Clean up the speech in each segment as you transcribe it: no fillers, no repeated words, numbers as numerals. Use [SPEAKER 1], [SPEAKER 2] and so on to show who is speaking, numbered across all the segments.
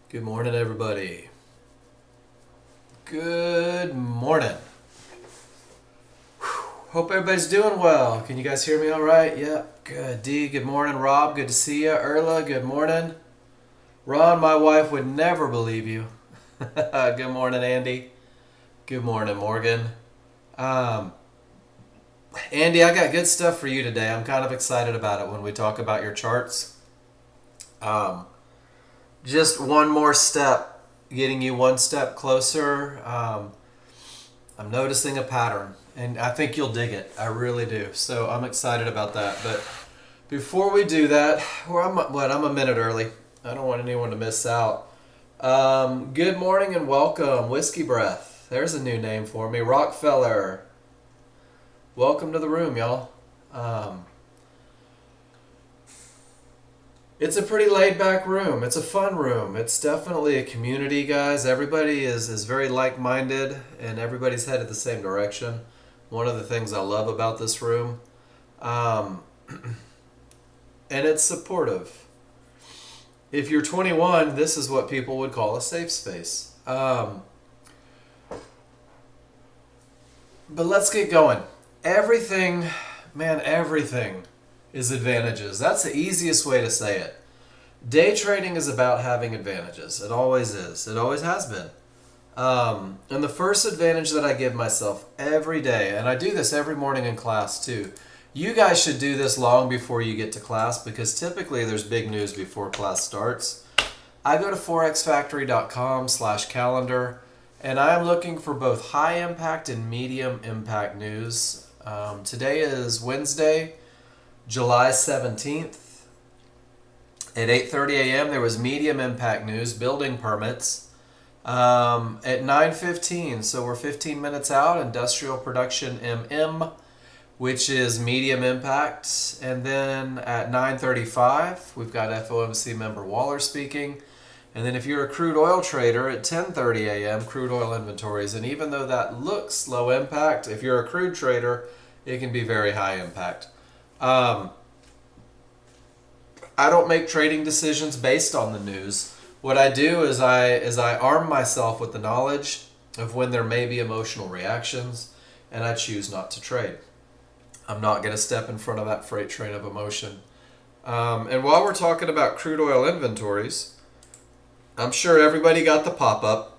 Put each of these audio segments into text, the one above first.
[SPEAKER 1] Good morning, everybody. Good morning. Hope everybody's doing well. Can you guys hear me all right? Yeah, good. D, good morning. Rob, good to see you. Erla, good morning. Ron, my wife would never believe you. Good morning, Andy. Good morning, Morgan. Um, Andy, I got good stuff for you today. I'm kind of excited about it when we talk about your charts. Um, just one more step, getting you one step closer. I'm noticing a pattern, and I think you'll dig it. I really do. So I'm excited about that. But before we do that, I'm a minute early. I don't want anyone to miss out. Good morning and welcome, Whiskey Breath. There's a new name for me, Rockefeller. Welcome to the room, y'all. It's a pretty laid back room. It's a fun room. It's definitely a community, guys. Everybody is very like minded and everybody's headed the same direction. One of the things I love about this room. Um, and it's supportive. If you're 21, this is what people would call a safe space. But let's get going. Everything, man, everything is advantages. That's the easiest way to say it. Day trading is about having advantages. It always is. It always has been. And the first advantage that I give myself every day, and I do this every morning in class too. You guys should do this long before you get to class because typically there's big news before class starts. I go to forexfactory.com/calendar and I'm looking for both high impact and medium impact news. Today is Wednesday, July 17th. At 8:30 a.m. there was medium impact news, building permits. At 9:15, so we're 15 minutes out, industrial production MM, which is medium impact. And then at 9:35, we've got FOMC member Waller speaking. And then if you're a crude oil trader at 10:30 a.m., crude oil inventories. And even though that looks low impact, if you're a crude trader, it can be very high impact. I don't make trading decisions based on the news. What I do is I arm myself with the knowledge of when there may be emotional reactions, and I choose not to trade. I'm not going to step in front of that freight train of emotion. And while we're talking about crude oil inventories, I'm sure everybody got the pop-up,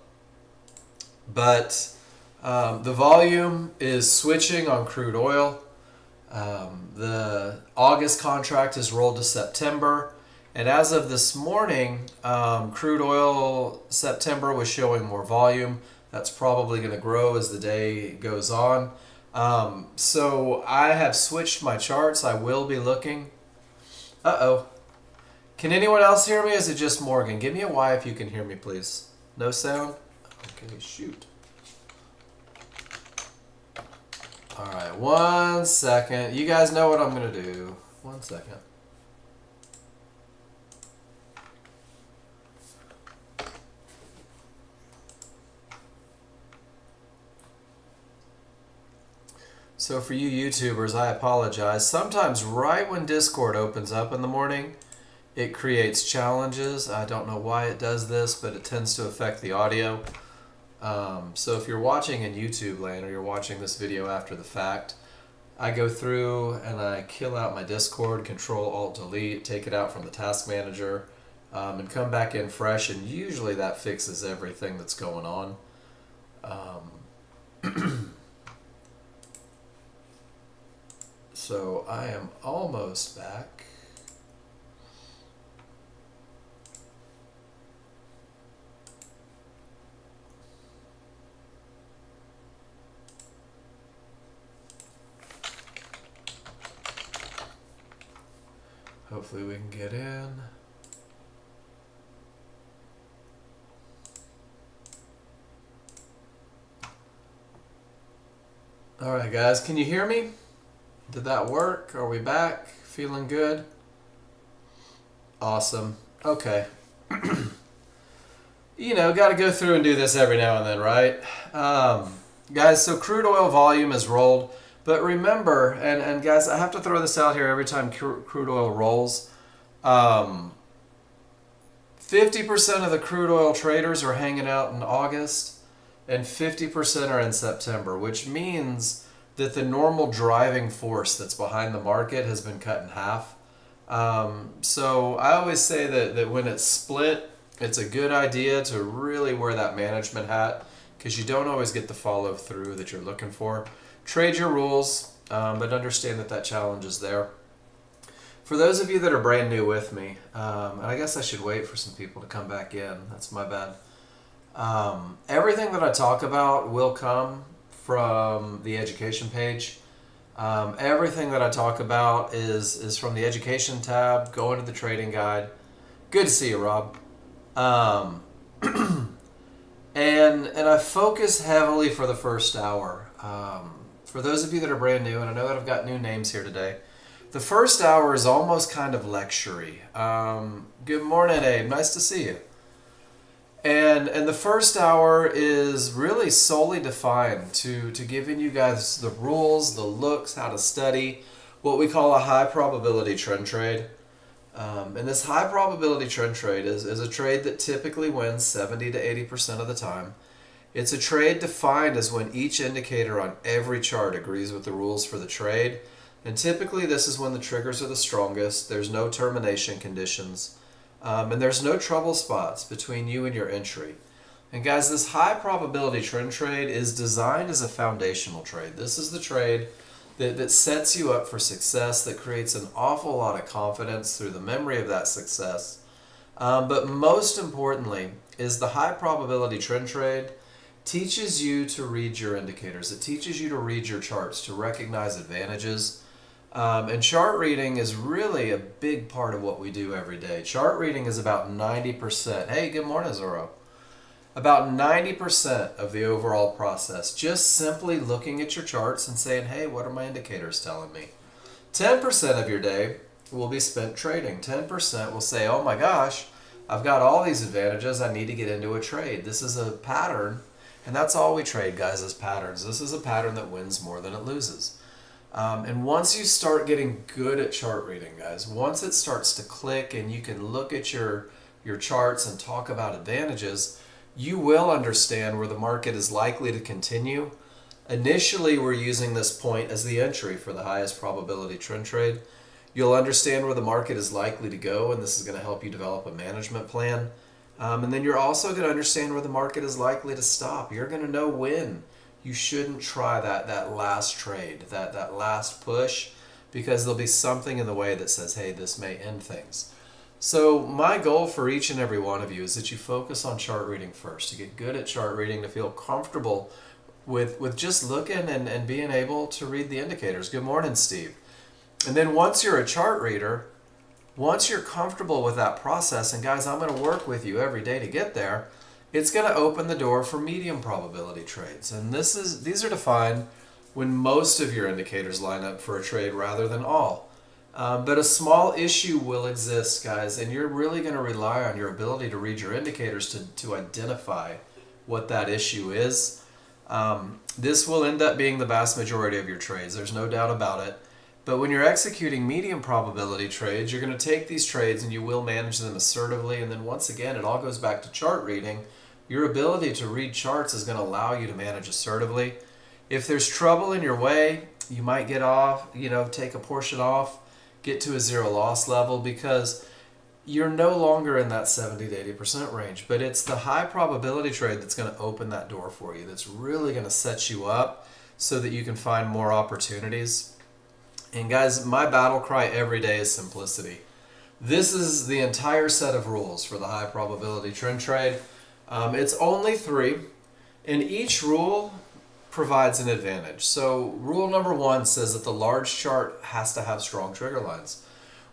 [SPEAKER 1] but the volume is switching on crude oil. The August contract is rolled to September, and as of this morning, crude oil September was showing more volume. That's probably going to grow as the day goes on. So I have switched my charts. I will be looking. Uh-oh. Can anyone else hear me? Is it just Morgan? Give me a Y if you can hear me, please. No sound? Okay, shoot. All right, 1 second. You guys know what I'm going to do. 1 second. So for you YouTubers, I apologize. Sometimes right when Discord opens up in the morning, it creates challenges. I don't know why it does this, but it tends to affect the audio. So if you're watching in YouTube land or you're watching this video after the fact, I go through and I kill out my Discord, Control-Alt-Delete, take it out from the task manager, and come back in fresh, and usually that fixes everything that's going on. So I am almost back. Hopefully we can get in. All right, guys, can you hear me? Did that work? Are we back? Feeling good? Awesome. Okay. You know, got to go through and do this every now and then, right? Guys, so crude oil volume is rolled. But remember, and guys, I have to throw this out here every time crude oil rolls. 50% of the crude oil traders are hanging out in August, and 50% are in September, which means that the normal driving force that's behind the market has been cut in half. So I always say that when it's split, it's a good idea to really wear that management hat because you don't always get the follow through that you're looking for. Trade your rules, but understand that challenge is there. For those of you that are brand new with me, and I guess I should wait for some people to come back in. That's my bad. Everything that I talk about will come from the education page. Everything that I talk about is from the education tab. Go into the trading guide. Good to see you, Rob. And I focus heavily for the first hour. For those of you that are brand new, and I know that I've got new names here today, the first hour is almost kind of lecture-y. Good morning, Abe. Nice to see you. And the first hour is really solely defined to giving you guys the rules, the looks, how to study, what we call a high probability trend trade. And this high probability trend trade is a trade that typically wins 70 to 80% of the time. It's a trade defined as when each indicator on every chart agrees with the rules for the trade. And typically this is when the triggers are the strongest, there's no termination conditions, and there's no trouble spots between you and your entry. And guys, this high probability trend trade is designed as a foundational trade. This is the trade that sets you up for success, that creates an awful lot of confidence through the memory of that success. But most importantly is the high probability trend trade teaches you to read your indicators. It teaches you to read your charts, to recognize advantages. And chart reading is really a big part of what we do every day. Chart reading is about 90%. Hey, good morning, Zorro. About 90% of the overall process. Just simply looking at your charts and saying, hey, what are my indicators telling me? 10% of your day will be spent trading. 10% will say, oh my gosh, I've got all these advantages. I need to get into a trade. This is a pattern. And that's all we trade, guys, is patterns. This is a pattern that wins more than it loses. And once you start getting good at chart reading, guys, once it starts to click and you can look at your charts and talk about advantages, you will understand where the market is likely to continue. Initially, we're using this point as the entry for the highest probability trend trade. You'll understand where the market is likely to go, and this is going to help you develop a management plan. And then you're also going to understand where the market is likely to stop. You're going to know when you shouldn't try that last trade, that last push, because there'll be something in the way that says, hey, this may end things. So my goal for each and every one of you is that you focus on chart reading first, to get good at chart reading, to feel comfortable with just looking and being able to read the indicators. Good morning, Steve. And then once you're a chart reader, once you're comfortable with that process, and guys, I'm going to work with you every day to get there, it's going to open the door for medium probability trades. And these are defined when most of your indicators line up for a trade rather than all. But a small issue will exist, guys, and you're really going to rely on your ability to read your indicators to identify what that issue is. This will end up being the vast majority of your trades. There's no doubt about it. But when you're executing medium probability trades, you're going to take these trades and you will manage them assertively. And then once again, it all goes back to chart reading. Your ability to read charts is going to allow you to manage assertively. If there's trouble in your way, you might get off, take a portion off, get to a zero loss level because you're no longer in that 70 to 80% range. But it's the high probability trade that's going to open that door for you, that's really going to set you up so that you can find more opportunities. And guys, my battle cry every day is simplicity. This is the entire set of rules for the high probability trend trade. It's only 3, and each rule provides an advantage. So rule number 1 says that the large chart has to have strong trigger lines.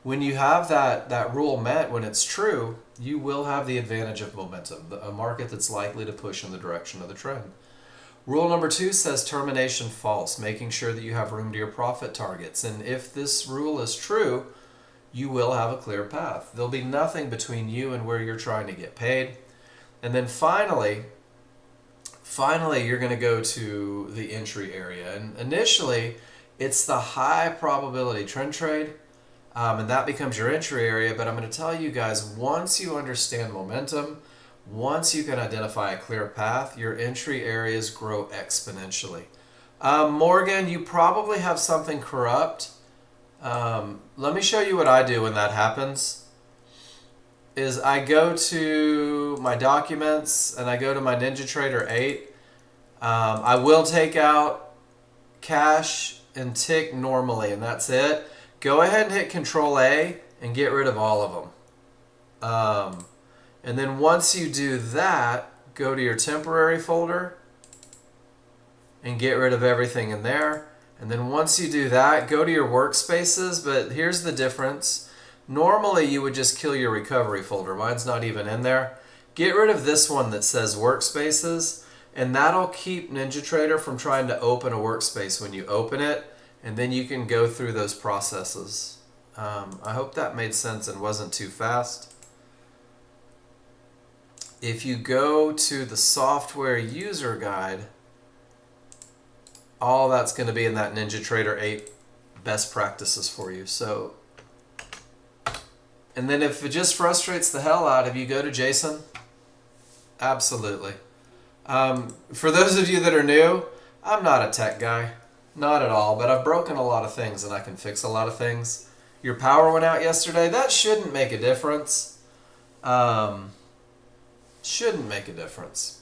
[SPEAKER 1] When you have that rule met, when it's true, you will have the advantage of momentum, a market that's likely to push in the direction of the trend. Rule number 2 says termination false, making sure that you have room to your profit targets. And if this rule is true, you will have a clear path. There'll be nothing between you and where you're trying to get paid. And then finally, you're going to go to the entry area. And initially, it's the high probability trend trade. And that becomes your entry area. But I'm going to tell you guys, once you understand momentum, once you can identify a clear path, your entry areas grow exponentially. Morgan, you probably have something corrupt. Let me show you what I do when that happens. Is I go to my documents and I go to my NinjaTrader 8. I will take out cash and tick normally, and that's it. Go ahead and hit Control A and get rid of all of them. And then once you do that, go to your temporary folder and get rid of everything in there. And then once you do that, go to your workspaces, but here's the difference. Normally you would just kill your recovery folder. Mine's not even in there. Get rid of this one that says workspaces, and that'll keep NinjaTrader from trying to open a workspace when you open it, and then you can go through those processes. I hope that made sense and wasn't too fast. If you go to the software user guide, all that's going to be in that NinjaTrader 8 best practices for you. So, and then if it just frustrates the hell out of you, go to Jason. Absolutely. For those of you that are new, I'm not a tech guy. Not at all, but I've broken a lot of things and I can fix a lot of things. Your power went out yesterday. That shouldn't make a difference. Shouldn't make a difference.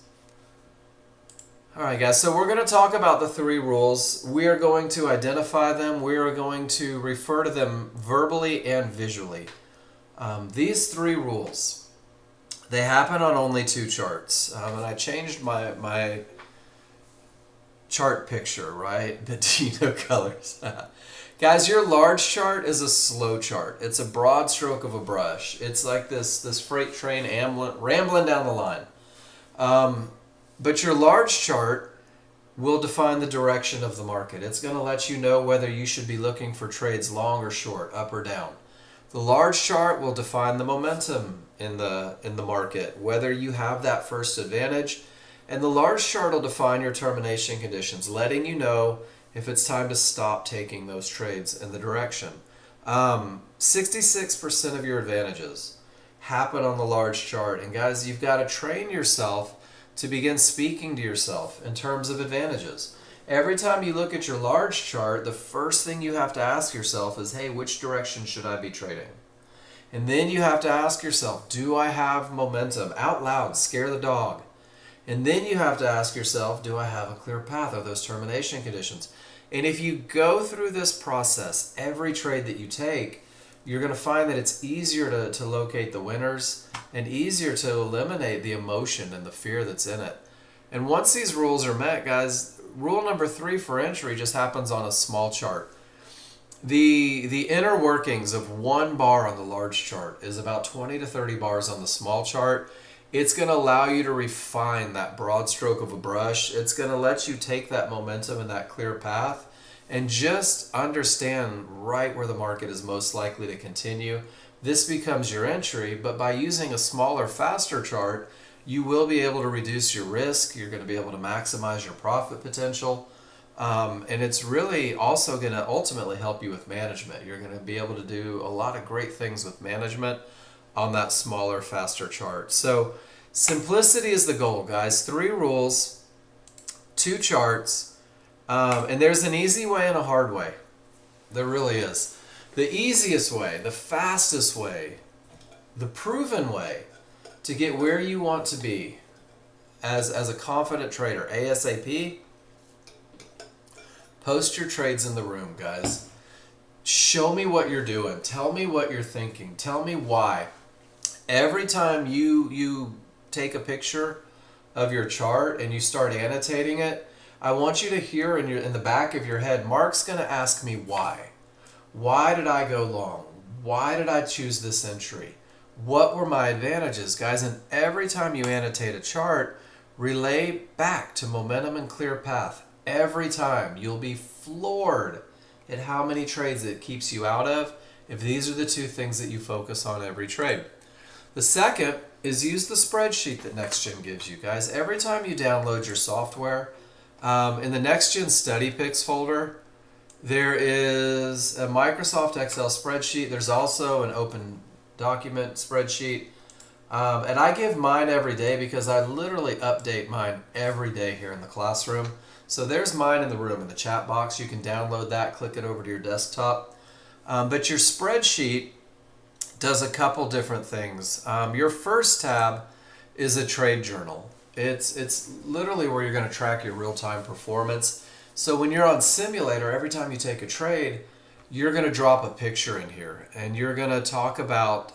[SPEAKER 1] Alright guys, so we're going to talk about the 3 rules. We are going to identify them. We are going to refer to them verbally and visually. These 3 rules, they happen on only 2 charts. And I changed my chart picture, right? The Dino colors. Guys, your large chart is a slow chart. It's a broad stroke of a brush. It's like this freight train rambling down the line. But your large chart will define the direction of the market. It's going to let you know whether you should be looking for trades long or short, up or down. The large chart will define the momentum in the market, whether you have that first advantage. And the large chart will define your termination conditions, letting you know if it's time to stop taking those trades in the direction. 66% of your advantages happen on the large chart. And guys, you've got to train yourself to begin speaking to yourself in terms of advantages. Every time you look at your large chart, the first thing you have to ask yourself is, hey, which direction should I be trading? And then you have to ask yourself, do I have momentum? Out loud, scare the dog. And then you have to ask yourself, do I have a clear path? Are those termination conditions? And if you go through this process, every trade that you take, you're going to find that it's easier to locate the winners and easier to eliminate the emotion and the fear that's in it. And once these rules are met, guys, rule number 3 for entry just happens on a small chart. The inner workings of 1 bar on the large chart is about 20 to 30 bars on the small chart. It's going to allow you to refine that broad stroke of a brush. It's going to let you take that momentum and that clear path and just understand right where the market is most likely to continue. This becomes your entry, but by using a smaller, faster chart, you will be able to reduce your risk. You're going to be able to maximize your profit potential. And it's really also going to ultimately help you with management. You're going to be able to do a lot of great things with management on that smaller, faster chart. So simplicity is the goal, guys. 3 rules, 2 charts, and there's an easy way and a hard way. There really is. The easiest way, the fastest way, the proven way to get where you want to be as a confident trader, ASAP, post your trades in the room, guys. Show me what you're doing. Tell me what you're thinking. Tell me why. Every time you take a picture of your chart and you start annotating it, I want you to hear in the back of your head, Mark's going to ask me why. Why did I go long? Why did I choose this entry? What were my advantages, guys? And every time you annotate a chart, relay back to momentum and clear path. Every time. You'll be floored at how many trades it keeps you out of if these are the 2 things that you focus on every trade. The second is use the spreadsheet that Nexgen gives you, guys. Every time you download your software, in the Nexgen Study Picks folder, There is a Microsoft Excel spreadsheet. There's also an open document spreadsheet. And I give mine every day because I literally update mine every day here in the classroom. So there's mine in the room in the chat box. You can download that, click it over to your desktop. But your spreadsheet does a couple different things. Your first tab is a trade journal. It's literally where you're going to track your real-time performance. So when you're on Simulator, every time you take a trade, you're going to drop a picture in here, and you're going to talk about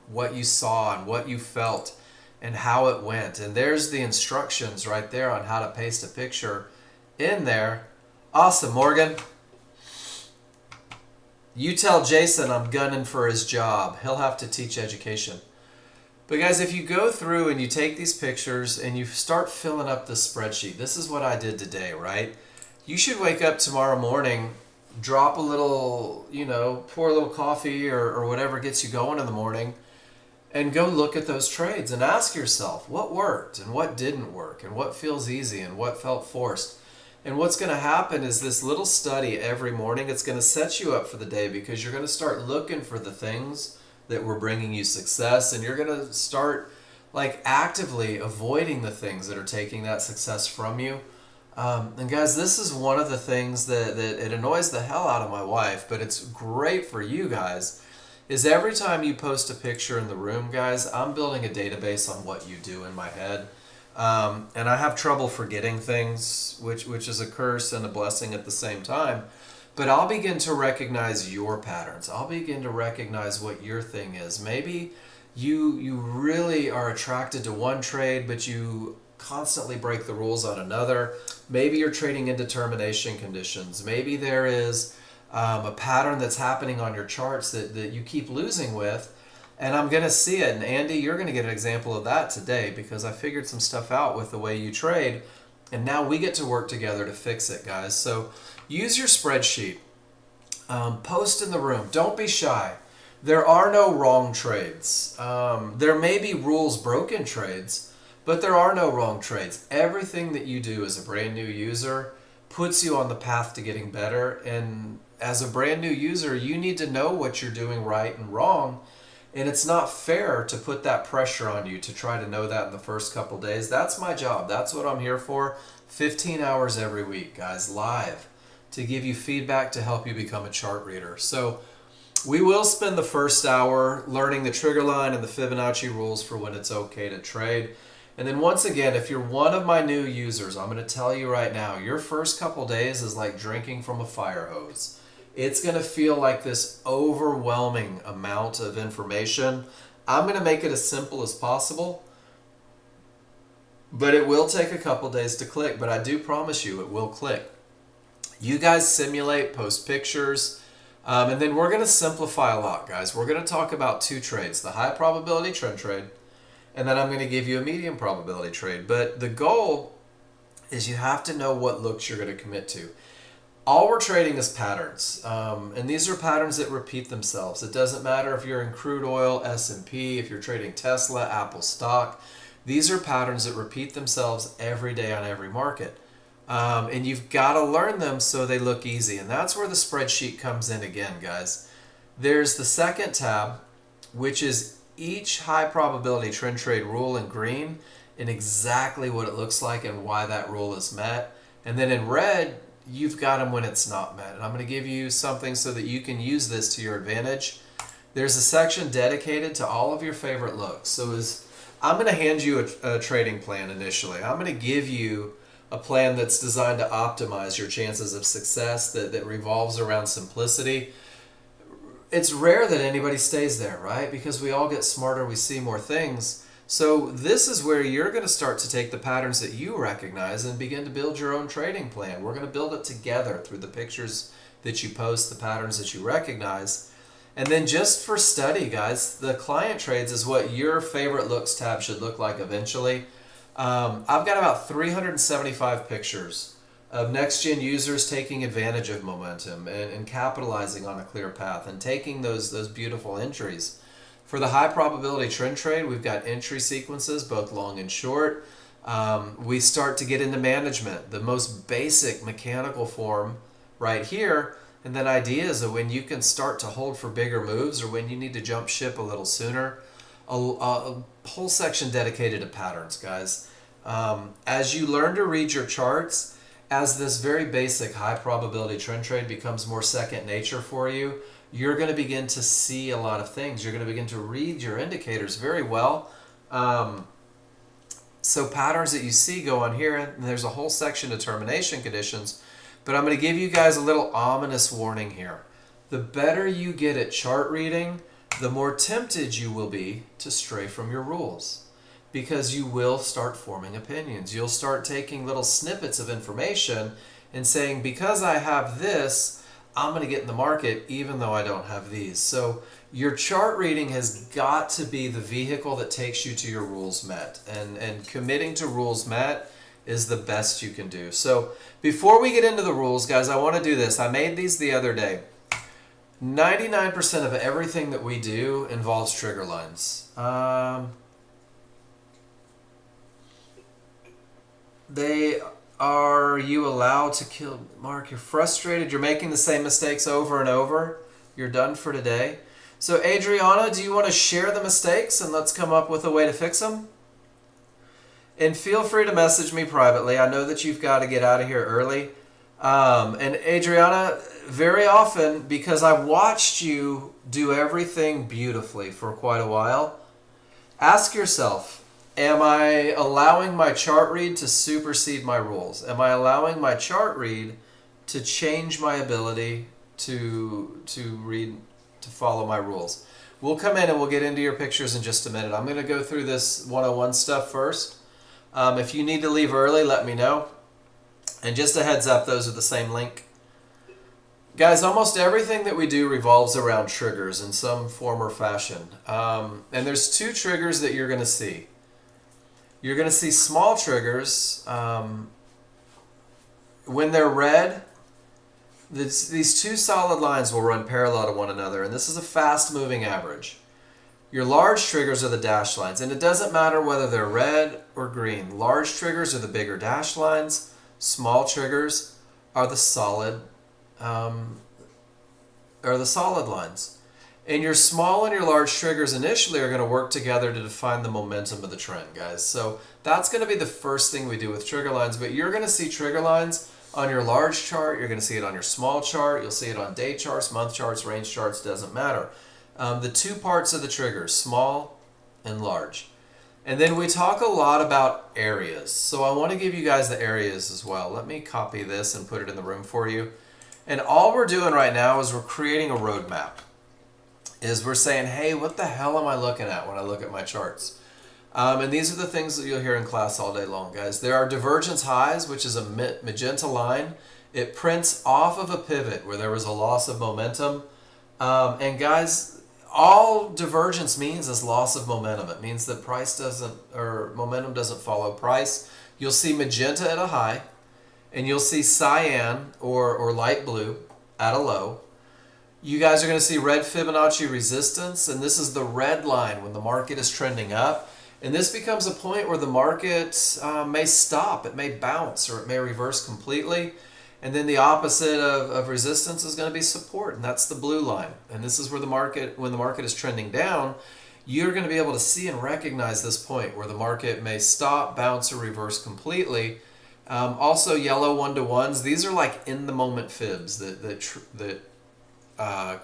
[SPEAKER 1] what you saw and what you felt and how it went. And there's the instructions right there on how to paste a picture in there. Awesome, Morgan. You tell Jason I'm gunning for his job. He'll have to teach education. But guys, if you go through and you take these pictures and you start filling up the spreadsheet, this is what I did today, right? You should wake up tomorrow morning, drop a little, pour a little coffee or whatever gets you going in the morning, and go look at those trades and ask yourself what worked and what didn't work and what feels easy and what felt forced. And what's going to happen is this little study every morning, it's going to set you up for the day because you're going to start looking for the things that were bringing you success, and you're going to start actively avoiding the things that are taking that success from you. And guys, this is one of the things that it annoys the hell out of my wife, but it's great for you guys, is every time you post a picture in the room, guys, I'm building a database on what you do in my head. And I have trouble forgetting things, which is a curse and a blessing at the same time. But I'll begin to recognize your patterns. I'll begin to recognize what your thing is. Maybe you really are attracted to one trade, but you constantly break the rules on another. Maybe you're trading indetermination conditions. Maybe there is a pattern that's happening on your charts that you keep losing with. And I'm going to see it. And Andy, you're going to get an example of that today because I figured some stuff out with the way you trade. And now we get to work together to fix it, guys. So use your spreadsheet. Post in the room. Don't be shy. There are no wrong trades. There may be rules broken trades, but there are no wrong trades. Everything that you do as a brand new user puts you on the path to getting better. And as a brand new user, you need to know what you're doing right and wrong. And it's not fair to put that pressure on you to try to know that in the first couple days. That's my job. That's what I'm here for. 15 hours every week, guys, live, to give you feedback to help you become a chart reader. So we will spend the first hour learning the trigger line and the Fibonacci rules for when it's okay to trade. And then once again, if you're one of my new users, I'm going to tell you right now, your first couple days is like drinking from a fire hose. It's going to feel like this overwhelming amount of information. I'm going to make it as simple as possible, but it will take a couple days to click, but I do promise you it will click. You guys simulate, post pictures, and then we're going to simplify a lot, guys. We're going to talk about two trades, the high probability trend trade, and then I'm going to give you a medium probability trade. But the goal is you have to know what looks you're going to commit to. All we're trading is patterns, and these are patterns that repeat themselves. It doesn't matter if you're in crude oil, S&P, if you're trading Tesla, Apple stock. These are patterns that repeat themselves every day on every market. And you've got to learn them so they look easy. And that's where the spreadsheet comes in again, guys. There's the second tab, which is each high probability trend trade rule in green and exactly what it looks like and why that rule is met. And then in red, you've got them when it's not met. And I'm going to give you something so that you can use this to your advantage. There's a section dedicated to all of your favorite looks. So I'm going to hand you a trading plan initially. I'm going to give you a plan that's designed to optimize your chances of success that revolves around simplicity. It's rare that anybody stays there, right? Because we all get smarter, we see more things. So this is where you're going to start to take the patterns that you recognize and begin to build your own trading plan. We're going to build it together through the pictures that you post, the patterns that you recognize. And then just for study, guys, the client trades is what your favorite looks tab should look like eventually. I've got about 375 pictures of Nexgen users taking advantage of momentum and capitalizing on a clear path and taking those beautiful entries. For the high probability trend trade, we've got entry sequences, both long and short. We start to get into management, the most basic mechanical form right here. and then ideas of when you can start to hold for bigger moves or when you need to jump ship a little sooner. A whole section dedicated to patterns, guys. As you learn to read your charts, as this very basic high probability trend trade becomes more second nature for you, you're going to begin to see a lot of things. You're going to begin to read your indicators very well. So patterns that you see go on here, and there's a whole section of termination conditions. But I'm going to give you guys a little ominous warning here. The better you get at chart reading, the more tempted you will be to stray from your rules, because you will start forming opinions. You'll start taking little snippets of information and saying, because I have this, I'm going to get in the market even though I don't have these. So your chart reading has got to be the vehicle that takes you to your rules met. And committing to rules met is the best you can do. So before we get into the rules, guys, I want to do this. I made these the other day. 99% of everything that we do involves trigger lines. Are you allowed to kill? Mark, you're frustrated. You're making the same mistakes over and over. You're done for today. So Adriana, do you want to share the mistakes and let's come up with a way to fix them? And feel free to message me privately. I know that you've got to get out of here early. And Adriana, very often, because I've watched you do everything beautifully for quite a while, ask yourself, am I allowing my chart read to supersede my rules? Am I allowing my chart read to change my ability to read, to follow my rules? We'll come in and we'll get into your pictures in just a minute. I'm going to go through this 101 stuff first. If you need to leave early, let me know. And just a heads up, those are the same link. Guys, almost everything that we do revolves around triggers in some form or fashion. And there's two triggers that you're going to see. You're going to see small triggers. When they're red, these two solid lines will run parallel to one another, and this is a fast-moving average. Your large triggers are the dashed lines, and it doesn't matter whether they're red or green. Large triggers are the bigger dashed lines. Small triggers are the solid lines. And your small and your large triggers initially are going to work together to define the momentum of the trend, guys. So that's going to be the first thing we do with trigger lines. But you're going to see trigger lines on your large chart. You're going to see it on your small chart. You'll see it on day charts, month charts, range charts, doesn't matter. The two parts of the triggers, small and large. And then we talk a lot about areas. So I want to give you guys the areas as well. Let me copy this and put it in the room for you. And all we're doing right now is we're creating a roadmap. We're saying, hey, what the hell am I looking at when I look at my charts? And these are the things that you'll hear in class all day long, guys. There are divergence highs, which is a magenta line. It prints off of a pivot where there was a loss of momentum. And guys, all divergence means is loss of momentum. It means that momentum doesn't follow price. You'll see magenta at a high, and you'll see cyan or light blue at a low. You guys are going to see red Fibonacci resistance, and this is the red line when the market is trending up. And this becomes a point where the market may stop, it may bounce, or it may reverse completely. And then the opposite of resistance is going to be support, and that's the blue line. And this is where when the market is trending down, you're going to be able to see and recognize this point where the market may stop, bounce, or reverse completely. Also, yellow 1-to-1s, these are like in-the-moment fibs that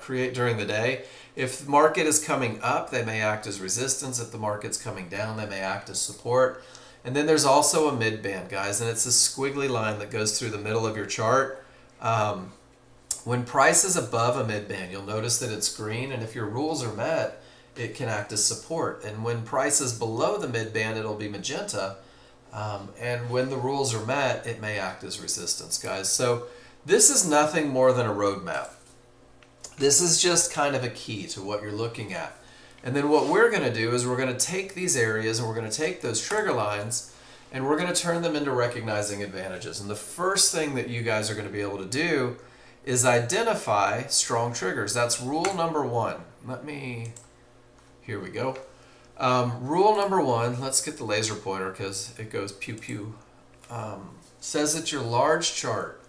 [SPEAKER 1] create during the day. If the market is coming up, they may act as resistance. If the market's coming down, they may act as support. And then there's also a mid-band, guys, and it's a squiggly line that goes through the middle of your chart. When price is above a mid-band, you'll notice that it's green, and if your rules are met, it can act as support. And when price is below the mid-band, it'll be magenta. And when the rules are met, it may act as resistance, guys. So this is nothing more than a roadmap. This is just kind of a key to what you're looking at. And then what we're going to do is we're going to take these areas and we're going to take those trigger lines and we're going to turn them into recognizing advantages. And the first thing that you guys are going to be able to do is identify strong triggers. That's rule number one. Here we go. Rule number one, let's get the laser pointer because it goes pew pew. Says that your large chart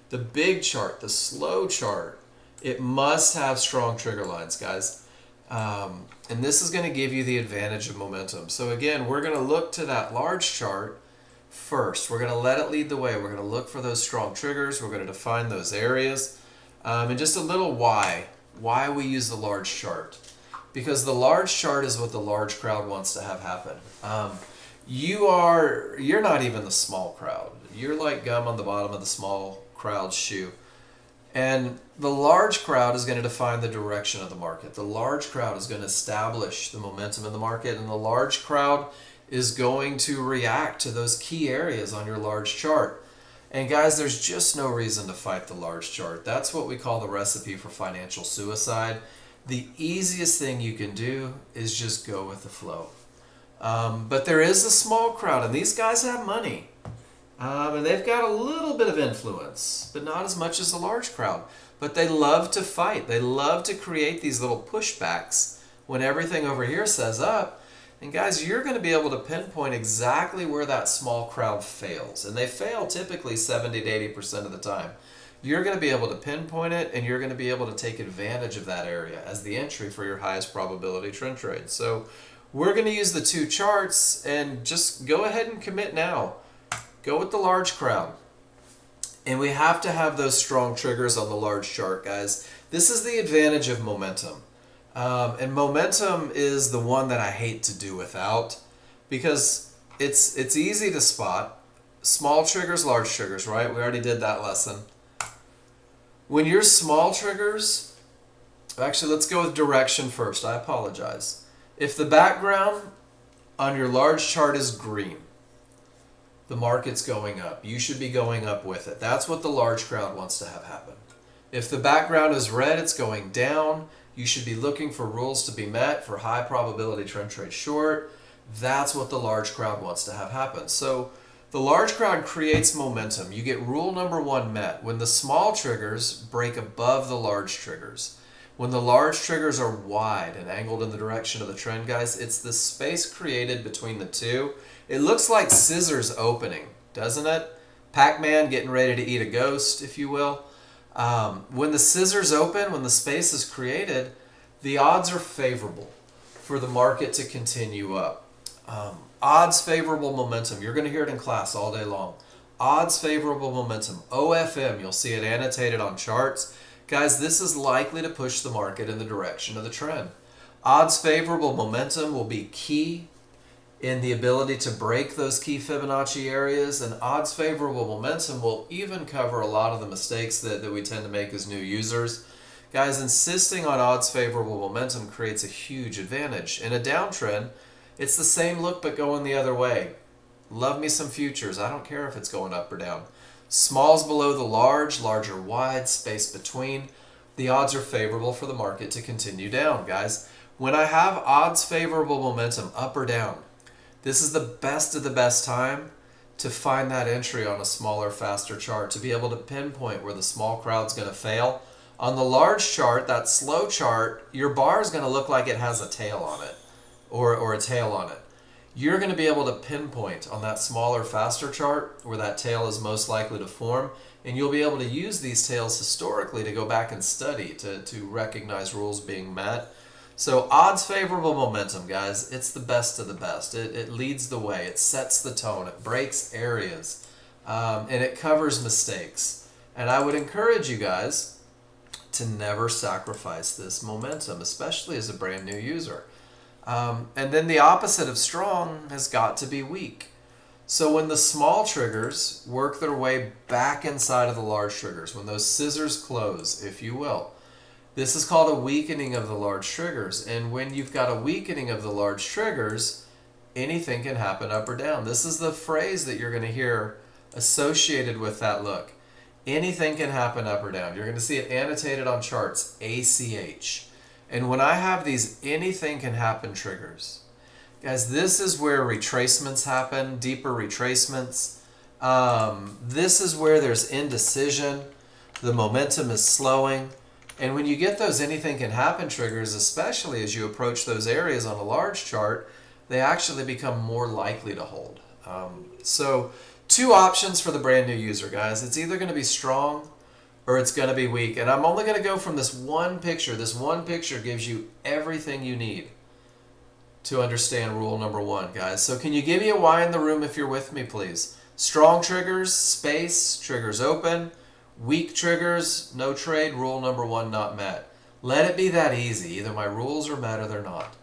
[SPEAKER 1] The big chart, the slow chart, it must have strong trigger lines, guys. And this is going to give you the advantage of momentum. So again, we're going to look to that large chart first. We're going to let it lead the way. We're going to look for those strong triggers. We're going to define those areas. And just a little why we use the large chart. Because the large chart is what the large crowd wants to have happen. You're not even the small crowd. You're like gum on the bottom of the small crowd's shoe. And the large crowd is going to define the direction of the market. The large crowd is going to establish the momentum in the market, and the large crowd is going to react to those key areas on your large chart. And guys, there's just no reason to fight the large chart. That's what we call the recipe for financial suicide. The easiest thing you can do is just go with the flow. But there is a small crowd, and these guys have money. And they've got a little bit of influence, but not as much as the large crowd. But they love to fight. They love to create these little pushbacks when everything over here says up. And guys, you're going to be able to pinpoint exactly where that small crowd fails. And they fail typically 70 to 80% of the time. You're going to be able to pinpoint it, and you're going to be able to take advantage of that area as the entry for your highest probability trend trade. So we're going to use the two charts, and just go ahead and commit now. Go with the large crowd. And we have to have those strong triggers on the large chart, guys. This is the advantage of momentum. And momentum is the one that I hate to do without, because it's easy to spot. Small triggers, large triggers, right? We already did that lesson. When your small triggers, actually let's go with direction first. I apologize. If the background on your large chart is green, the market's going up. You should be going up with it. That's what the large crowd wants to have happen. If the background is red, it's going down. You should be looking for rules to be met for high probability trend trade short. That's what the large crowd wants to have happen. So the large crowd creates momentum. You get rule number one met when the small triggers break above the large triggers. When the large triggers are wide and angled in the direction of the trend, guys, it's the space created between the two. It looks like scissors opening, doesn't it? Pac-Man getting ready to eat a ghost, if you will. When the scissors open, when the space is created, the odds are favorable for the market to continue up. Odds favorable momentum. You're going to hear it in class all day long. Odds favorable momentum. OFM, you'll see it annotated on charts. Guys, this is likely to push the market in the direction of the trend. Odds favorable momentum will be key in the ability to break those key Fibonacci areas, and odds favorable momentum will even cover a lot of the mistakes that we tend to make as new users. Guys, insisting on odds favorable momentum creates a huge advantage. In a downtrend, it's the same look but going the other way. Love me some futures. I don't care if it's going up or down. Smalls below the large, larger wide, space between. The odds are favorable for the market to continue down, guys. When I have odds favorable momentum up or down, this is the best of the best time to find that entry on a smaller, faster chart, to be able to pinpoint where the small crowd's going to fail. On the large chart, that slow chart, your bar is going to look like it has a tail on it, or a tail on it. You're going to be able to pinpoint on that smaller, faster chart where that tail is most likely to form, and you'll be able to use these tails historically to go back and study to recognize rules being met. So odds favorable momentum, guys, it's the best of the best. It leads the way. It sets the tone. It breaks areas, and it covers mistakes. And I would encourage you guys to never sacrifice this momentum, especially as a brand new user. And then the opposite of strong has got to be weak. So when the small triggers work their way back inside of the large triggers, when those scissors close, if you will, this is called a weakening of the large triggers. And when you've got a weakening of the large triggers, anything can happen up or down. This is the phrase that you're going to hear associated with that look. Anything can happen up or down. You're going to see it annotated on charts, ACH. And when I have these anything can happen triggers, guys, this is where retracements happen, deeper retracements. This is where there's indecision. The momentum is slowing. And when you get those anything can happen triggers, especially as you approach those areas on a large chart, they actually become more likely to hold. So two options for the brand new user, guys. It's either going to be strong or it's going to be weak. And I'm only going to go from this one picture. This one picture gives you everything you need to understand rule number one, guys. So can you give me a Y in the room if you're with me, please? Strong triggers, space, triggers open. Weak triggers, no trade, rule number one not met. Let it be that easy. Either my rules are met or they're not.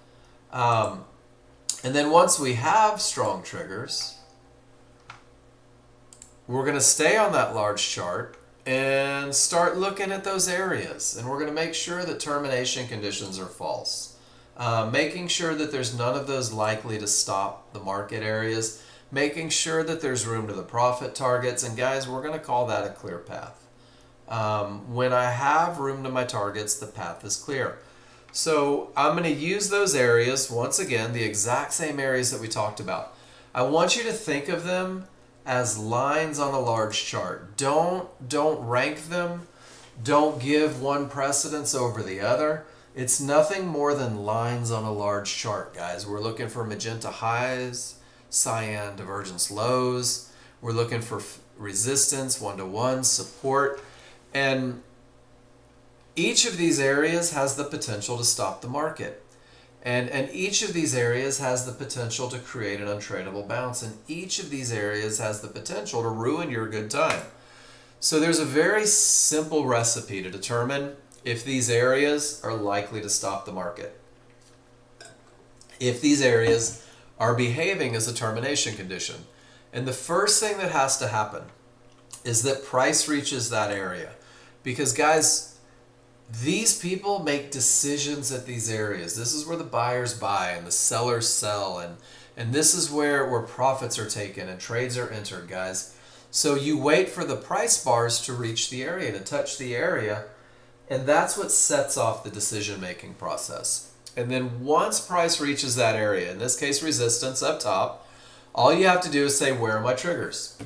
[SPEAKER 1] And then once we have strong triggers, we're going to stay on that large chart and start looking at those areas. And we're going to make sure that termination conditions are false. Making sure that there's none of those likely to stop the market areas. Making sure that there's room to the profit targets. And guys, we're going to call that a clear path. When I have room to my targets, the path is clear. So I'm going to use those areas, once again, the exact same areas that we talked about. I want you to think of them as lines on a large chart. Don't rank them. Don't give one precedence over the other. It's nothing more than lines on a large chart, guys. We're looking for magenta highs, cyan divergence lows. We're looking for resistance, one-to-one, support. And each of these areas has the potential to stop the market. And each of these areas has the potential to create an untradeable bounce. And each of these areas has the potential to ruin your good time. So there's a very simple recipe to determine if these areas are likely to stop the market. If these areas are behaving as a termination condition. And the first thing that has to happen is that price reaches that area. Because guys, these people make decisions at these areas. This is where the buyers buy and the sellers sell, and this is where profits are taken and trades are entered, guys. So you wait for the price bars to reach the area, to touch the area, and that's what sets off the decision-making process. And then once price reaches that area, in this case resistance up top, all you have to do is say, where are my triggers?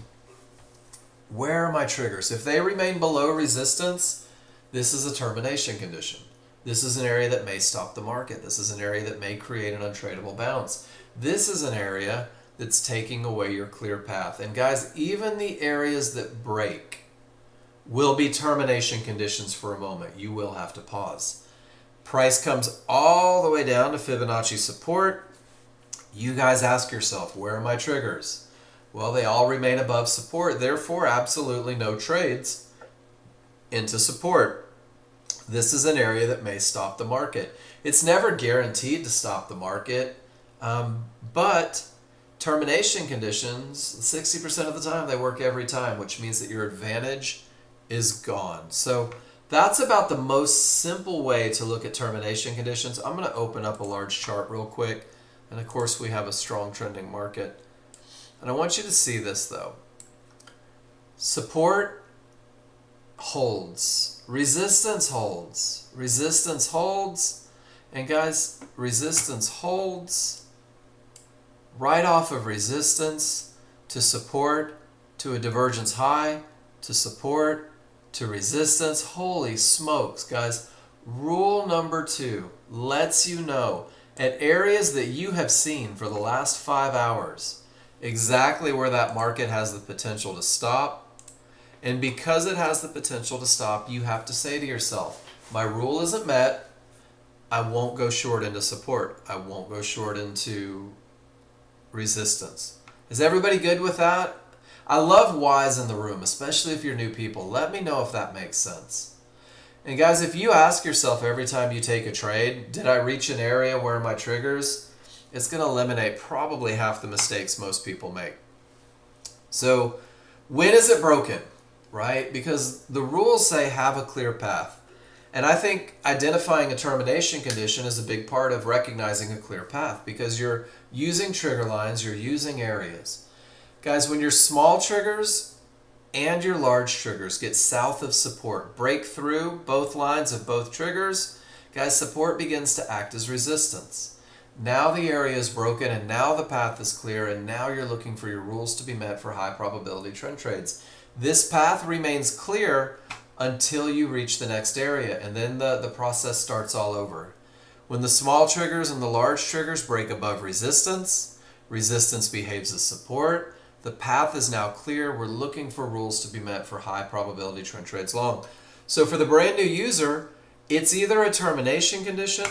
[SPEAKER 1] Where are my triggers? If they remain below resistance, this is a termination condition. This is an area that may stop the market. This is an area that may create an untradeable bounce. This is an area that's taking away your clear path. And guys, even the areas that break will be termination conditions for a moment. You will have to pause. Price comes all the way down to Fibonacci support. You guys ask yourself, where are my triggers? Well, they all remain above support, therefore absolutely no trades into support. This is an area that may stop the market. It's never guaranteed to stop the market, but termination conditions, 60% of the time, they work every time, which means that your advantage is gone. So that's about the most simple way to look at termination conditions. I'm going to open up a large chart real quick, and of course we have a strong trending market. And I want you to see this though. Support holds, resistance holds, resistance holds, and guys, resistance holds right off of resistance to support, to a divergence high, to support, to resistance. Holy smokes, guys. Rule number 2 lets you know at areas that you have seen for the last 5 hours exactly where that market has the potential to stop. And because it has the potential to stop, you have to say to yourself, my rule isn't met. I won't go short into support. I won't go short into resistance. Is everybody good with that? I love whys in the room, especially if you're new people. Let me know if that makes sense. And guys, if you ask yourself every time you take a trade, did I reach an area where my triggers? It's going to eliminate probably half the mistakes most people make. So when is it broken, right? Because the rules say have a clear path. And I think identifying a termination condition is a big part of recognizing a clear path, because you're using trigger lines, you're using areas. Guys, when your small triggers and your large triggers get south of support, break through both lines of both triggers, guys, support begins to act as resistance. Now the area is broken, and now the path is clear, and now you're looking for your rules to be met for high probability trend trades. This path remains clear until you reach the next area, and then the process starts all over. When the small triggers and the large triggers break above resistance, resistance behaves as support, the path is now clear. We're looking for rules to be met for high probability trend trades long. So for the brand new user, it's either a termination condition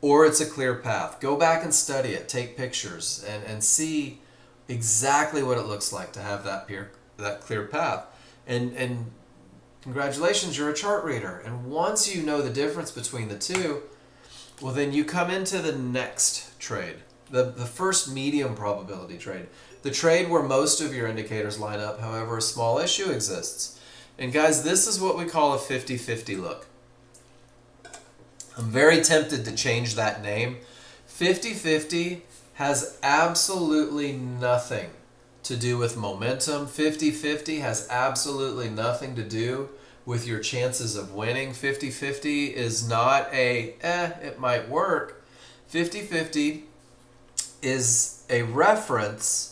[SPEAKER 1] or it's a clear path. Go back and study it, take pictures, and see exactly what it looks like to have that clear path. And congratulations, you're a chart reader. And once you know the difference between the two, well, then you come into the next trade, the first medium probability trade, the trade where most of your indicators line up, however, a small issue exists. And guys, this is what we call a 50-50 look. I'm very tempted to change that name. 50-50 has absolutely nothing to do with momentum. 50-50 has absolutely nothing to do with your chances of winning. 50-50 is not it might work. 50-50 is a reference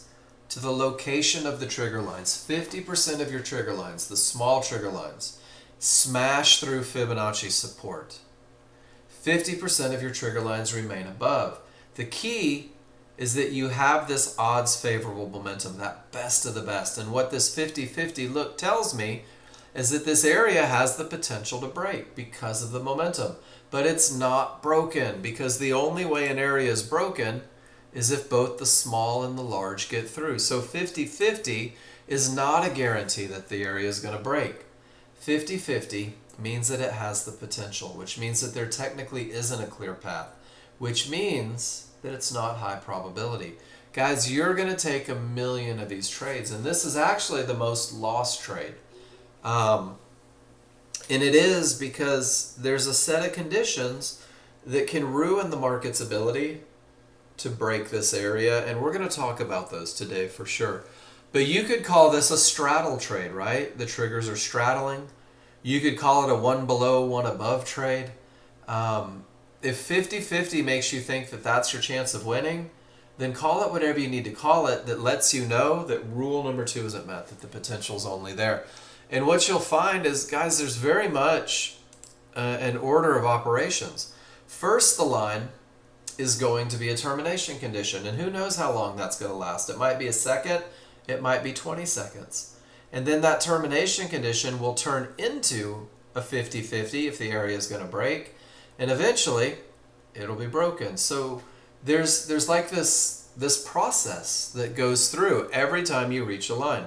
[SPEAKER 1] to the location of the trigger lines. 50% of your trigger lines, the small trigger lines, smash through Fibonacci support. 50% of your trigger lines remain above. The key is that you have this odds favorable momentum, that best of the best. And what this 50-50 look tells me is that this area has the potential to break because of the momentum. But it's not broken, because the only way an area is broken is if both the small and the large get through. So 50-50 is not a guarantee that the area is going to break. 50-50 means that it has the potential, which means that there technically isn't a clear path, which means that it's not high probability. Guys, you're going to take 1 million of these trades, and this is actually the most lost trade. And it is because there's a set of conditions that can ruin the market's ability to break this area, and we're going to talk about those today for sure. But you could call this a straddle trade, right? The triggers are straddling. You could call it a one below, one above trade. If 50-50 makes you think that that's your chance of winning, then call it whatever you need to call it that lets you know that rule number 2 isn't met, that the potential's only there. And what you'll find is, guys, there's very much an order of operations. First, the line is going to be a termination condition, and who knows how long that's going to last. It might be a second, it might be 20 seconds. And then that termination condition will turn into a 50-50 if the area is going to break, and eventually it'll be broken. So there's like this process that goes through every time you reach a line.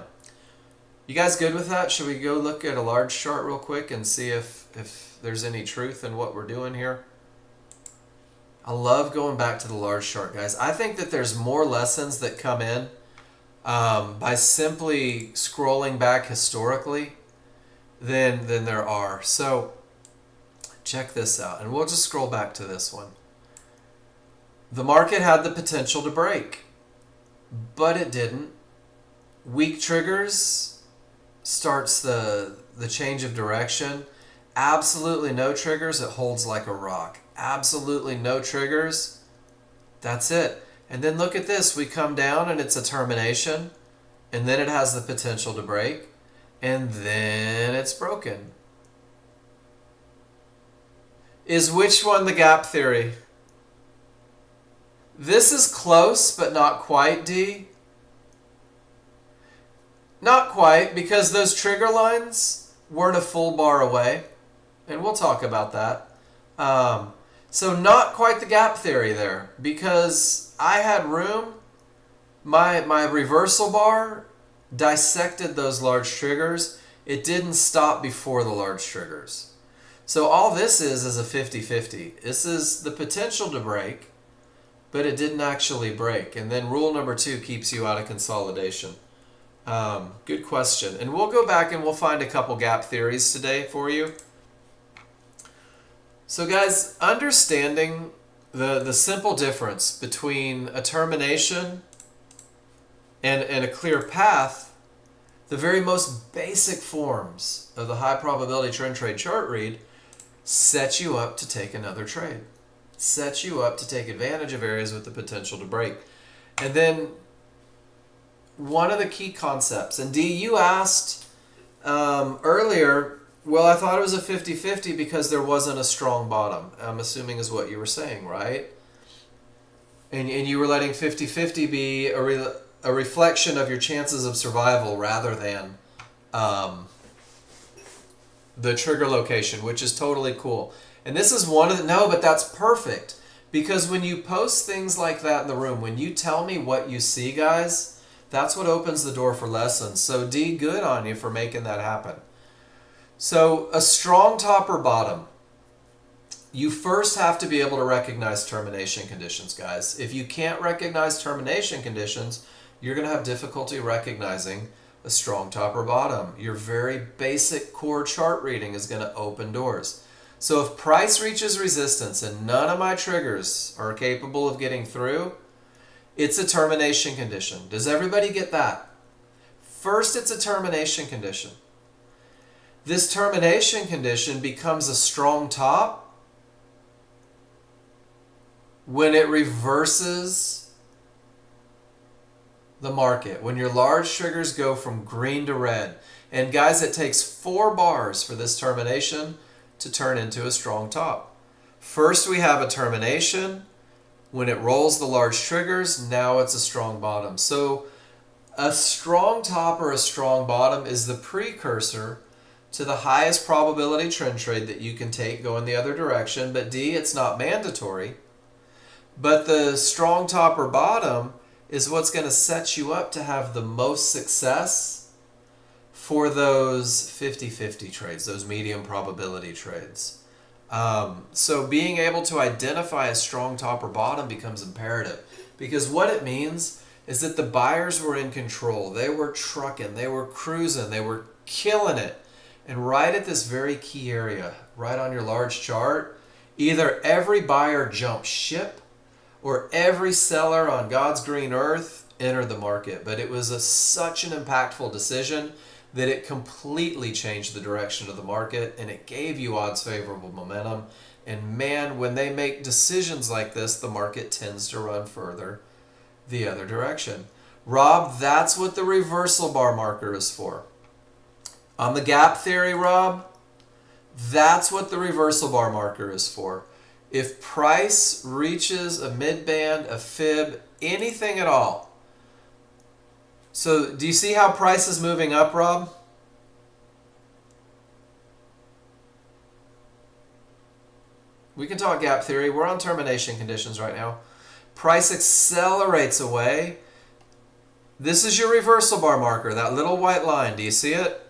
[SPEAKER 1] You guys good with that? Should we go look at a large chart real quick and see if there's any truth in what we're doing here? I love going back to the large chart, guys. I think that there's more lessons that come in by simply scrolling back historically than there are. So check this out, and we'll just scroll back to this one. The market had the potential to break, but it didn't. Weak triggers starts the change of direction. Absolutely no triggers, it holds like a rock. Absolutely no triggers, that's it. And then look at this, we come down and it's a termination, and then it has the potential to break, and then it's broken. Is which one the gap theory? This is close, but not quite, D. Not quite, because those trigger lines weren't a full bar away, and we'll talk about that. So not quite the gap theory there, because I had room. My reversal bar dissected those large triggers. It didn't stop before the large triggers. So all this is a 50-50. This is the potential to break, but it didn't actually break. And then rule number 2 keeps you out of consolidation. Good question. And we'll go back and we'll find a couple gap theories today for you. So guys, understanding the simple difference between a termination and a clear path, the very most basic forms of the high probability trend trade chart read set you up to take another trade. Set you up to take advantage of areas with the potential to break. And then one of the key concepts, and D, you asked earlier, well, I thought it was a 50-50 because there wasn't a strong bottom. I'm assuming is what you were saying, right? And you were letting 50-50 be a reflection of your chances of survival rather than the trigger location, which is totally cool. And this is one of the, no, but that's perfect. Because when you post things like that in the room, when you tell me what you see, guys, that's what opens the door for lessons. So D, good on you for making that happen. So a strong top or bottom. You first have to be able to recognize termination conditions, guys. If you can't recognize termination conditions, you're going to have difficulty recognizing a strong top or bottom. Your very basic core chart reading is going to open doors. So if price reaches resistance and none of my triggers are capable of getting through, it's a termination condition. Does everybody get that? First, it's a termination condition. This termination condition becomes a strong top when it reverses the market, when your large triggers go from green to red. And guys, it takes 4 bars for this termination to turn into a strong top. First, we have a termination. When it rolls the large triggers, now it's a strong bottom. So a strong top or a strong bottom is the precursor to the highest probability trend trade that you can take going the other direction. But D, it's not mandatory. But the strong top or bottom is what's going to set you up to have the most success for those 50-50 trades, those medium probability trades. So being able to identify a strong top or bottom becomes imperative, because what it means is that the buyers were in control. They were trucking, they were cruising, they were killing it. And right at this very key area, right on your large chart, either every buyer jumped ship or every seller on God's green earth entered the market. But it was such an impactful decision that it completely changed the direction of the market, and it gave you odds favorable momentum. And man, when they make decisions like this, the market tends to run further the other direction. Rob, that's what the reversal bar marker is for. On the gap theory, Rob, that's what the reversal bar marker is for. If price reaches a mid-band, a fib, anything at all. So do you see how price is moving up, Rob? We can talk gap theory. We're on termination conditions right now. Price accelerates away. This is your reversal bar marker, that little white line. Do you see it?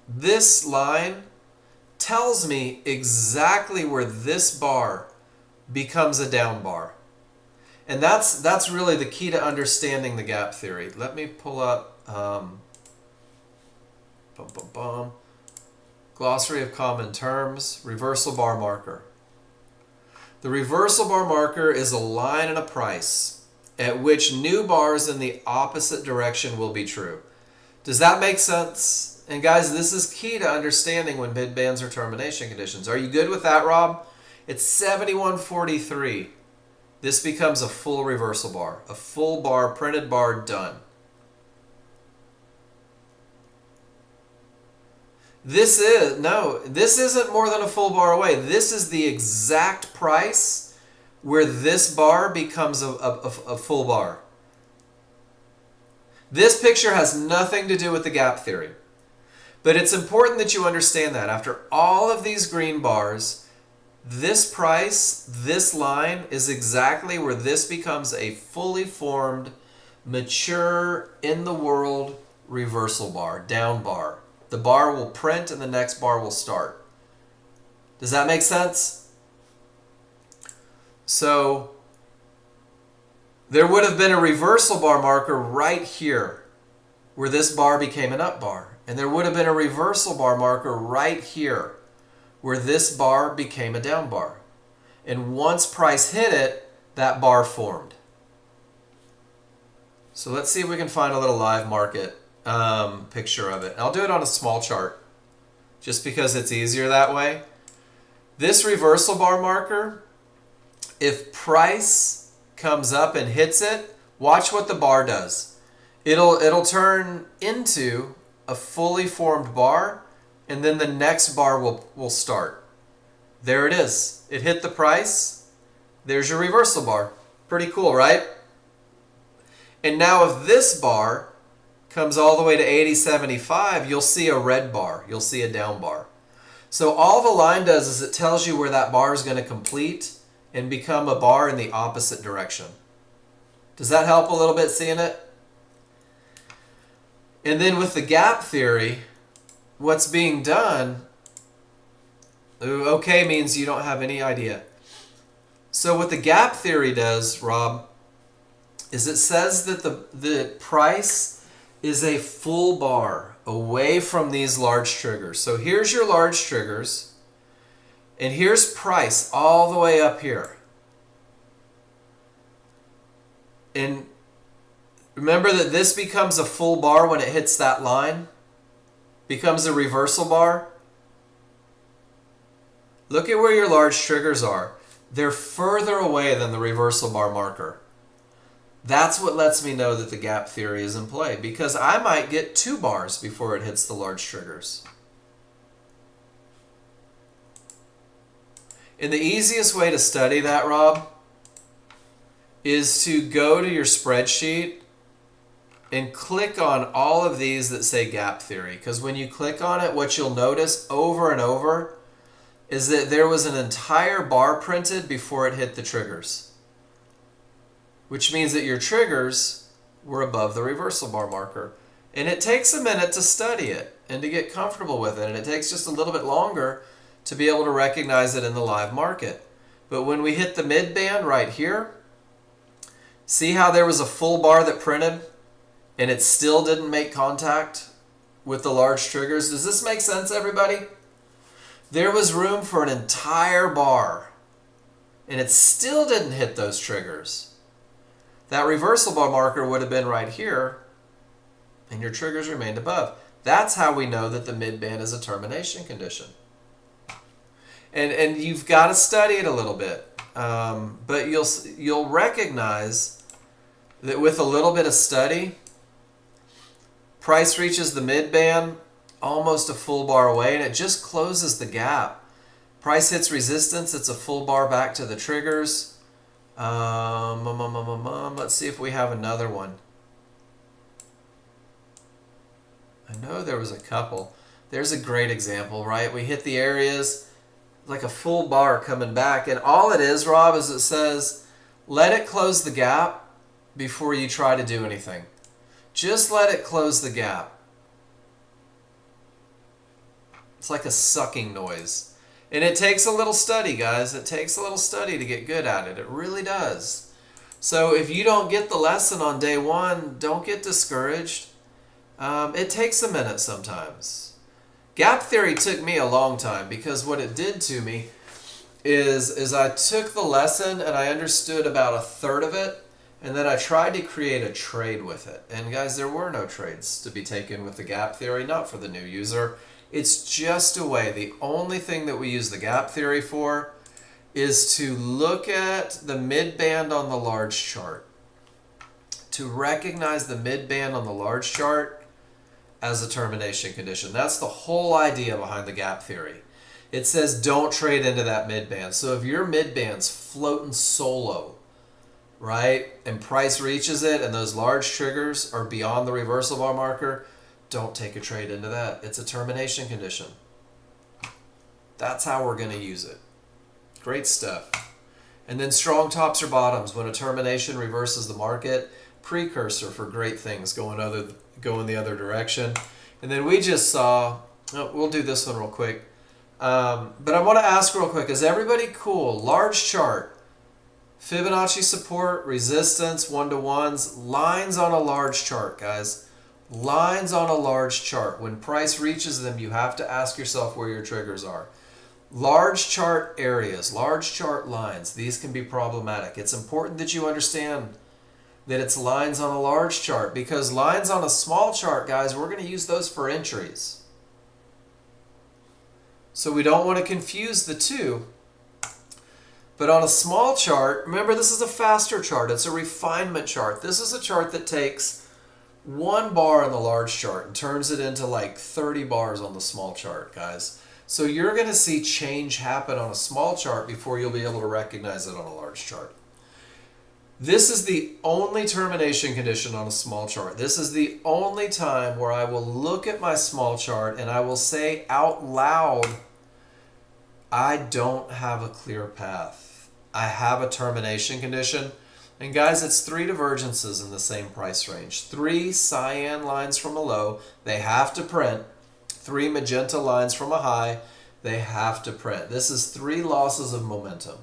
[SPEAKER 1] This line tells me exactly where this bar becomes a down bar. And that's really the key to understanding the gap theory. Let me pull up glossary of common terms, reversal bar marker. The reversal bar marker is a line and a price at which new bars in the opposite direction will be true. Does that make sense? And guys, this is key to understanding when mid bands or termination conditions. Are you good with that, Rob? It's 71.43. This becomes a full reversal bar, a full bar, printed bar, done. This isn't more than a full bar away. This is the exact price where this bar becomes a full bar. This picture has nothing to do with the gap theory. But it's important that you understand that after all of these green bars, this price, this line, is exactly where this becomes a fully formed, mature, in the world reversal bar, down bar. The bar will print and the next bar will start. Does that make sense? So there would have been a reversal bar marker right here where this bar became an up bar. And there would have been a reversal bar marker right here where this bar became a down bar. And once price hit it, that bar formed. So let's see if we can find a little live market picture of it. And I'll do it on a small chart just because it's easier that way. This reversal bar marker, if price comes up and hits it, watch what the bar does. It'll turn into a fully formed bar, and then the next bar will start. There it is. It hit the price. There's your reversal bar. Pretty cool, right? And now if this bar comes all the way to 80.75, you'll see a red bar. You'll see a down bar. So all the line does is it tells you where that bar is going to complete and become a bar in the opposite direction. Does that help a little bit seeing it? And then with the gap theory, what's being done, okay means you don't have any idea. So what the gap theory does, Rob, is it says that the price is a full bar away from these large triggers. So here's your large triggers, and here's price all the way up here. And remember that this becomes a full bar when it hits that line, becomes a reversal bar. Look at where your large triggers are. They're further away than the reversal bar marker. That's what lets me know that the gap theory is in play, because I might get 2 bars before it hits the large triggers. And the easiest way to study that, Rob, is to go to your spreadsheet and click on all of these that say gap theory. Because when you click on it, what you'll notice over and over is that there was an entire bar printed before it hit the triggers, which means that your triggers were above the reversal bar marker. And it takes a minute to study it and to get comfortable with it, and it takes just a little bit longer to be able to recognize it in the live market. But when we hit the mid band right here, see how there was a full bar that printed and it still didn't make contact with the large triggers? Does this make sense, everybody? There was room for an entire bar and it still didn't hit those triggers. That reversal bar marker would have been right here and your triggers remained above. That's how we know that the mid-band is a termination condition. And you've got to study it a little bit. But you'll recognize that with a little bit of study, price reaches the mid-band almost a full bar away and it just closes the gap. Price hits resistance, it's a full bar back to the triggers. Let's see if we have another one. I know there was a couple. There's a great example, right? We hit the areas, like a full bar coming back, and all it is, Rob, is it says, let it close the gap before you try to do anything. Just let it close the gap. It's like a sucking noise. And it takes a little study, guys. It takes a little study to get good at it. It really does. So if you don't get the lesson on day one, don't get discouraged. It takes a minute sometimes. Gap theory took me a long time because what it did to me is I took the lesson and I understood about a third of it, and then I tried to create a trade with it. And guys, there were no trades to be taken with the gap theory, not for the new user. It's just a way. The only thing that we use the gap theory for is to look at the mid-band on the large chart, to recognize the mid-band on the large chart as a termination condition. That's the whole idea behind the gap theory. It says don't trade into that mid-band. So if your mid-band's floating solo, right, and price reaches it and those large triggers are beyond the reversal bar marker, don't take a trade into that. It's a termination condition. That's how we're going to use it. Great stuff. And then strong tops or bottoms. When a termination reverses the market, precursor for great things going the other direction. And then we just saw, we'll do this one real quick. But I want to ask real quick, is everybody cool? Large chart. Fibonacci support, resistance, one-to-ones, lines on a large chart, guys. Lines on a large chart. When price reaches them, you have to ask yourself where your triggers are. Large chart areas, large chart lines, these can be problematic. It's important that you understand that it's lines on a large chart, because lines on a small chart, guys, we're going to use those for entries. So we don't want to confuse the two. But on a small chart, remember this is a faster chart. It's a refinement chart. This is a chart that takes one bar on the large chart and turns it into like 30 bars on the small chart, guys. So you're going to see change happen on a small chart before you'll be able to recognize it on a large chart. This is the only termination condition on a small chart. This is the only time where I will look at my small chart and I will say out loud I don't have a clear path. I have a termination condition. And guys, it's 3 divergences in the same price range. 3 cyan lines from a low, they have to print. 3 magenta lines from a high, they have to print. This is 3 losses of momentum.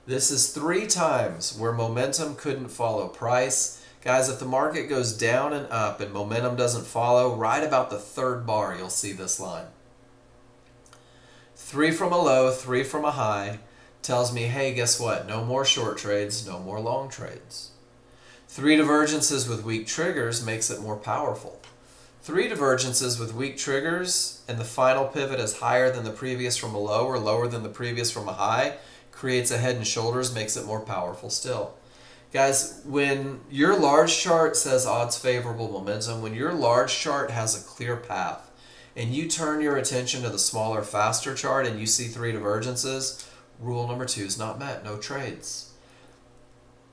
[SPEAKER 1] This is 3 times where momentum couldn't follow price. Guys, if the market goes down and up and momentum doesn't follow, right about the 3rd bar, you'll see this line. 3 from a low, 3 from a high, tells me, hey, guess what? No more short trades, no more long trades. 3 divergences with weak triggers makes it more powerful. 3 divergences with weak triggers and the final pivot is higher than the previous from a low or lower than the previous from a high creates a head and shoulders, makes it more powerful still. Guys, when your large chart says odds favorable momentum, when your large chart has a clear path and you turn your attention to the smaller, faster chart and you see 3 divergences, rule number 2 is not met, no trades.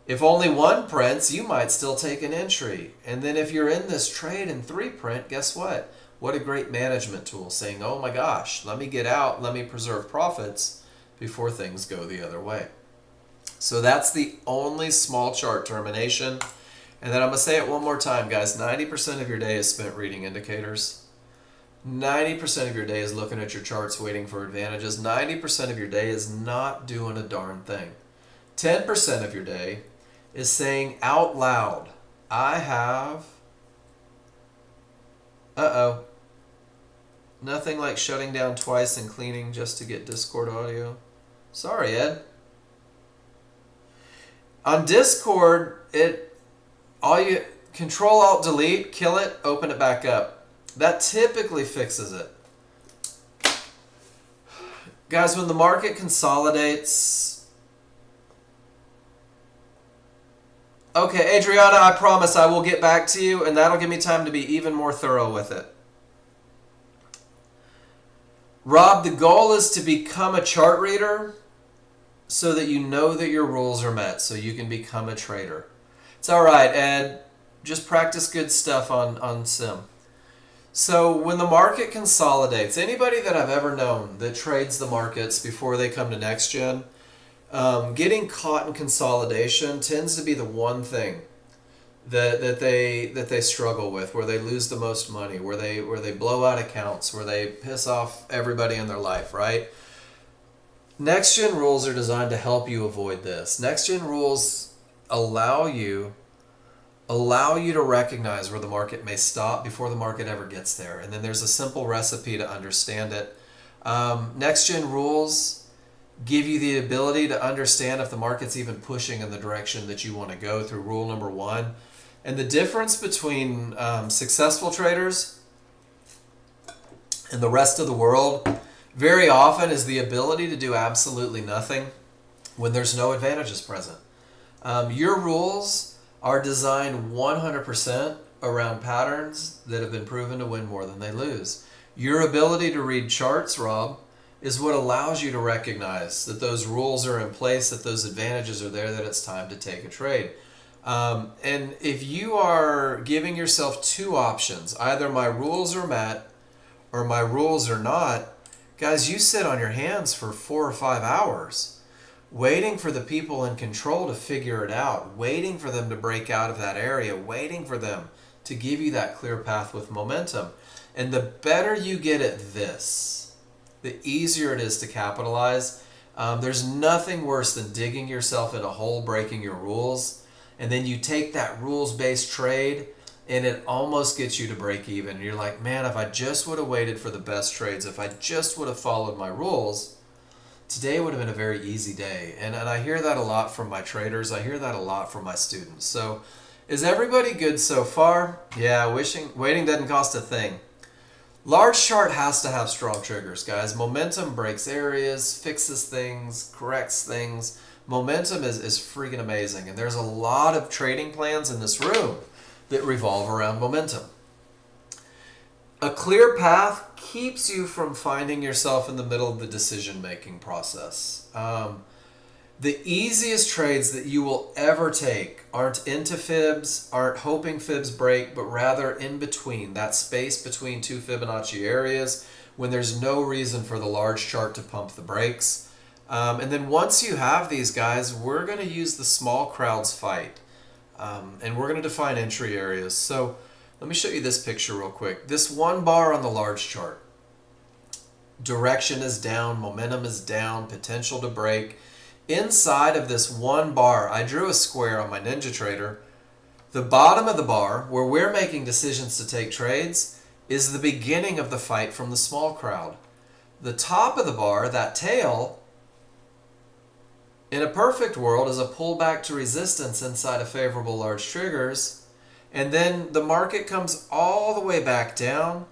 [SPEAKER 1] If only 1 prints, you might still take an entry. And then if you're in this trade and 3 print, guess what? What a great management tool, saying, oh my gosh, let me get out, let me preserve profits before things go the other way. So that's the only small chart termination. And then I'm going to say it one more time, guys. 90% of your day is spent reading indicators. 90% of your day is looking at your charts, waiting for advantages. 90% of your day is not doing a darn thing. 10% of your day is saying out loud, I have, nothing like shutting down twice and cleaning just to get Discord audio. Sorry, Ed. On Discord, Control Alt Delete, kill it, open it back up. That typically fixes it. Guys, when the market consolidates... Okay, Adriana, I promise I will get back to you, and that'll give me time to be even more thorough with it. Rob, the goal is to become a chart reader so that you know that your rules are met, so you can become a trader. It's all right, Ed. Just practice good stuff on Sim. So when the market consolidates, anybody that I've ever known that trades the markets before they come to Nexgen, getting caught in consolidation tends to be the one thing that they struggle with, where they lose the most money, where they blow out accounts, where they piss off everybody in their life, right? Nexgen rules are designed to help you avoid this. Nexgen rules allow you to recognize where the market may stop before the market ever gets there. And then there's a simple recipe to understand it. Nexgen rules give you the ability to understand if the market's even pushing in the direction that you want to go through rule number 1. And the difference between successful traders and the rest of the world very often is the ability to do absolutely nothing when there's no advantages present. Your rules are designed 100% around patterns that have been proven to win more than they lose. Your ability to read charts, Rob, is what allows you to recognize that those rules are in place, that those advantages are there, that it's time to take a trade. And if you are giving yourself 2 options, either my rules are met or my rules are not, guys, you sit on your hands for 4 or 5 hours waiting for the people in control to figure it out, waiting for them to break out of that area, waiting for them to give you that clear path with momentum. And the better you get at this, the easier it is to capitalize. There's nothing worse than digging yourself in a hole, breaking your rules, and then you take that rules-based trade and it almost gets you to break even. And you're like, man, if I just would have waited for the best trades, if I just would have followed my rules, today would have been a very easy day. And I hear that a lot from my traders. I hear that a lot from my students. So is everybody good so far? Yeah, waiting doesn't cost a thing. Large chart has to have strong triggers, guys. Momentum breaks areas, fixes things, corrects things. Momentum is freaking amazing. And there's a lot of trading plans in this room that revolve around momentum. A clear path keeps you from finding yourself in the middle of the decision-making process. The easiest trades that you will ever take aren't into fibs, aren't hoping fibs break, but rather in between, that space between 2 Fibonacci areas when there's no reason for the large chart to pump the brakes. And then once you have these guys, we're going to use the small crowds fight. And we're going to define entry areas. So let me show you this picture real quick. This one bar on the large chart. Direction is down, momentum is down, potential to break. Inside of this one bar, I drew a square on my NinjaTrader. The bottom of the bar, where we're making decisions to take trades, is the beginning of the fight from the small crowd. The top of the bar, that tail, in a perfect world, is a pullback to resistance inside of favorable large triggers. And then the market comes all the way back down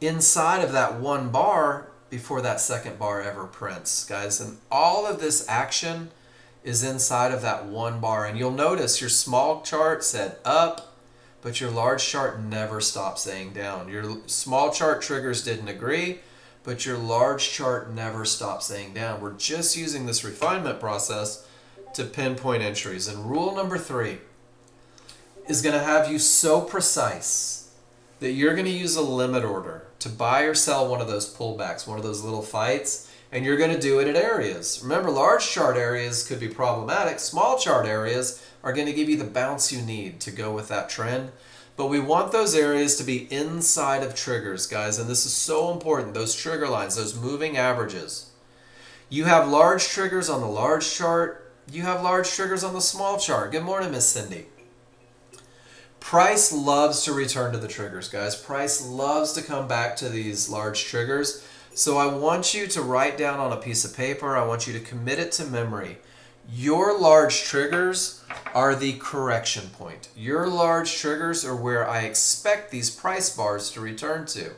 [SPEAKER 1] inside of that one bar before that second bar ever prints, guys. And all of this action is inside of that one bar. And you'll notice your small chart said up, but your large chart never stopped saying down. Your small chart triggers didn't agree, but your large chart never stopped saying down. We're just using this refinement process to pinpoint entries. And rule number 3 is going to have you so precise that you're going to use a limit order to buy or sell one of those pullbacks, one of those little fights, and you're going to do it at areas. Remember, large chart areas could be problematic. Small chart areas are going to give you the bounce you need to go with that trend. But we want those areas to be inside of triggers, guys, and this is so important, those trigger lines, those moving averages. You have large triggers on the large chart. You have large triggers on the small chart. Good morning, Miss Cindy. Price loves to return to the triggers, guys. Price loves to come back to these large triggers. So I want you to write down on a piece of paper. I want you to commit it to memory. Your large triggers are the correction point. Your large triggers are where I expect these price bars to return to.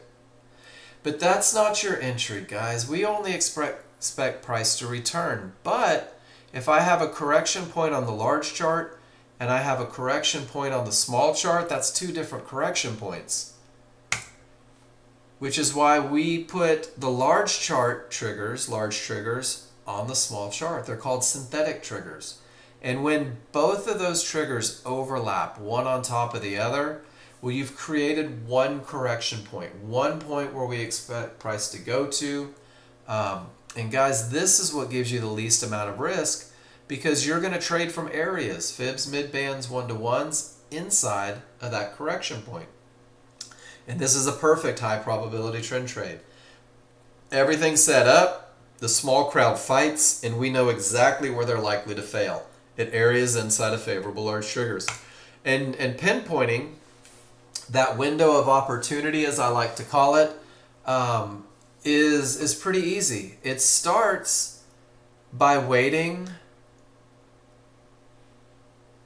[SPEAKER 1] But that's not your entry, guys. We only expect price to return. But if I have a correction point on the large chart, and I have a correction point on the small chart, that's 2 different correction points. Which is why we put the large chart triggers, large triggers, on the small chart. They're called synthetic triggers. And when both of those triggers overlap, one on top of the other, well, you've created one correction point, one point where we expect price to go to. And guys, this is what gives you the least amount of risk, because you're going to trade from areas, fibs, mid-bands, 1-to-1s, inside of that correction point. And this is a perfect high probability trend trade. Everything's set up, the small crowd fights, and we know exactly where they're likely to fail, at areas inside of favorable large triggers. And pinpointing that window of opportunity, as I like to call it, is pretty easy. It starts by waiting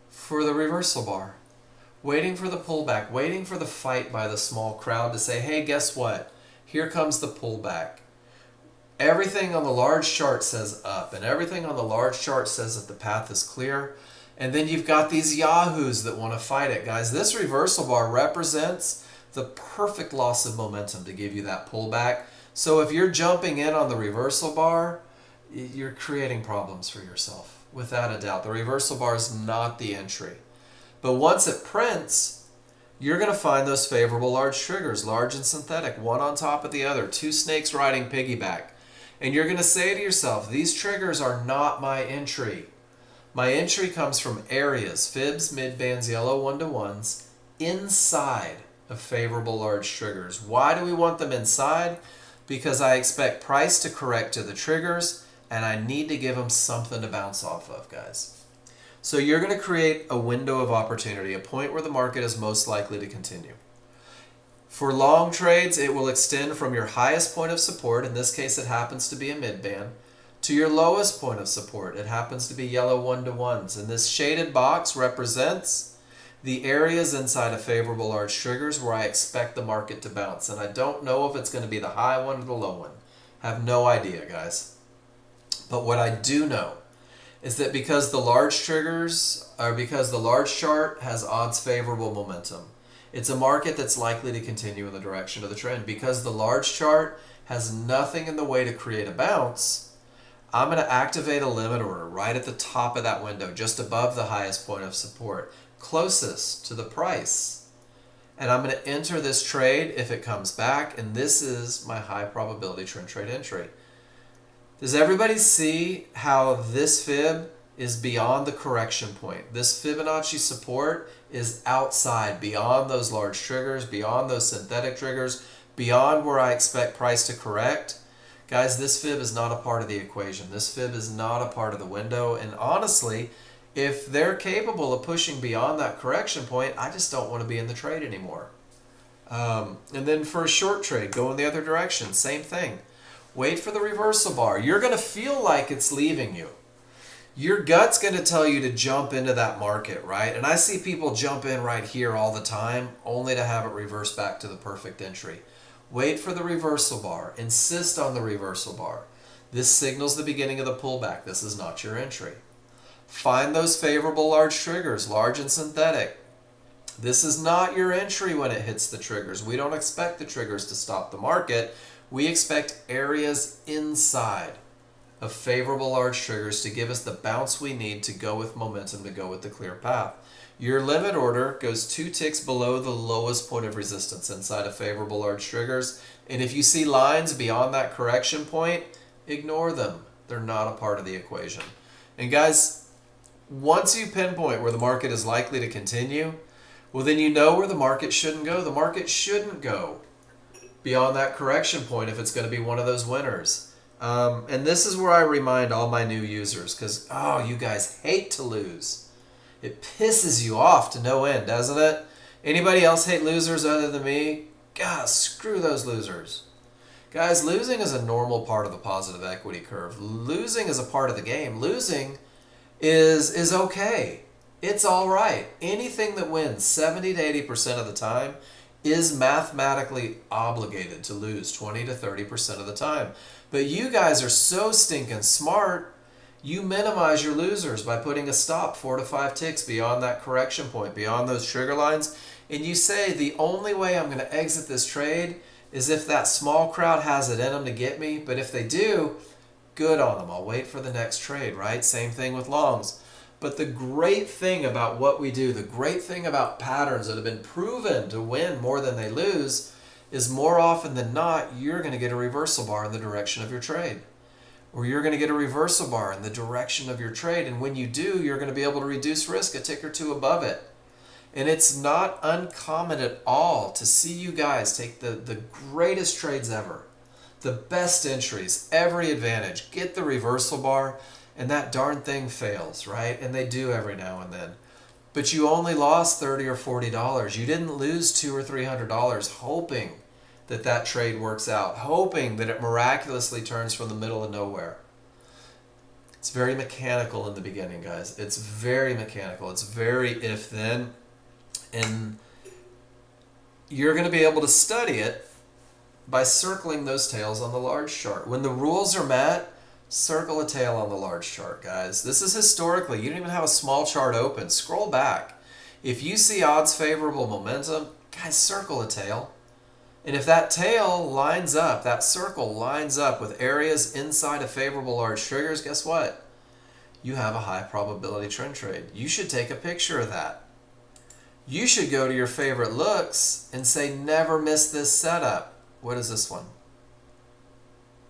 [SPEAKER 1] for the reversal bar, waiting for the pullback, waiting for the fight by the small crowd to say, hey, guess what? Here comes the pullback. Everything on the large chart says up, and everything on the large chart says that the path is clear. And then you've got these yahoos that want to fight it, guys. This reversal bar represents the perfect loss of momentum to give you that pullback. So if you're jumping in on the reversal bar, you're creating problems for yourself. Without a doubt, the reversal bar is not the entry. But once it prints, you're going to find those favorable large triggers, large and synthetic, one on top of the other, 2 snakes riding piggyback. And you're going to say to yourself, these triggers are not my entry. My entry comes from areas, fibs, mid-bands, yellow 1-to-1s, inside of favorable large triggers. Why do we want them inside? Because I expect price to correct to the triggers, and I need to give them something to bounce off of, guys. So you're going to create a window of opportunity, a point where the market is most likely to continue. For long trades, it will extend from your highest point of support, in this case it happens to be a mid-band, to your lowest point of support. It happens to be yellow 1-to-1s. And this shaded box represents the areas inside of favorable large triggers where I expect the market to bounce. And I don't know if it's going to be the high one or the low one. I have no idea, guys. But what I do know is that because the large triggers, or because the large chart has odds favorable momentum, it's a market that's likely to continue in the direction of the trend. Because the large chart has nothing in the way to create a bounce, I'm going to activate a limit order right at the top of that window, just above the highest point of support, closest to the price. and I'm going to enter this trade if it comes back, and this is my high probability trend trade entry. Does everybody see how this fib is beyond the correction point? This Fibonacci support is outside, beyond those large triggers, beyond those synthetic triggers, beyond where I expect price to correct. Guys, this fib is not a part of the equation. This fib is not a part of the window. And honestly, if they're capable of pushing beyond that correction point, I just don't want to be in the trade anymore. And then for a short trade, go in the other direction. Same thing. Wait for the reversal bar. You're going to feel like it's leaving you. Your gut's going to tell you to jump into that market, right? And I see people jump in right here all the time, only to have it reverse back to the perfect entry. Wait for the reversal bar. Insist on the reversal bar. This signals the beginning of the pullback. This is not your entry. Find those favorable large triggers, large and synthetic. This is not your entry when it hits the triggers. We don't expect the triggers to stop the market. We expect areas inside of favorable large triggers to give us the bounce we need to go with momentum, to go with the clear path. Your limit order goes 2 ticks below the lowest point of resistance inside of favorable large triggers. And if you see lines beyond that correction point, ignore them. They're not a part of the equation. And guys, once you pinpoint where the market is likely to continue, well, then you know where the market shouldn't go. The market shouldn't go beyond that correction point if it's going to be one of those winners. And this is where I remind all my new users, because, oh, you guys hate to lose. It pisses you off to no end, doesn't it? Anybody else hate losers other than me? God, screw those losers. Guys, losing is a normal part of the positive equity curve. Losing is a part of the game. Losing is okay. It's all right. Anything that wins 70 to 80% of the time is mathematically obligated to lose 20 to 30% of the time. But you guys are so stinking smart, you minimize your losers by putting a stop 4 to 5 ticks beyond that correction point, beyond those trigger lines, and you say the only way I'm going to exit this trade is if that small crowd has it in them to get me, but if they do, good on them. I'll wait for the next trade, right? Same thing with longs. But the great thing about what we do, the great thing about patterns that have been proven to win more than they lose, is more often than not, you're going to get a reversal bar in the direction of your trade. Or you're going to get a reversal bar in the direction of your trade. And when you do, you're going to be able to reduce risk a tick or two above it. And it's not uncommon at all to see you guys take the greatest trades ever, the best entries, every advantage, get the reversal bar, and that darn thing fails, right? And they do every now and then. But you only lost $30 or $40. You didn't lose $200 or $300 hoping that that trade works out, hoping that it miraculously turns from the middle of nowhere. It's very mechanical in the beginning, guys. It's very mechanical. It's very if-then. And you're going to be able to study it by circling those tails on the large chart. When the rules are met, circle a tail on the large chart, guys. This is historically. You don't even have a small chart open. Scroll back. If you see odds favorable momentum, guys, circle a tail. And if that tail lines up, that circle lines up with areas inside of favorable large triggers, guess what? You have a high probability trend trade. You should take a picture of that. You should go to your favorite looks and say, never miss this setup. What is this one?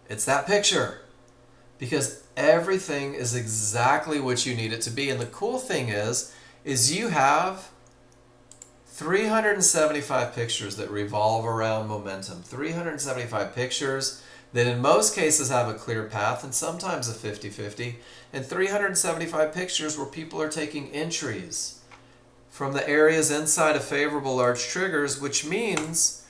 [SPEAKER 1] It's that picture. Because everything is exactly what you need it to be. And the cool thing is you have 375 pictures that revolve around momentum. 375 pictures that in most cases have a clear path and sometimes a 50-50. And 375 pictures where people are taking entries from the areas inside of favorable large triggers, which means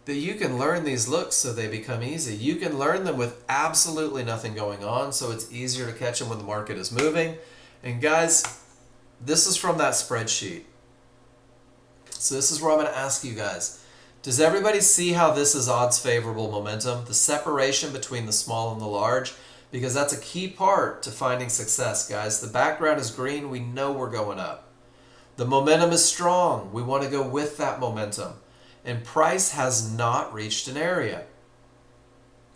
[SPEAKER 1] that you can learn these looks so they become easy. You can learn them with absolutely nothing going on, so it's easier to catch them when the market is moving. And guys, this is from that spreadsheet. So this is where I'm going to ask you guys, does everybody see how this is odds favorable momentum? The separation between the small and the large? Because that's a key part to finding success, guys. The background is green. We know we're going up. The momentum is strong. We want to go with that momentum. And price has not reached an area.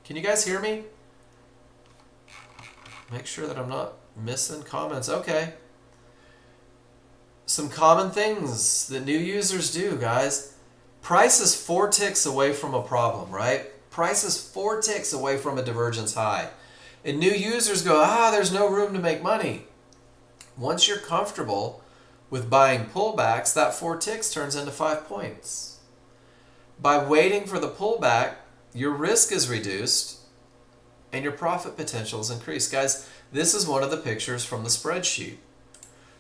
[SPEAKER 1] Can you guys hear me? Make sure that I'm not missing comments. Okay. some common things that new users do, guys. Price is 4 ticks away from a problem, right? Price is 4 ticks away from a divergence high. And new users go, there's no room to make money. Once you're comfortable with buying pullbacks, that 4 ticks turns into 5 points. By waiting for the pullback, your risk is reduced and your profit potential is increased. Guys, this is one of the pictures from the spreadsheet.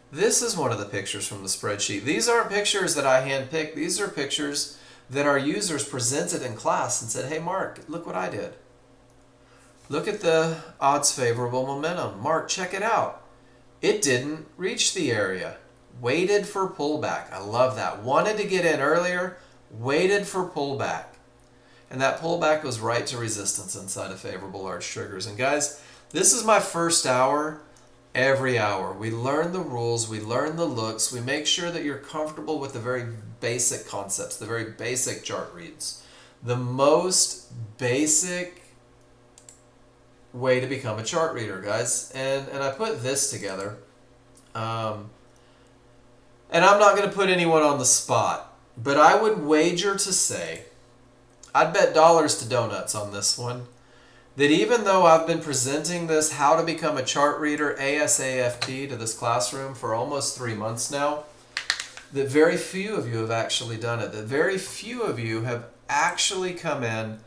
[SPEAKER 1] This is one of the pictures from the spreadsheet. These aren't pictures that I handpicked. These are pictures that our users presented in class and said, hey, Mark, look what I did. Look at the odds favorable momentum. Mark, check it out. It didn't reach the area. Waited for pullback. I love that. Wanted to get in earlier, waited for pullback. And that pullback was right to resistance inside of favorable large triggers. And guys, this is my first hour. Every hour we learn the rules, we learn the looks, we make sure that you're comfortable with the very basic concepts, the very basic chart reads. The most basic way to become a chart reader, guys. And I put this together. And I'm not going to put anyone on the spot, but I would wager to say, I'd bet dollars to donuts on this one, that even though I've been presenting this how to become a chart reader ASAFT to this classroom for almost 3 months now, that very few of you have actually done it. That very few of you have actually come in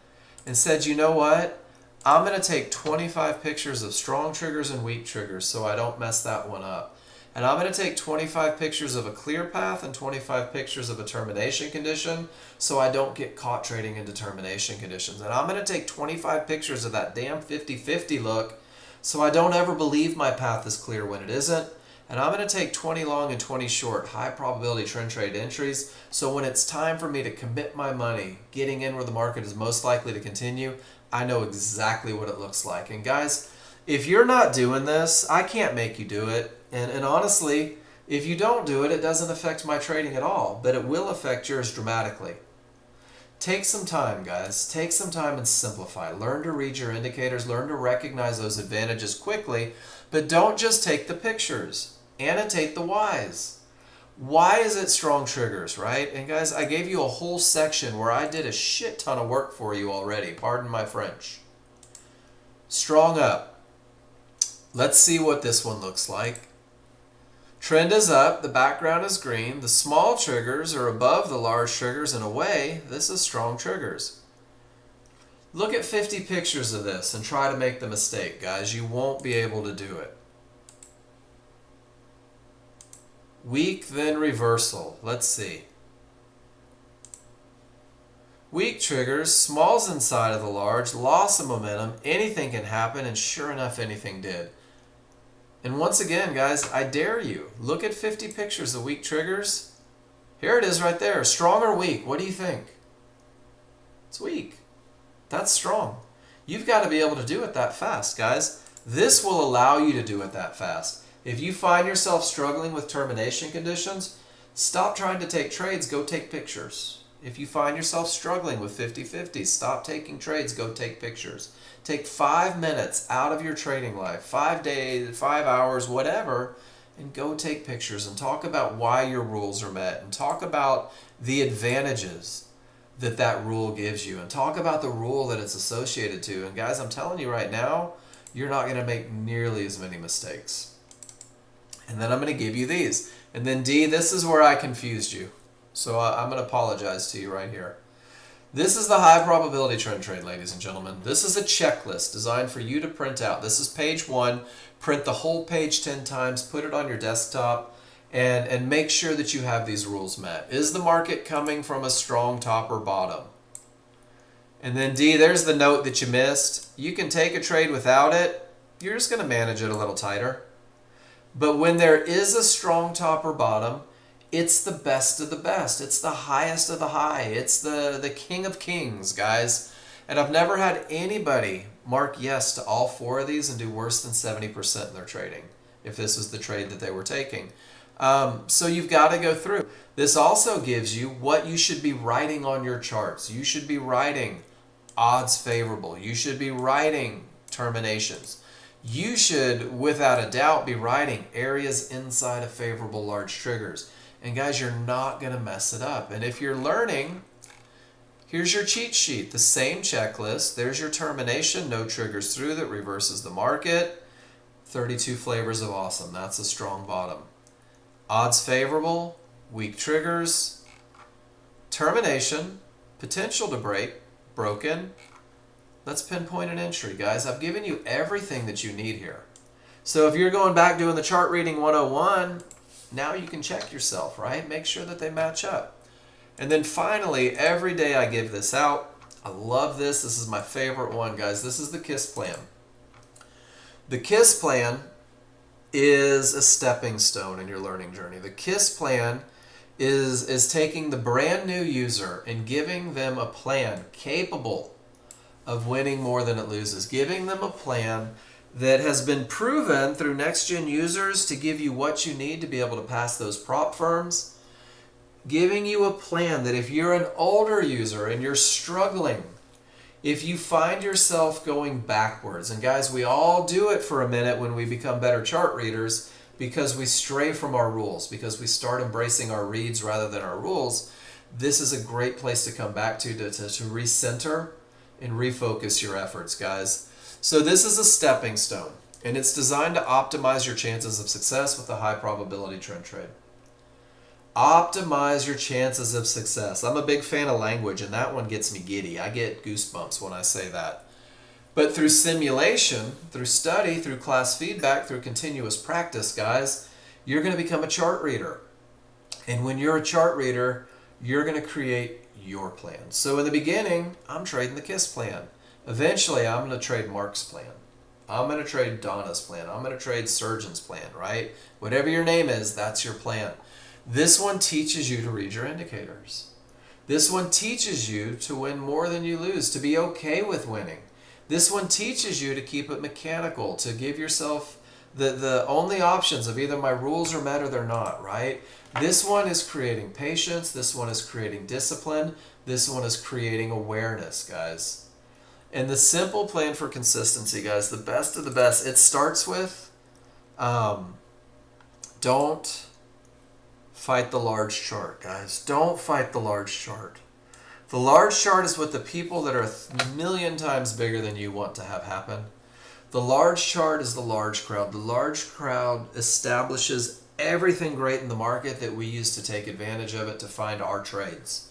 [SPEAKER 1] and said, you know what? I'm going to take 25 pictures of strong triggers and weak triggers so I don't mess that one up. And I'm going to take 25 pictures of a clear path and 25 pictures of a termination condition so I don't get caught trading into termination conditions. And I'm going to take 25 pictures of that damn 50-50 look so I don't ever believe my path is clear when it isn't. And I'm going to take 20 long and 20 short high probability trend trade entries so when it's time for me to commit my money, getting in where the market is most likely to continue, I know exactly what it looks like. And guys, if you're not doing this, I can't make you do it. And honestly, if you don't do it, it doesn't affect my trading at all, but it will affect yours dramatically. Take some time, guys. Take some time and simplify. Learn to read your indicators. Learn to recognize those advantages quickly, but don't just take the pictures. Annotate the whys. Why is it strong triggers, right? And guys, I gave you a whole section where I did a shit ton of work for you already. Pardon my French. Strong up. Let's see what this one looks like. Trend is up, the background is green, the small triggers are above the large triggers in a way, this is strong triggers. Look at 50 pictures of this and try to make the mistake, guys. You won't be able to do it. Weak, then reversal. Let's see. Weak triggers, smalls inside of the large, loss of momentum, anything can happen, and sure enough, anything did. And once again, guys, I dare you. Look at 50 pictures of weak triggers. Here it is right there. Strong or weak? What do you think? It's weak. That's strong. You've got to be able to do it that fast, guys. This will allow you to do it that fast. If you find yourself struggling with termination conditions, stop trying to take trades. Go take pictures. If you find yourself struggling with 50-50, stop taking trades. Go take pictures. Take 5 minutes out of your trading life, 5 days, 5 hours, whatever, and go take pictures and talk about why your rules are met and talk about the advantages that that rule gives you and talk about the rule that it's associated to. And guys, I'm telling you right now, you're not going to make nearly as many mistakes. And then I'm going to give you these. And then D, this is where I confused you. So I'm going to apologize to you right here. This is the high probability trend trade, ladies and gentlemen. This is a checklist designed for you to print out. This is page 1. Print the whole page 10 times, put it on your desktop, and make sure that you have these rules met. Is the market coming from a strong top or bottom? And then D, there's the note that you missed. You can take a trade without it. You're just going to manage it a little tighter. But when there is a strong top or bottom, it's the best of the best. It's the highest of the high. It's the king of kings, guys. And I've never had anybody mark yes to all 4 of these and do worse than 70% in their trading, if this was the trade that they were taking. So you've got to go through. This also gives you what you should be writing on your charts. You should be writing odds favorable. You should be writing terminations. You should, without a doubt, be writing areas inside of favorable large triggers. And guys, you're not going to mess it up. And if you're learning, here's your cheat sheet, the same checklist. There's your termination, no triggers through that reverses the market. 32 flavors of awesome. That's a strong bottom. Odds favorable, weak triggers, termination, potential to break, broken. Let's pinpoint an entry, guys. I've given you everything that you need here. So if you're going back doing the chart reading 101, now you can check yourself, right? Make sure that they match up. And then finally, every day I give this out. I love this. This is my favorite one, guys. This is the KISS plan. The KISS plan is a stepping stone in your learning journey. The KISS plan is taking the brand new user and giving them a plan capable of winning more than it loses. Giving them a plan that has been proven through Nexgen users to give you what you need to be able to pass those prop firms. Giving you a plan that if you're an older user and you're struggling, if you find yourself going backwards, and guys, we all do it for a minute when we become better chart readers because we stray from our rules, because we start embracing our reads rather than our rules. This is a great place to come back to recenter and refocus your efforts, guys. So this is a stepping stone, and it's designed to optimize your chances of success with a high probability trend trade. Optimize your chances of success. I'm a big fan of language, and that one gets me giddy. I get goosebumps when I say that. But through simulation, through study, through class feedback, through continuous practice, guys, you're going to become a chart reader. And when you're a chart reader, you're going to create your plan. So in the beginning, I'm trading the KISS plan. Eventually, I'm going to trade Mark's plan. I'm going to trade Donna's plan. I'm going to trade Surgeon's plan, right? Whatever your name is, that's your plan. This one teaches you to read your indicators. This one teaches you to win more than you lose, to be okay with winning. This one teaches you to keep it mechanical, to give yourself the only options of either my rules are met or they're not, right? This one is creating patience. This one is creating discipline. This one is creating awareness, guys. And the simple plan for consistency, guys, the best of the best, it starts with don't fight the large chart, guys. Don't fight the large chart. The large chart is what the people that are a million times bigger than you want to have happen. The large chart is the large crowd. The large crowd establishes everything great in the market that we use to take advantage of it to find our trades.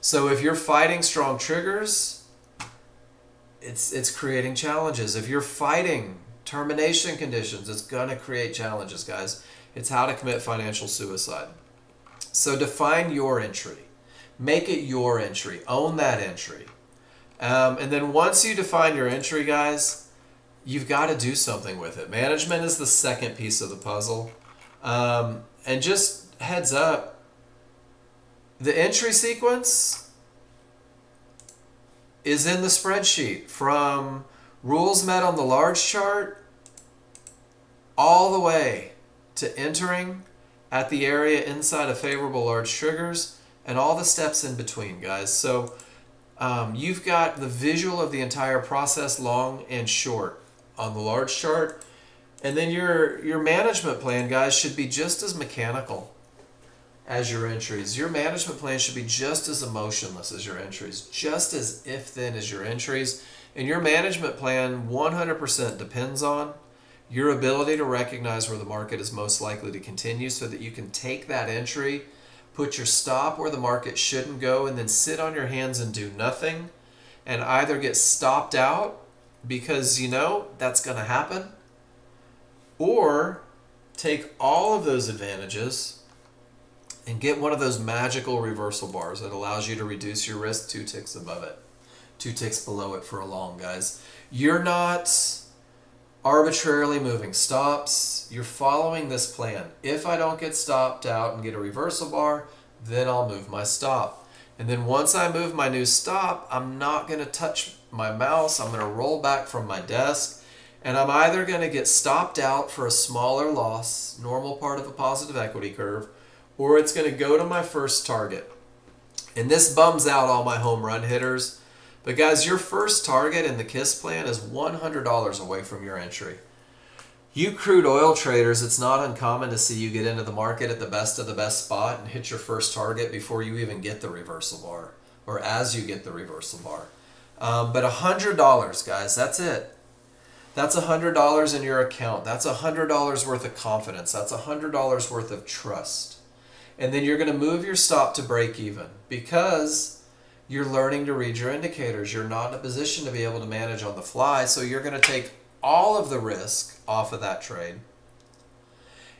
[SPEAKER 1] So if you're fighting strong triggers, it's creating challenges. If you're fighting termination conditions, it's going to create challenges, guys. It's how to commit financial suicide. So define your entry. Make it your entry. Own that entry. And then once you define your entry, guys, you've got to do something with it. Management is the second piece of the puzzle. And just heads up, the entry sequence is in the spreadsheet from rules met on the large chart all the way to entering at the area inside of favorable large triggers and all the steps in between, guys. So you've got the visual of the entire process, long and short, on the large chart. And then your management plan, guys, should be just as mechanical as your entries. Your management plan should be just as emotionless as your entries, just as if-then as your entries. And your management plan 100% depends on your ability to recognize where the market is most likely to continue so that you can take that entry, put your stop where the market shouldn't go, and then sit on your hands and do nothing and either get stopped out because you know that's going to happen, or take all of those advantages and get one of those magical reversal bars that allows you to reduce your risk 2 ticks above it, 2 ticks below it for a long, guys. You're not arbitrarily moving stops. You're following this plan. If I don't get stopped out and get a reversal bar, then I'll move my stop. And then once I move my new stop, I'm not going to touch my mouse. I'm going to roll back from my desk, and I'm either going to get stopped out for a smaller loss, normal part of a positive equity curve, or it's going to go to my first target. And this bums out all my home run hitters. But guys, your first target in the KISS plan is $100 away from your entry. You crude oil traders, it's not uncommon to see you get into the market at the best of the best spot and hit your first target before you even get the reversal bar, or as you get the reversal bar. But $100, guys, that's it. That's $100 in your account. That's $100 worth of confidence. That's $100 worth of trust. And then you're going to move your stop to break even because you're learning to read your indicators. You're not in a position to be able to manage on the fly, so you're going to take all of the risk off of that trade,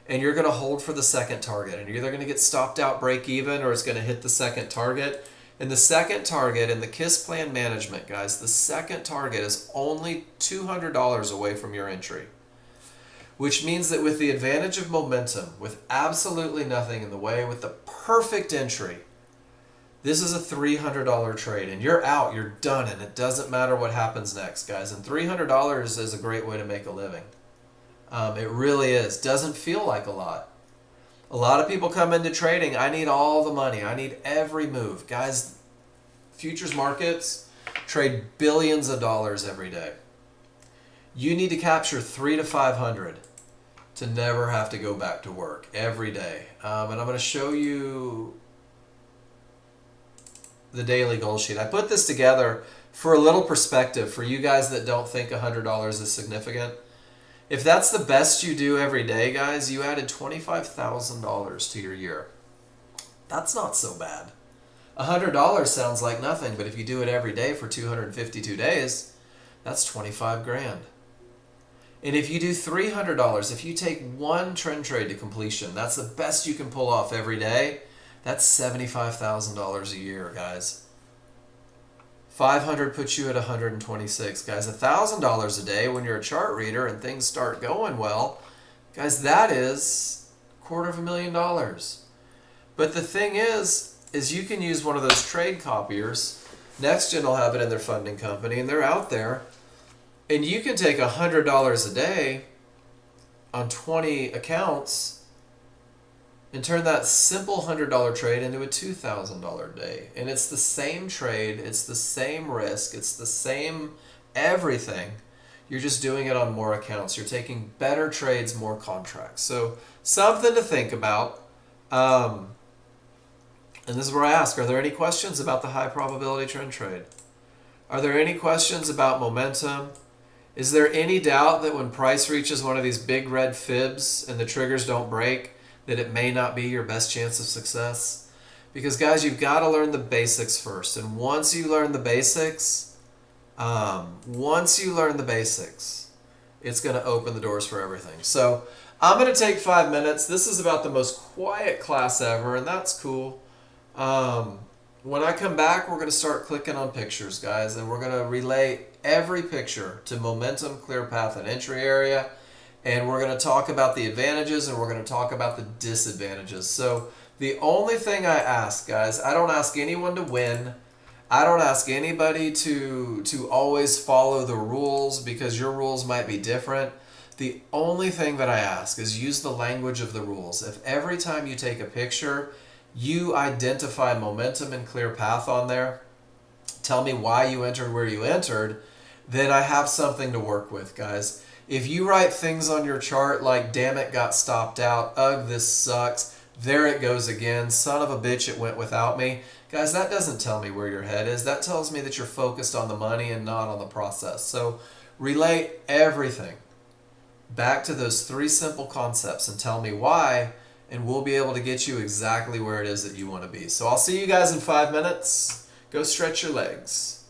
[SPEAKER 1] and you're going to hold for the second target. And you're either going to get stopped out break even, or it's going to hit the second target. And the second target in the KISS plan management, guys, the second target is only $200 away from your entry, which means that with the advantage of momentum, with absolutely nothing in the way, with the perfect entry, this is a $300 trade, and you're out, you're done, and it doesn't matter what happens next, guys. And $300 is a great way to make a living. It really is. Doesn't feel like a lot. A lot of people come into trading, I need all the money. I need every move. Guys, futures markets trade billions of dollars every day. You need to capture 300 to 500 to never have to go back to work every day. And I'm going to show you the daily goal sheet. I put this together for a little perspective for you guys that don't think $100 is significant. If that's the best you do every day, guys, you added $25,000 to your year. That's not so bad. $100 sounds like nothing, but if you do it every day for 252 days, that's 25 grand. And if you do $300, if you take one trend trade to completion, that's the best you can pull off every day. That's $75,000 a year, guys. 500 puts you at 126, guys. $1,000 a day when you're a chart reader and things start going well, guys, that is $250,000. But the thing is you can use one of those trade copiers. Nexgen will have it in their funding company, and they're out there. And you can take $100 a day on 20 accounts and turn that simple $100 trade into a $2,000 day. And it's the same trade, it's the same risk, it's the same everything. You're just doing it on more accounts. You're taking better trades, more contracts. So something to think about. And this is where I ask, are there any questions about the high probability trend trade? Are there any questions about momentum? Is there any doubt that when price reaches one of these big red fibs and the triggers don't break, that it may not be your best chance of success? Because guys, you've got to learn the basics first. And once you learn the basics, it's going to open the doors for everything. So I'm going to take 5 minutes. This is about the most quiet class ever, and that's cool. When I come back, we're going to start clicking on pictures, guys, and we're going to relay every picture to momentum, clear path, and entry area. And we're going to talk about the advantages, and we're going to talk about the disadvantages. So the only thing I ask, guys, I don't ask anyone to win. I don't ask anybody to always follow the rules because your rules might be different. The only thing that I ask is use the language of the rules. If every time you take a picture, you identify momentum and clear path on there, tell me why you entered where you entered, then I have something to work with, guys. If you write things on your chart like, damn it, got stopped out, ugh, this sucks, there it goes again, son of a bitch, it went without me, guys, that doesn't tell me where your head is. That tells me that you're focused on the money and not on the process. So relate everything back to those 3 simple concepts and tell me why, and we'll be able to get you exactly where it is that you want to be. So I'll see you guys in 5 minutes. Go stretch your legs.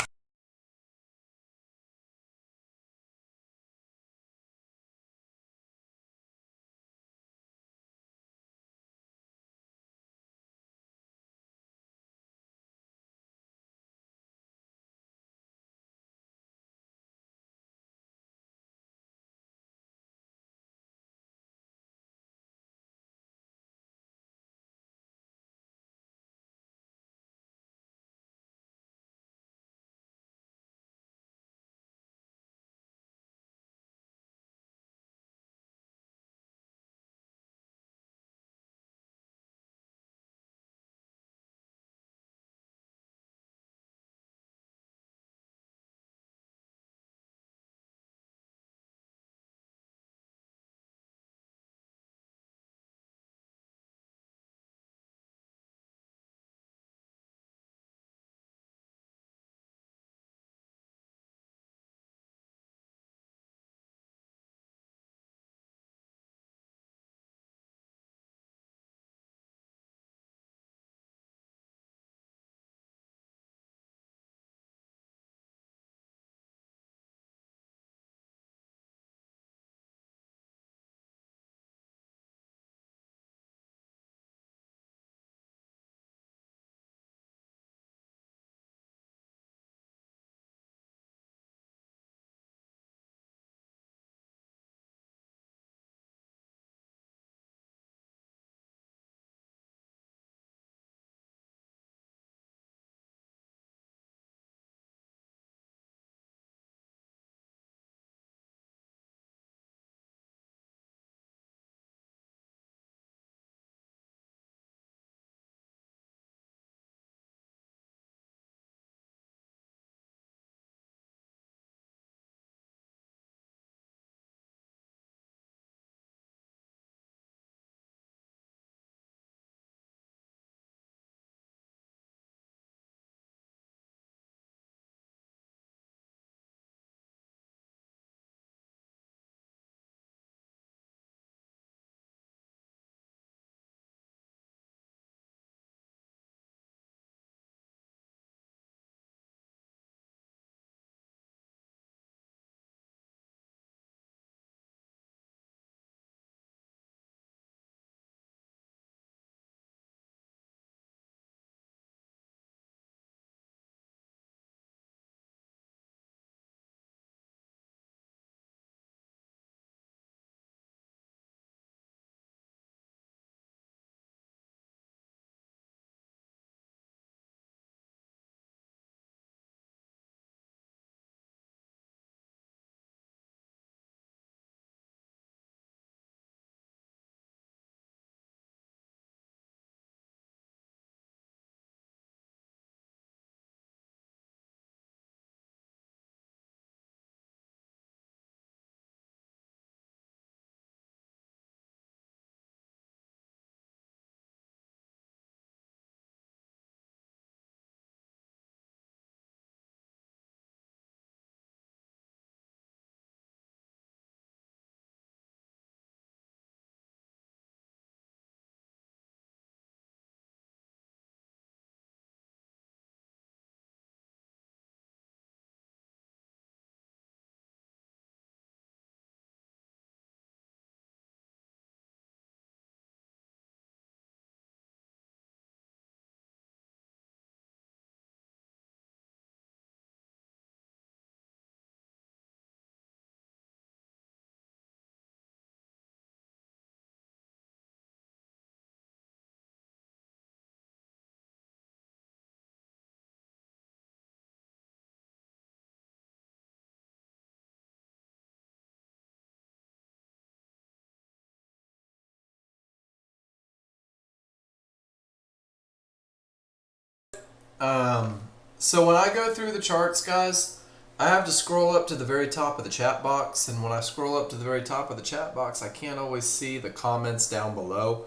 [SPEAKER 1] So when I go through the charts, guys, I have to scroll up to the very top of the chat box. And when I scroll up to the very top of the chat box, I can't always see the comments down below.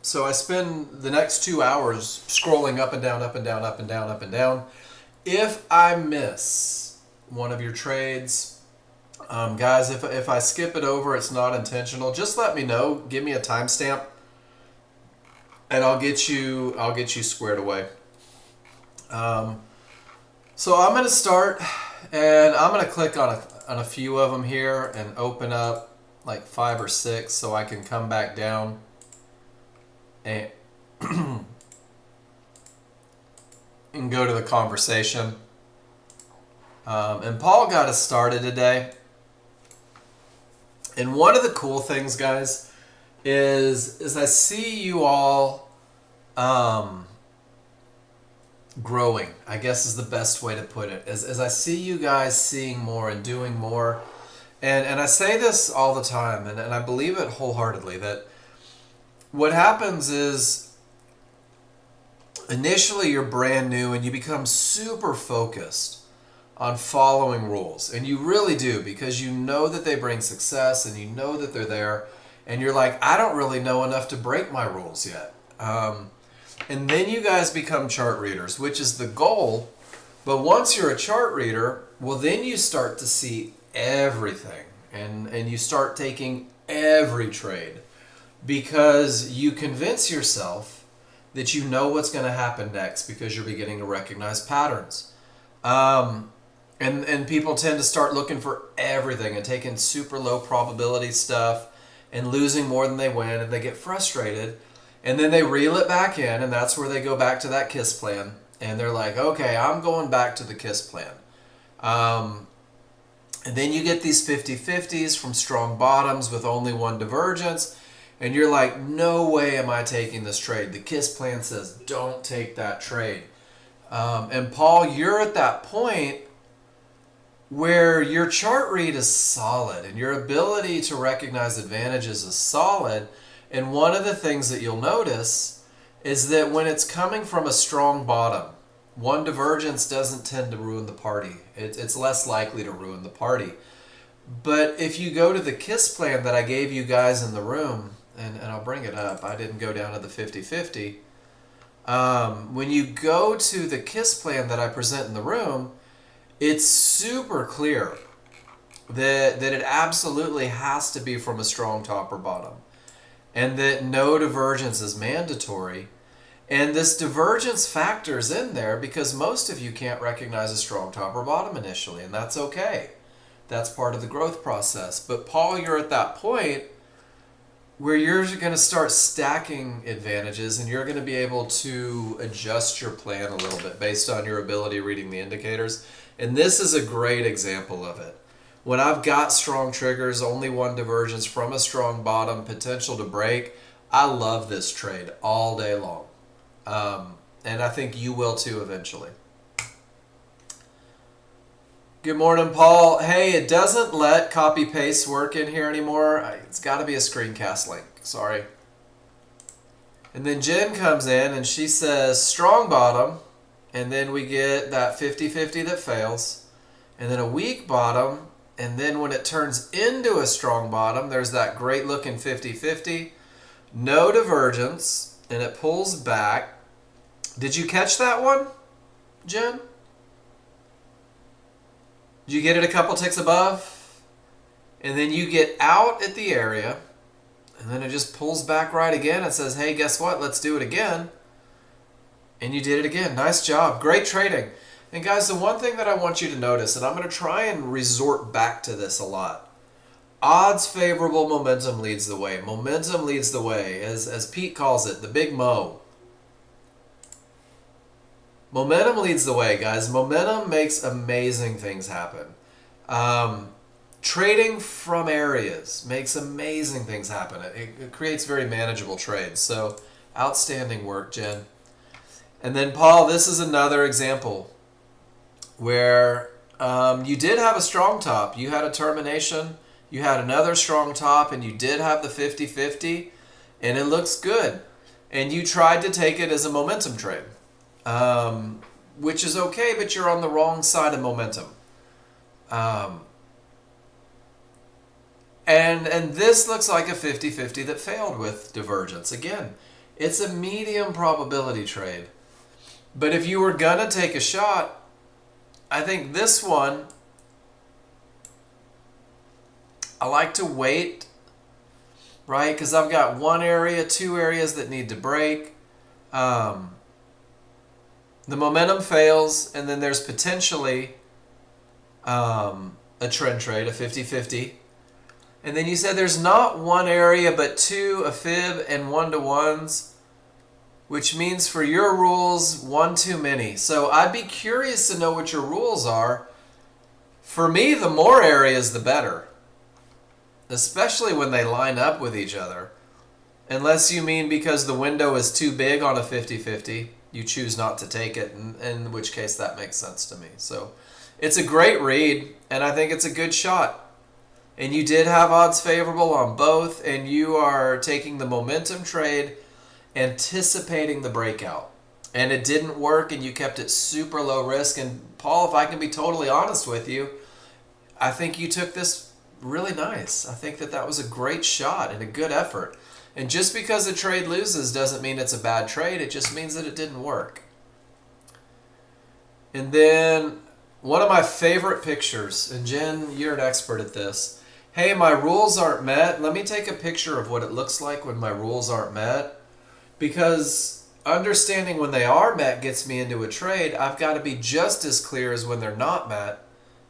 [SPEAKER 1] So I spend the next 2 hours scrolling up and down, up and down, up and down, up and down. If I miss one of your trades, guys, if I skip it over, it's not intentional. Just let me know. Give me a timestamp, and I'll get you squared away. So I'm going to start, and I'm going to click on a few of them here and open up like 5 or 6 so I can come back down and and go to the conversation. And Paul got us started today. And one of the cool things, guys, is I see you all growing, I guess is the best way to put it. As I see you guys seeing more and doing more. And I say this all the time, and I believe it wholeheartedly, that what happens is initially you're brand new and you become super focused on following rules. And you really do, because you know that they bring success and you know that they're there. And you're like, I don't really know enough to break my rules yet. And then you guys become chart readers, which is the goal. But once you're a chart reader, well, then you start to see everything. And you start taking every trade, because you convince yourself that you know what's going to happen next, because you're beginning to recognize patterns. And people tend to start looking for everything and taking super low probability stuff and losing more than they win, and they get frustrated. And then they reel it back in, and that's where they go back to that KISS plan. And they're like, okay, I'm going back to the KISS plan. And then you get these 50-50s from strong bottoms with only one divergence. And you're like, no way am I taking this trade. The KISS plan says, don't take that trade. And Paul, you're at that point where your chart read is solid and your ability to recognize advantages is solid. And one of the things that you'll notice is that when it's coming from a strong bottom, one divergence doesn't tend to ruin the party. It's less likely to ruin the party. But if you go to the KISS plan that I gave you guys in the room, and I'll bring it up, I didn't go down to the 50-50. When you go to the KISS plan that I present in the room, it's super clear that it absolutely has to be from a strong top or bottom, and that no divergence is mandatory. And this divergence factors in there because most of you can't recognize a strong top or bottom initially, and that's okay. That's part of the growth process. But Paul, you're at that point where you're going to start stacking advantages, and you're going to be able to adjust your plan a little bit based on your ability reading the indicators. And this is a great example of it. When I've got strong triggers, only one divergence from a strong bottom, potential to break, I love this trade all day long. And I think you will too eventually. Good morning, Paul. Hey, it doesn't let copy paste work in here anymore. It's got to be a screencast link. Sorry. And then Jen comes in and she says strong bottom, and then we get that 50-50 that fails, and then a weak bottom, and then when it turns into a strong bottom, there's that great looking 50-50, no divergence, and it pulls back. Did you catch that one, Jen? Did you get it a couple ticks above? And then you get out at the area, and then it just pulls back right again and says, hey, guess what? Let's do it again. And you did it again. Nice job. Great trading. And guys, the one thing that I want you to notice, and I'm going to try and resort back to this a lot, odds favorable momentum leads the way. Momentum leads the way. As Pete calls it, the big mo. Momentum leads the way, guys. Momentum makes amazing things happen. Trading from areas makes amazing things happen. It creates very manageable trades. So, outstanding work, Jen. And then, Paul, this is another example where you did have a strong top. You had a termination. You had another strong top, and you did have the 50-50, and it looks good. And you tried to take it as a momentum trade. which is okay, but you're on the wrong side of momentum. Um, and this looks like a 50-50 that failed with divergence. Again, it's a medium probability trade. But if you were going to take a shot, I think this one, I like to wait, right? Because I've got one area, two areas that need to break. The momentum fails, and then there's potentially a trend trade, a 50-50. And then you said there's not one area, but two, a fib and one-to-ones, which means for your rules, one too many. So I'd be curious to know what your rules are. For me, the more areas, the better, especially when they line up with each other. Unless you mean because the window is too big on a 50-50, you choose not to take it, in which case that makes sense to me. So it's a great read, and I think it's a good shot. And you did have odds favorable on both, and you are taking the momentum trade, anticipating the breakout. And it didn't work, and you kept it super low risk. And Paul, if I can be totally honest with you, I think you took this really nice. I think that was a great shot and a good effort. And just because a trade loses doesn't mean it's a bad trade. It just means that it didn't work. And then one of my favorite pictures, and Jen, you're an expert at this. Hey, my rules aren't met. Let me take a picture of what it looks like when my rules aren't met. Because understanding when they are met gets me into a trade. I've got to be just as clear as when they're not met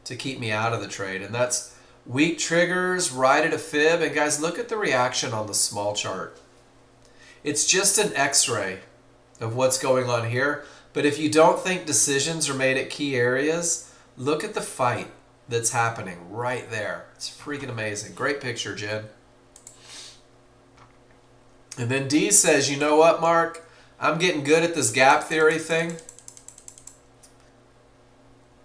[SPEAKER 1] to keep me out of the trade. And that's weak triggers, right at a fib. And guys, look at the reaction on the small chart. It's just an x-ray of what's going on here. But if you don't think decisions are made at key areas, look at the fight that's happening right there. It's freaking amazing. Great picture, Jen. And then D says, you know what, Mark? I'm getting good at this gap theory thing.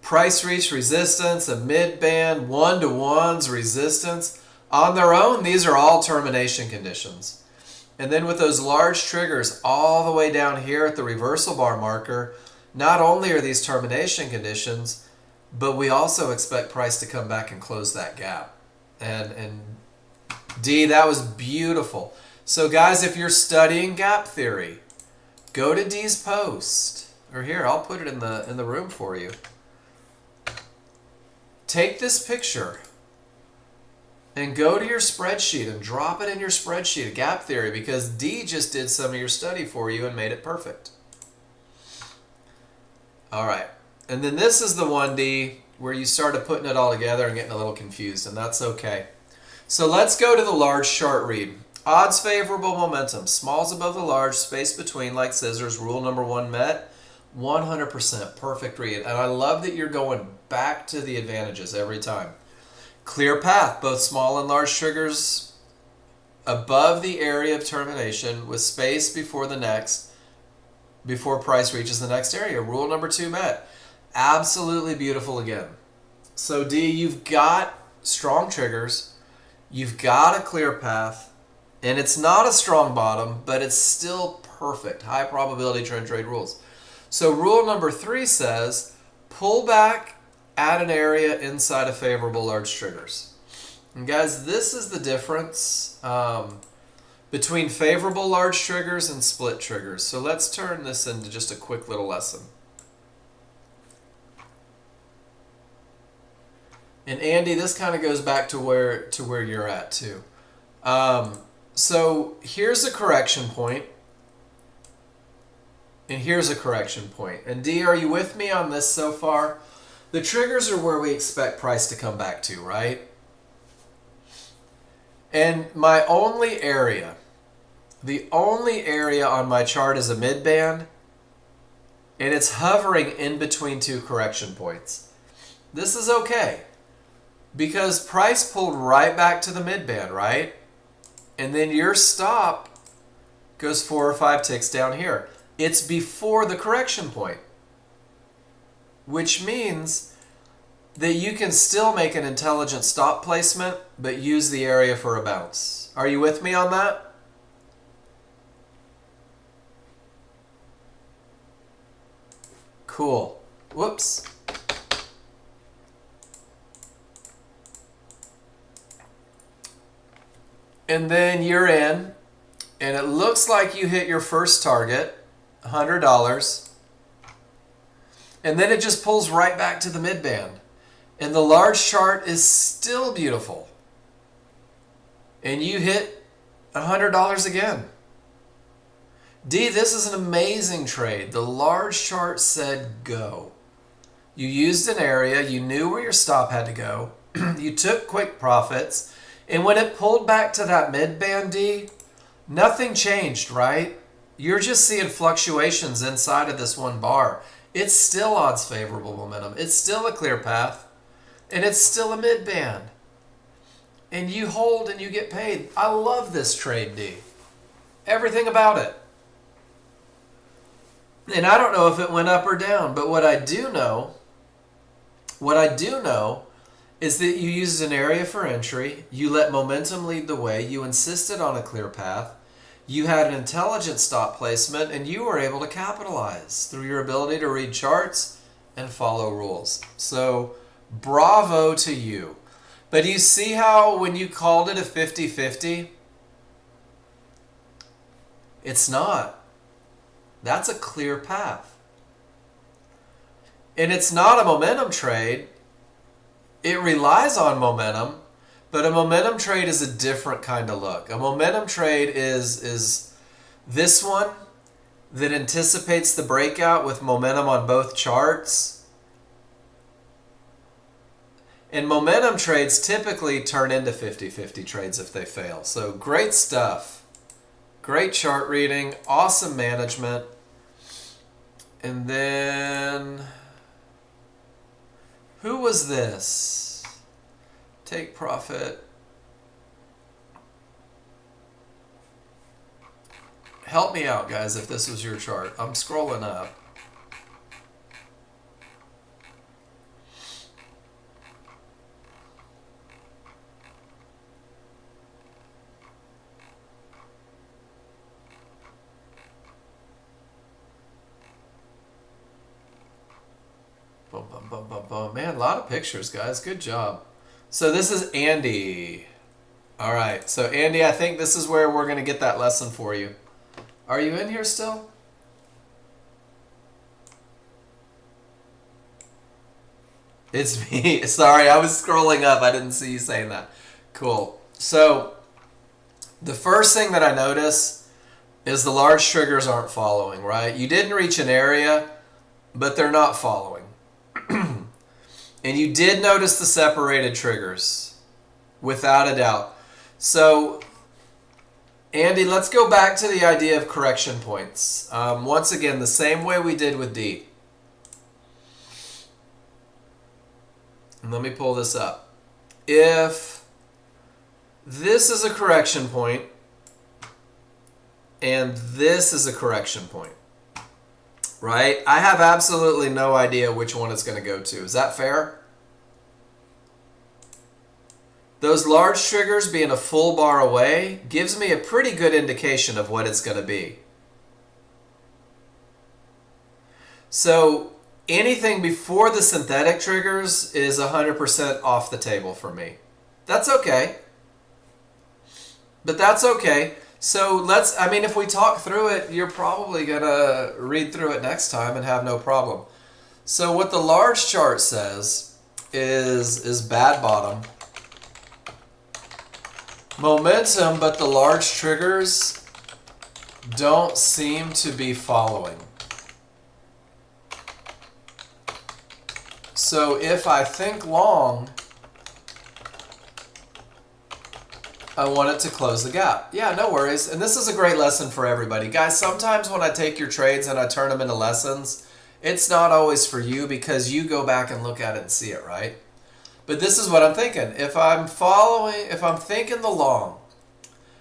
[SPEAKER 1] Price reach resistance, a mid-band, one-to-ones resistance. On their own, these are all termination conditions. And then with those large triggers all the way down here at the reversal bar marker, not only are these termination conditions, but we also expect price to come back and close that gap. And D, that was beautiful. So guys, if you're studying gap theory, go to D's post. Or here, I'll put it in the room for you. Take this picture and go to your spreadsheet and drop it in your spreadsheet of gap theory, because D just did some of your study for you and made it perfect. All right. And then this is the one, D, where you started putting it all together and getting a little confused, and that's okay. So let's go to the large chart read. Odds favorable momentum. Smalls above the large, space between like scissors. Rule number one met. 100% perfect read. And I love that you're going back to the advantages every time. Clear path. Both small and large triggers above the area of termination with space before the next, before price reaches the next area. Rule number two met. Absolutely beautiful again. So D, you've got strong triggers, you've got a clear path, and it's not a strong bottom, but it's still perfect. High probability trend trade rules. So rule number three says, pull back at an area inside of favorable large triggers. And guys, this is the difference between favorable large triggers and split triggers. So let's turn this into just a quick little lesson. And Andy, this kind of goes back to where you're at too. So here's a correction point, and here's a correction point. And D, are you with me on this so far? The triggers are where we expect price to come back to, right? And my only area, the only area on my chart is a mid-band, and it's hovering in between two correction points. This is okay, because price pulled right back to the mid-band, right? And then your stop goes 4 or 5 ticks down here. It's before the correction point, which means that you can still make an intelligent stop placement, but use the area for a bounce. Are you with me on that? Cool. Whoops. And then you're in, and it looks like you hit your first target, $100. And then it just pulls right back to the mid-band. And the large chart is still beautiful. And you hit $100 again. D, this is an amazing trade. The large chart said go. You used an area, you knew where your stop had to go, you took quick profits, and when it pulled back to that mid-band, D, nothing changed, right? You're just seeing fluctuations inside of this one bar. It's still odds favorable momentum. It's still a clear path, and it's still a mid-band. And you hold and you get paid. I love this trade, D. Everything about it. And I don't know if it went up or down, but what I do know is that you used an area for entry, you let momentum lead the way, you insisted on a clear path, you had an intelligent stop placement, and you were able to capitalize through your ability to read charts and follow rules. So, bravo to you. But you see how when you called it a 50-50, it's not. That's a clear path. And it's not a momentum trade. It relies on momentum, but a momentum trade is a different kind of look. A momentum trade is this one that anticipates the breakout with momentum on both charts. And momentum trades typically turn into 50-50 trades if they fail. So great stuff. Great chart reading, awesome management. And then, who was this? Take profit. Help me out, guys, if this was your chart. I'm scrolling up. Boom, boom, boom, boom, boom. Man, a lot of pictures, guys. Good job. So this is Andy. All right. So Andy, I think this is where we're going to get that lesson for you. Are you in here still? It's me. Sorry, I was scrolling up. I didn't see you saying that. Cool. So the first thing that I notice is the large triggers aren't following, right? You didn't reach an area, but they're not following. And you did notice the separated triggers, without a doubt. So, Andy, let's go back to the idea of correction points. Once again, the same way we did with D. And let me pull this up. If this is a correction point, and this is a correction point, right? I have absolutely no idea which one it's going to go to. Is that fair? Those large triggers being a full bar away gives me a pretty good indication of what it's going to be. So anything before the synthetic triggers is 100% off the table for me. That's okay. But that's okay. So if we talk through it, you're probably going to read through it next time and have no problem. So what the large chart says is bad bottom. Momentum, but the large triggers don't seem to be following. So if I think long, I want it to close the gap. Yeah, no worries. And this is a great lesson for everybody. Guys, sometimes when I take your trades and I turn them into lessons, it's not always for you because you go back and look at it and see it, right? But this is what I'm thinking. If I'm thinking the long,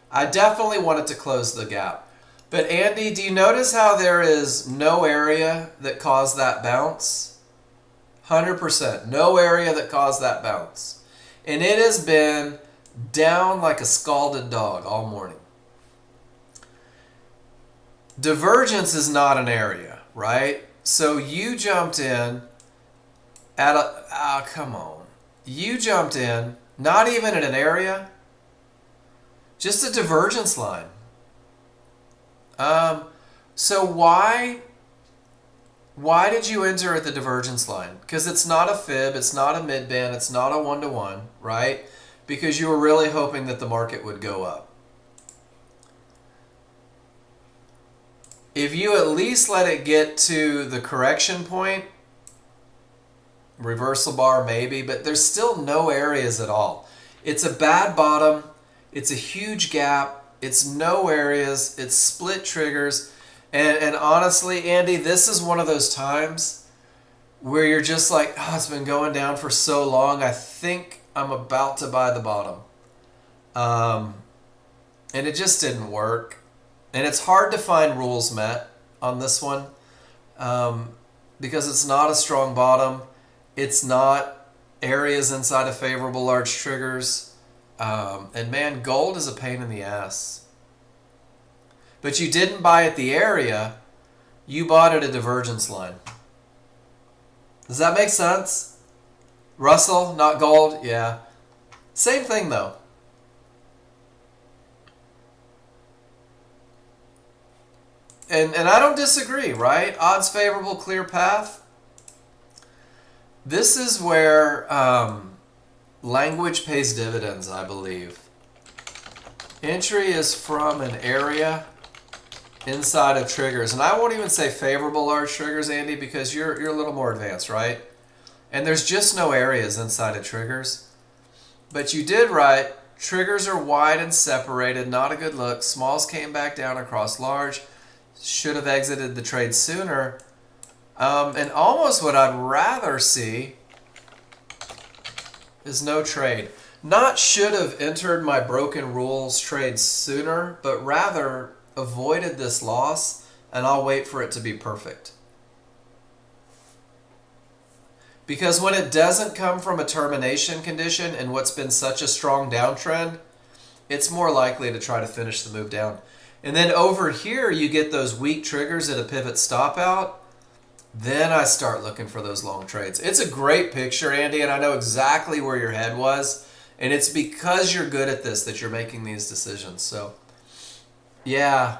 [SPEAKER 1] I definitely want it to close the gap. But Andy, do you notice how there is no area that caused that bounce? 100%. No area that caused that bounce. And it has been down like a scalded dog all morning. Divergence is not an area, right? So you jumped in at a, come on. You jumped in, not even in an area, just a divergence line. So why did you enter at the divergence line? Because it's not a fib, it's not a midband, it's not a one-to-one, right? Because you were really hoping that the market would go up. If you at least let it get to the correction point, reversal bar maybe, but there's still no areas at all. It's a bad bottom, it's a huge gap, it's no areas, it's split triggers. And honestly, Andy, this is one of those times where you're just like, oh, it's been going down for so long. I think I'm about to buy the bottom. And it just didn't work. And it's hard to find rules met on this one because it's not a strong bottom. It's not areas inside of favorable large triggers. And man, gold is a pain in the ass. But you didn't buy at the area, you bought at a divergence line. Does that make sense? Russell, not gold? Yeah. Same thing though. And I don't disagree, right? Odds favorable, clear path. This is where language pays dividends, I believe. Entry is from an area inside of triggers. And I won't even say favorable large triggers, Andy, because you're a little more advanced, right? And there's just no areas inside of triggers. But you did right. Triggers are wide and separated. Not a good look. Smalls came back down across large. Should have exited the trade sooner. And almost what I'd rather see is no trade. Not should have entered my broken rules trade sooner, but rather avoided this loss, and I'll wait for it to be perfect. Because when it doesn't come from a termination condition in what's been such a strong downtrend, it's more likely to try to finish the move down. And then over here, you get those weak triggers at a pivot stop out. Then I start looking for those long trades. It's a great picture, Andy, and I know exactly where your head was. And it's because you're good at this that you're making these decisions. So, yeah.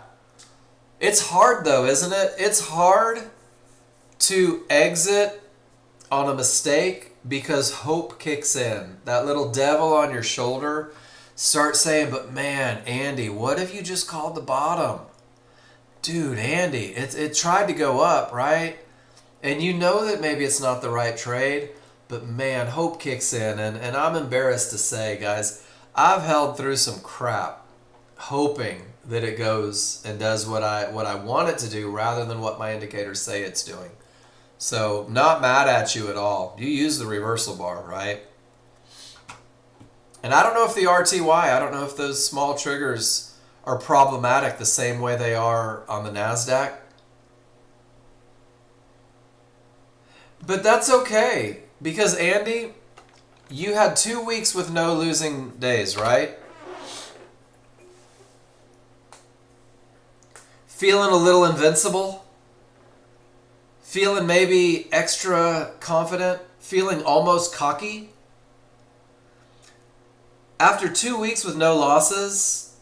[SPEAKER 1] It's hard though, isn't it? It's hard to exit on a mistake because hope kicks in. That little devil on your shoulder starts saying, but man, Andy, what if you just called the bottom? Dude, Andy, it tried to go up, right? And you know that maybe it's not the right trade, but man, hope kicks in. And I'm embarrassed to say, guys, I've held through some crap hoping that it goes and does what I want it to do rather than what my indicators say it's doing. So not mad at you at all. You use the reversal bar, right? And I don't know if the RTY, I don't know if those small triggers are problematic the same way they are on the NASDAQ. But that's okay. Because Andy, you had 2 weeks with no losing days, right? Feeling a little invincible? Feeling maybe extra confident? Feeling almost cocky? After 2 weeks with no losses,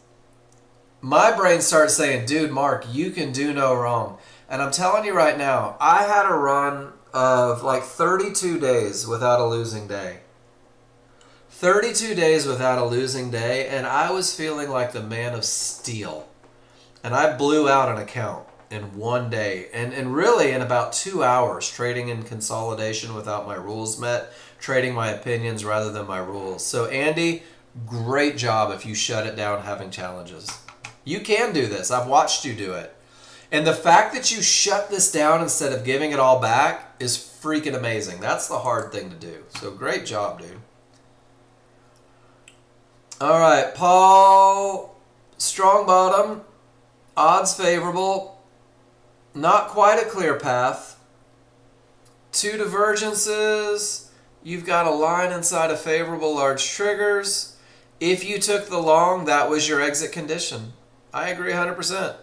[SPEAKER 1] my brain starts saying, dude, Mark, you can do no wrong. And I'm telling you right now, I had a run of like 32 days without a losing day. 32 days without a losing day, and I was feeling like the man of steel. And I blew out an account in 1 day. And really in about 2 hours, trading in consolidation without my rules met, trading my opinions rather than my rules. So Andy, great job if you shut it down having challenges. You can do this. I've watched you do it. And the fact that you shut this down instead of giving it all back is freaking amazing. That's the hard thing to do. So great job, dude. All right, Paul, strong bottom, odds favorable, not quite a clear path. 2 divergences. You've got a line inside of favorable large triggers. If you took the long, that was your exit condition. I agree 100%.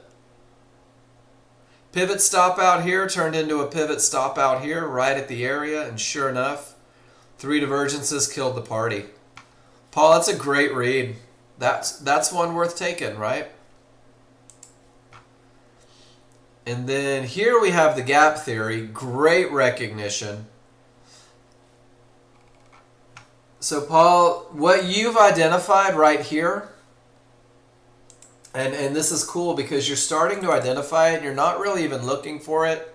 [SPEAKER 1] Pivot stop out here turned into a pivot stop out here right at the area, and sure enough, 3 divergences killed the party. Paul, that's a great read. That's one worth taking, right? And then here we have the gap theory. Great recognition. So Paul, what you've identified right here, and this is cool because you're starting to identify it and you're not really even looking for it,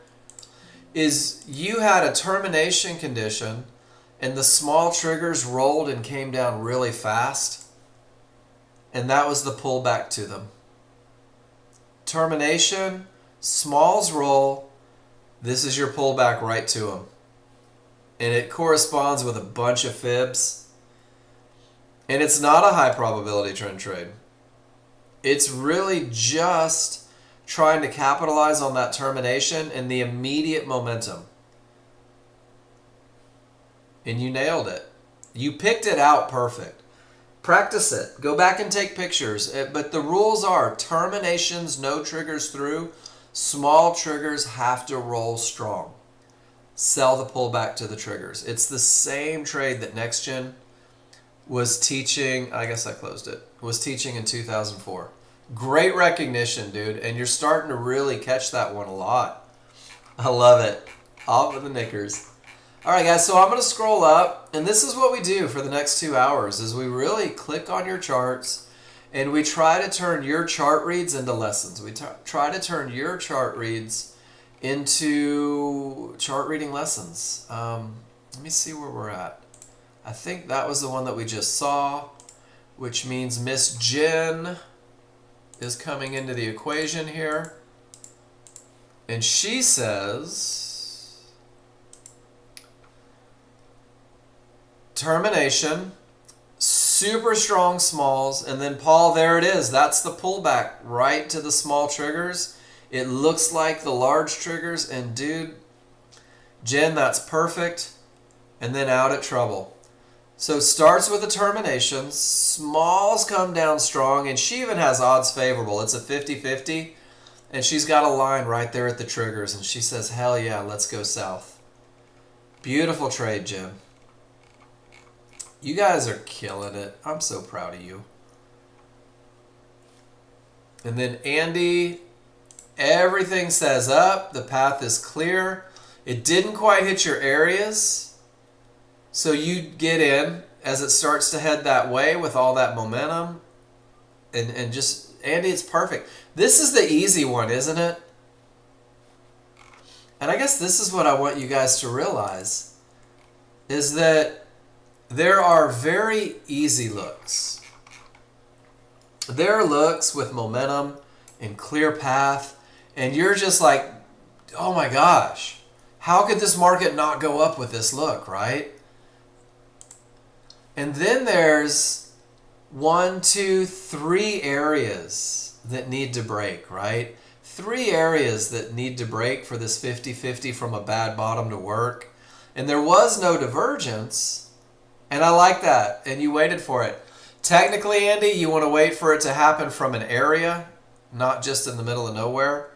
[SPEAKER 1] is you had a termination condition and the small triggers rolled and came down really fast, and that was the pullback to them. Termination, smalls roll, this is your pullback right to them. And it corresponds with a bunch of fibs. And it's not a high probability trend trade. It's really just trying to capitalize on that termination and the immediate momentum. And you nailed it. You picked it out perfect. Practice it. Go back and take pictures. But the rules are terminations, no triggers through. Small triggers have to roll strong. Sell the pullback to the triggers. It's the same trade that Nexgen was teaching. I guess I closed it. Was teaching in 2004. Great recognition, dude. And you're starting to really catch that one a lot. I love it. Off with the knickers. All right, guys. So I'm going to scroll up. And this is what we do for the next 2 hours is we really click on your charts and we try to turn your chart reads into lessons. We try to turn your chart reads into chart reading lessons. Let me see where we're at. I think that was the one that we just saw, which means Miss Jen is coming into the equation here. And she says, termination, super strong smalls, and then Paul, there it is. That's the pullback right to the small triggers. It looks like the large triggers, and dude, Jen, that's perfect. And then out at trouble. So starts with a termination, smalls come down strong, and she even has odds favorable. It's a 50-50, and she's got a line right there at the triggers, and she says, hell yeah, let's go south. Beautiful trade, Jen. You guys are killing it. I'm so proud of you. And then Andy, everything says up. The path is clear. It didn't quite hit your areas. So you get in as it starts to head that way with all that momentum. And just, Andy, it's perfect. This is the easy one, isn't it? And I guess this is what I want you guys to realize, is that there are very easy looks. There are looks with momentum and clear path, and you're just like, oh my gosh, how could this market not go up with this look, right? And then there's 1, 2, 3 areas that need to break, right? 3 areas that need to break for this 50-50 from a bad bottom to work. And there was no divergence. And I like that. And you waited for it. Technically, Andy, you want to wait for it to happen from an area, not just in the middle of nowhere.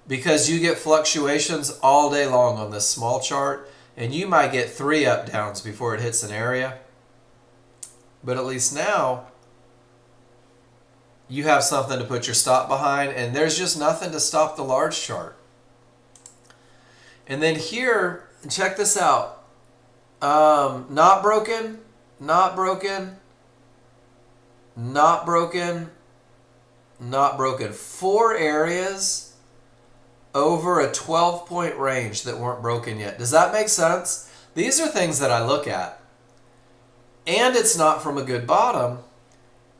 [SPEAKER 1] Because you get fluctuations all day long on this small chart. And you might get 3 up downs before it hits an area. But at least now, you have something to put your stop behind. And there's just nothing to stop the large chart. And then here, check this out. Not broken, not broken, not broken, not broken. 4 areas over a 12-point range that weren't broken yet. Does that make sense? These are things that I look at. And it's not from a good bottom.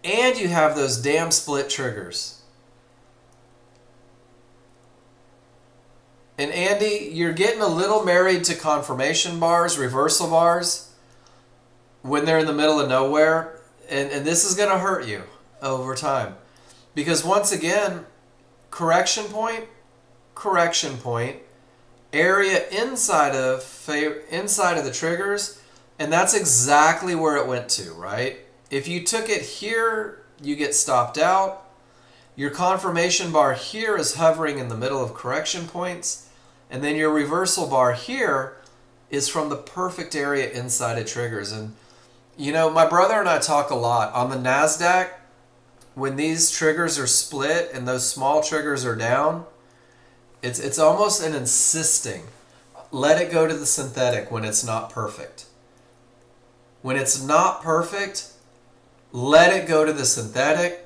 [SPEAKER 1] And you have those damn split triggers. And Andy, you're getting a little married to confirmation bars, reversal bars, when they're in the middle of nowhere. And this is going to hurt you over time. Because once again, correction point, area inside of the triggers, and that's exactly where it went to, right? If you took it here, you get stopped out. Your confirmation bar here is hovering in the middle of correction points, and then your reversal bar here is from the perfect area inside of triggers. And you know, my brother and I talk a lot on the NASDAQ. When these triggers are split and those small triggers are down, it's almost an insisting. Let it go to the synthetic when it's not perfect. When it's not perfect, let it go to the synthetic.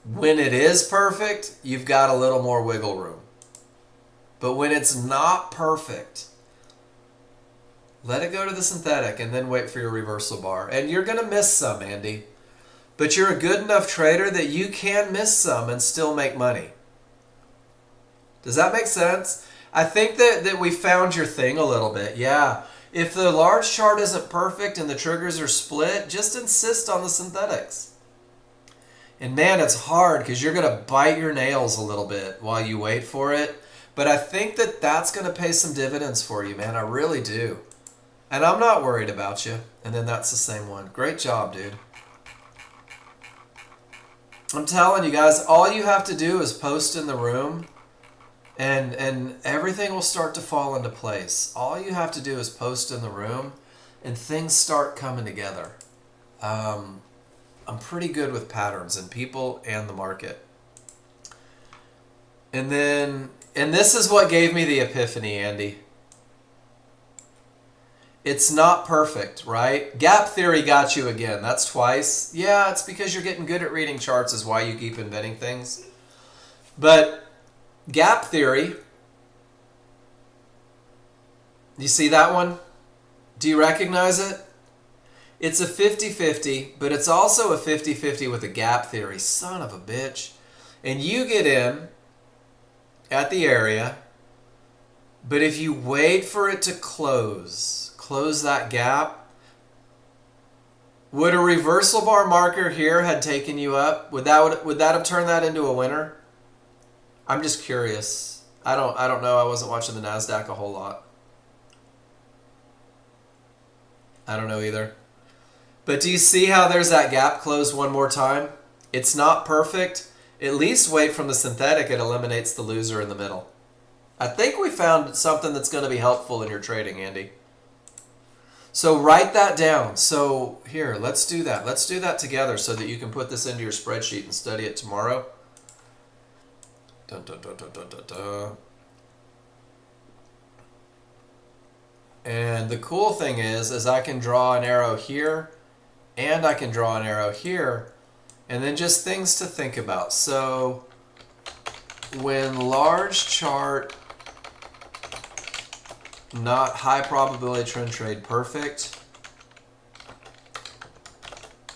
[SPEAKER 1] When it is perfect, you've got a little more wiggle room. But when it's not perfect, let it go to the synthetic and then wait for your reversal bar. And you're going to miss some, Andy. But you're a good enough trader that you can miss some and still make money. Does that make sense? I think that we found your thing a little bit. Yeah. If the large chart isn't perfect and the triggers are split, just insist on the synthetics. And man, it's hard because you're going to bite your nails a little bit while you wait for it. But I think that that's going to pay some dividends for you, man. I really do. And I'm not worried about you. And then that's the same one. Great job, dude. I'm telling you guys, all you have to do is post in the room and everything will start to fall into place. All you have to do is post in the room and things start coming together. I'm pretty good with patterns in people and the market. And this is what gave me the epiphany, Andy. It's not perfect, right? Gap theory got you again. That's twice. Yeah, it's because you're getting good at reading charts is why you keep inventing things. But gap theory, you see that one? Do you recognize it? It's a 50-50, but it's also a 50-50 with a gap theory. Son of a bitch. And you get in at the area, but if you wait for it to close that gap, would a reversal bar marker here had taken you up? Would that have turned that into a winner? I'm just curious. I don't know. I wasn't watching the NASDAQ a whole lot. I don't know either. But do you see how there's that gap closed one more time? It's not perfect. At least wait from the synthetic. It eliminates the loser in the middle. I think we found something that's going to be helpful in your trading, Andy. So write that down. So here, let's do that. Let's do that together so that you can put this into your spreadsheet and study it tomorrow. Dun, dun, dun, dun, dun, dun, dun. And the cool thing is I can draw an arrow here and I can draw an arrow here, and then just things to think about. So when large chart, not high probability trend trade perfect,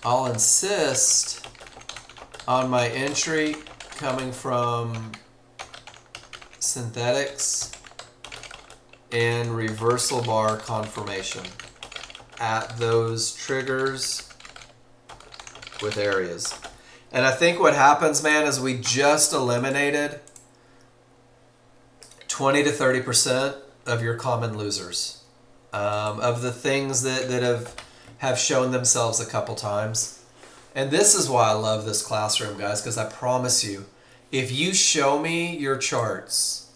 [SPEAKER 1] I'll insist on my entry coming from synthetics and reversal bar confirmation at those triggers with areas. And I think what happens, man, is we just eliminated 20 to 30% of your common losers, of the things that have shown themselves a couple times. And this is why I love this classroom, guys, because I promise you, if you show me your charts,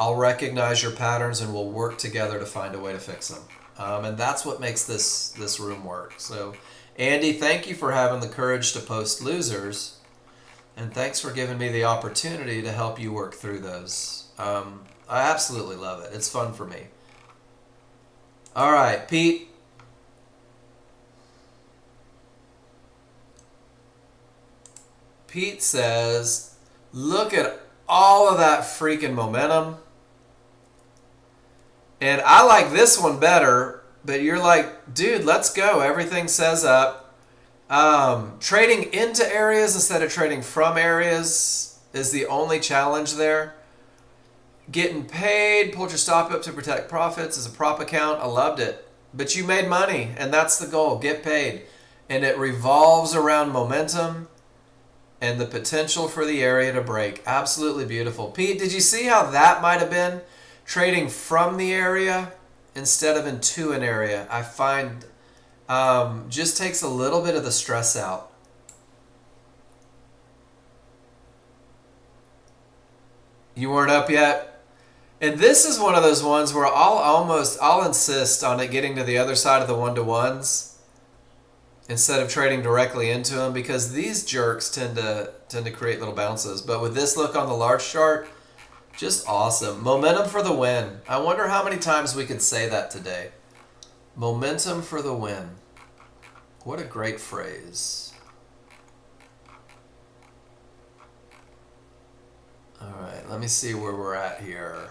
[SPEAKER 1] I'll recognize your patterns and we'll work together to find a way to fix them. And that's what makes this room work. So, Andy, thank you for having the courage to post losers, and thanks for giving me the opportunity to help you work through those. I absolutely love it. It's fun for me. All right, Pete. Pete says, look at all of that freaking momentum. And I like this one better, but you're like, dude, let's go. Everything says up. Trading into areas instead of trading from areas is the only challenge there. Getting paid, pulled your stop up to protect profits as a prop account. I loved it. But you made money, and that's the goal. Get paid. And it revolves around momentum and the potential for the area to break. Absolutely beautiful. Pete, did you see how that might have been? Trading from the area instead of into an area, I find just takes a little bit of the stress out. You weren't up yet? And this is one of those ones where I'll insist on it getting to the other side of the 1-to-1s instead of trading directly into them, because these jerks tend to create little bounces. But with this look on the large chart, just awesome. Momentum for the win. I wonder how many times we could say that today. Momentum for the win. What a great phrase. All right, let me see where we're at here.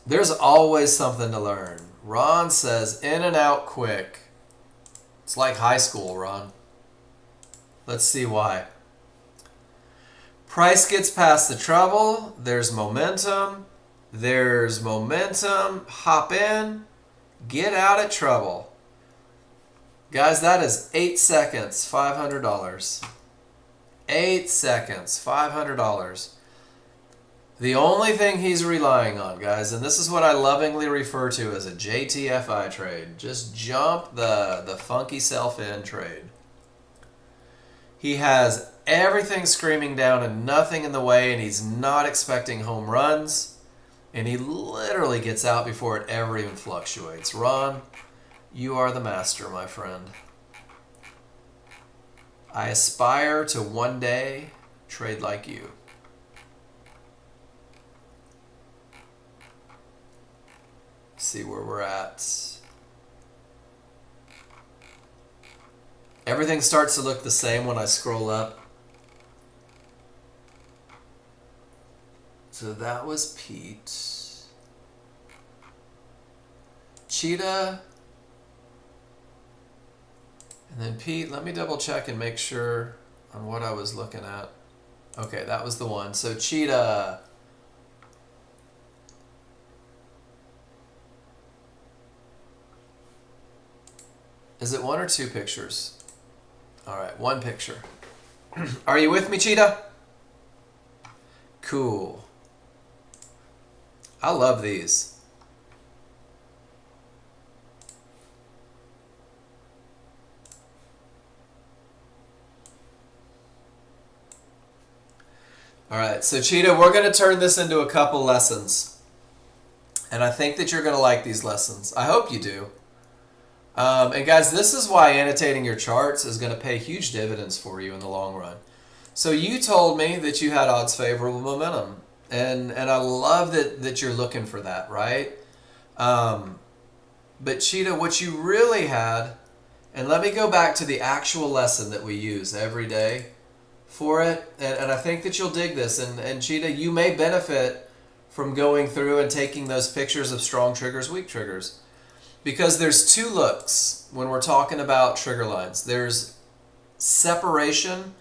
[SPEAKER 1] There's always something to learn. Ron says, in and out quick. It's like high school, Ron. Let's see why. Price gets past the trouble. There's momentum. There's momentum. Hop in. Get out of trouble. Guys, that is 8 seconds, $500. 8 seconds, $500. The only thing he's relying on, guys, and this is what I lovingly refer to as a JTFI trade. Just jump the funky self in trade. He has everything screaming down and nothing in the way, and he's not expecting home runs. And he literally gets out before it ever even fluctuates. Ron, you are the master, my friend. I aspire to one day trade like you. See where we're at. Everything starts to look the same when I scroll up. So that was Pete. Cheetah. And then Pete, let me double check and make sure on what I was looking at. Okay, that was the one. So Cheetah. Is it one or two pictures? All right, one picture. Are you with me, Cheetah? Cool. I love these. All right, so Cheetah, we're going to turn this into a couple lessons. And I think that you're going to like these lessons. I hope you do. And guys, this is why annotating your charts is going to pay huge dividends for you in the long run. So you told me that you had odds favorable momentum. And I love that you're looking for that, right? But Cheetah, what you really had, and let me go back to the actual lesson that we use every day for it. And I think that you'll dig this. And Cheetah, you may benefit from going through and taking those pictures of strong triggers, weak triggers. Because there's two looks when we're talking about trigger lines. There's separation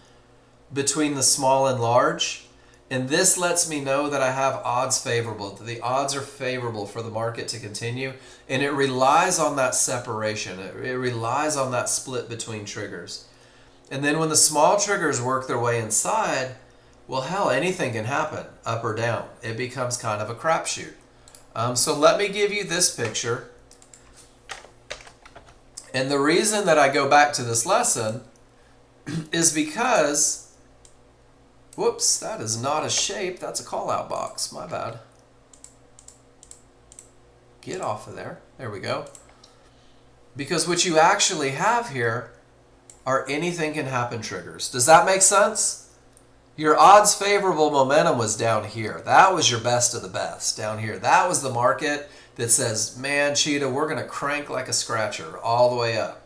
[SPEAKER 1] between the small and large. And this lets me know that I have odds favorable. That the odds are favorable for the market to continue. And it relies on that separation. It relies on that split between triggers. And then when the small triggers work their way inside, well, hell, anything can happen, up or down. It becomes kind of a crapshoot. So let me give you this picture. And the reason that I go back to this lesson is because, whoops, that is not a shape. That's a call-out box. My bad. Get off of there. There we go. Because what you actually have here are anything can happen triggers. Does that make sense? Your odds favorable momentum was down here. That was your best of the best down here. That was the market that says, man, Cheetah, we're going to crank like a scratcher all the way up.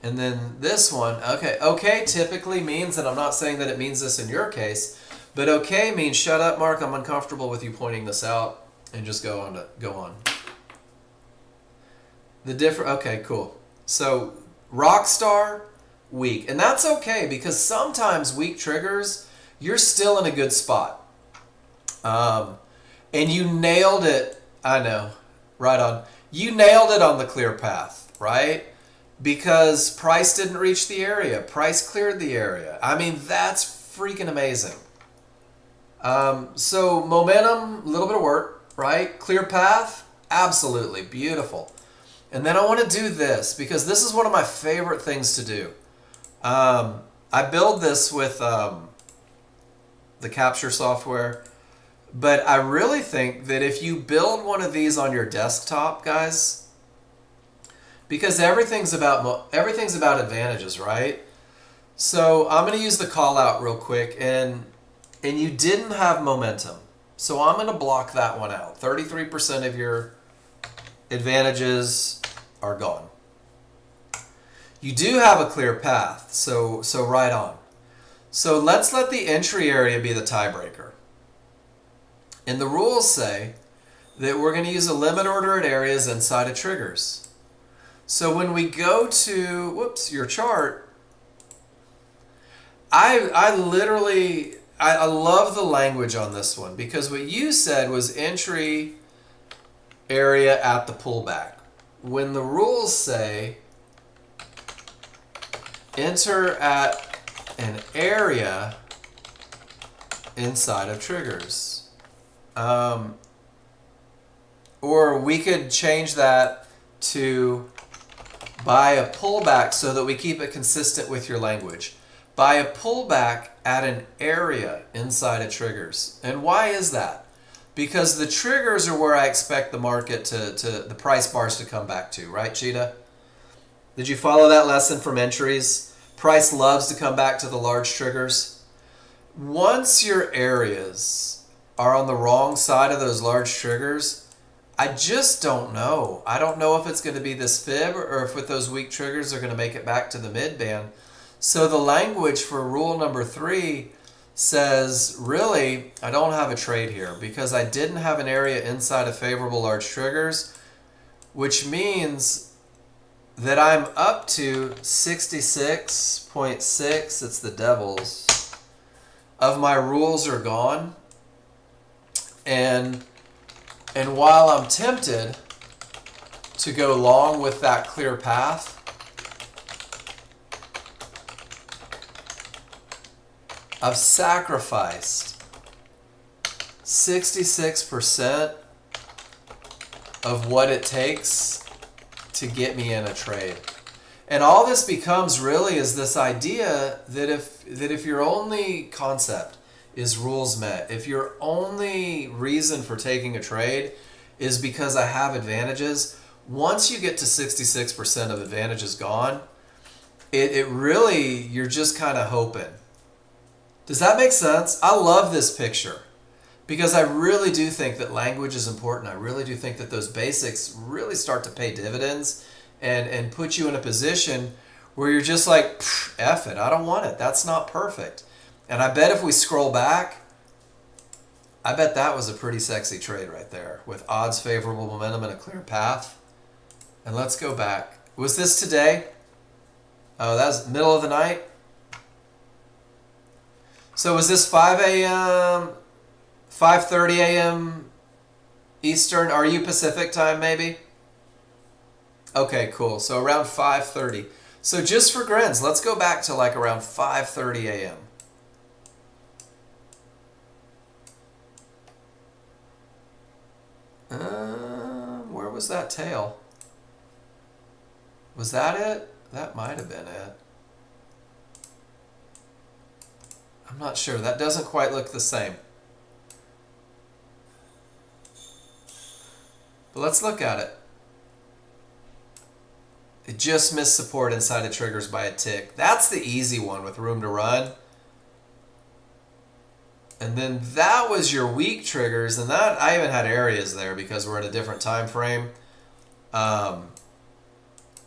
[SPEAKER 1] And then this one, okay typically means, and I'm not saying that it means this in your case, but okay means shut up, Mark, I'm uncomfortable with you pointing this out, and just go on. Okay, cool. So Rockstar, weak. And that's okay, because sometimes weak triggers, you're still in a good spot. And you nailed it. I know. Right on. You nailed it on the clear path, right? Because price didn't reach the area. Price cleared the area. I mean, that's freaking amazing. So momentum, a little bit of work, right? Clear path, absolutely. Beautiful. And then I want to do this, because this is one of my favorite things to do. I build this with the the capture software. But I really think that if you build one of these on your desktop, guys, because everything's about advantages, right? So I'm going to use the call out real quick, and you didn't have momentum. So I'm going to block that one out. 33% of your advantages are gone. You do have a clear path, so right on. So let's let the entry area be the tiebreaker. And the rules say that we're going to use a limit order at areas inside of triggers. So when we go to, your chart, I literally love the language on this one, because what you said was entry area at the pullback. When the rules say enter at an area inside of triggers. Or we could change that to buy a pullback so that we keep it consistent with your language. Buy a pullback at an area inside of triggers. And why is that? Because the triggers are where I expect the market to the price bars to come back to, right, Cheetah? Did you follow that lesson from entries? Price loves to come back to the large triggers. Once your areas are on the wrong side of those large triggers, I just don't know. I don't know if it's going to be this fib, or if with those weak triggers they're going to make it back to the mid band. So the language for rule number 3 says, really, I don't have a trade here because I didn't have an area inside of favorable large triggers, which means that I'm up to 66.6, it's the devil's, of my rules are gone. And while I'm tempted to go long with that clear path, I've sacrificed 66% of what it takes to get me in a trade. And all this becomes really is this idea that if your only concept is rules met, if your only reason for taking a trade is because I have advantages, once you get to 66% of advantages gone, it really, you're just kind of hoping. Does that make sense? I love this picture because I really do think that language is important. I really do think that those basics really start to pay dividends and put you in a position where you're just like, F it, I don't want it. That's not perfect. And I bet if we scroll back, I bet that was a pretty sexy trade right there with odds favorable momentum and a clear path. And let's go back. Was this today? Oh, that was middle of the night? So was this 5 a.m., 5:30 a.m. Eastern? Are you Pacific time maybe? Okay, cool. So around 5:30. So just for grins, let's go back to like around 5:30 a.m. Where was that tail? Was that it? That might have been it. I'm not sure. That doesn't quite look the same. But let's look at it. It just missed support inside of triggers by a tick. That's the easy one with room to run. And then that was your weak triggers, and that I even had areas there because we're in a different time frame. And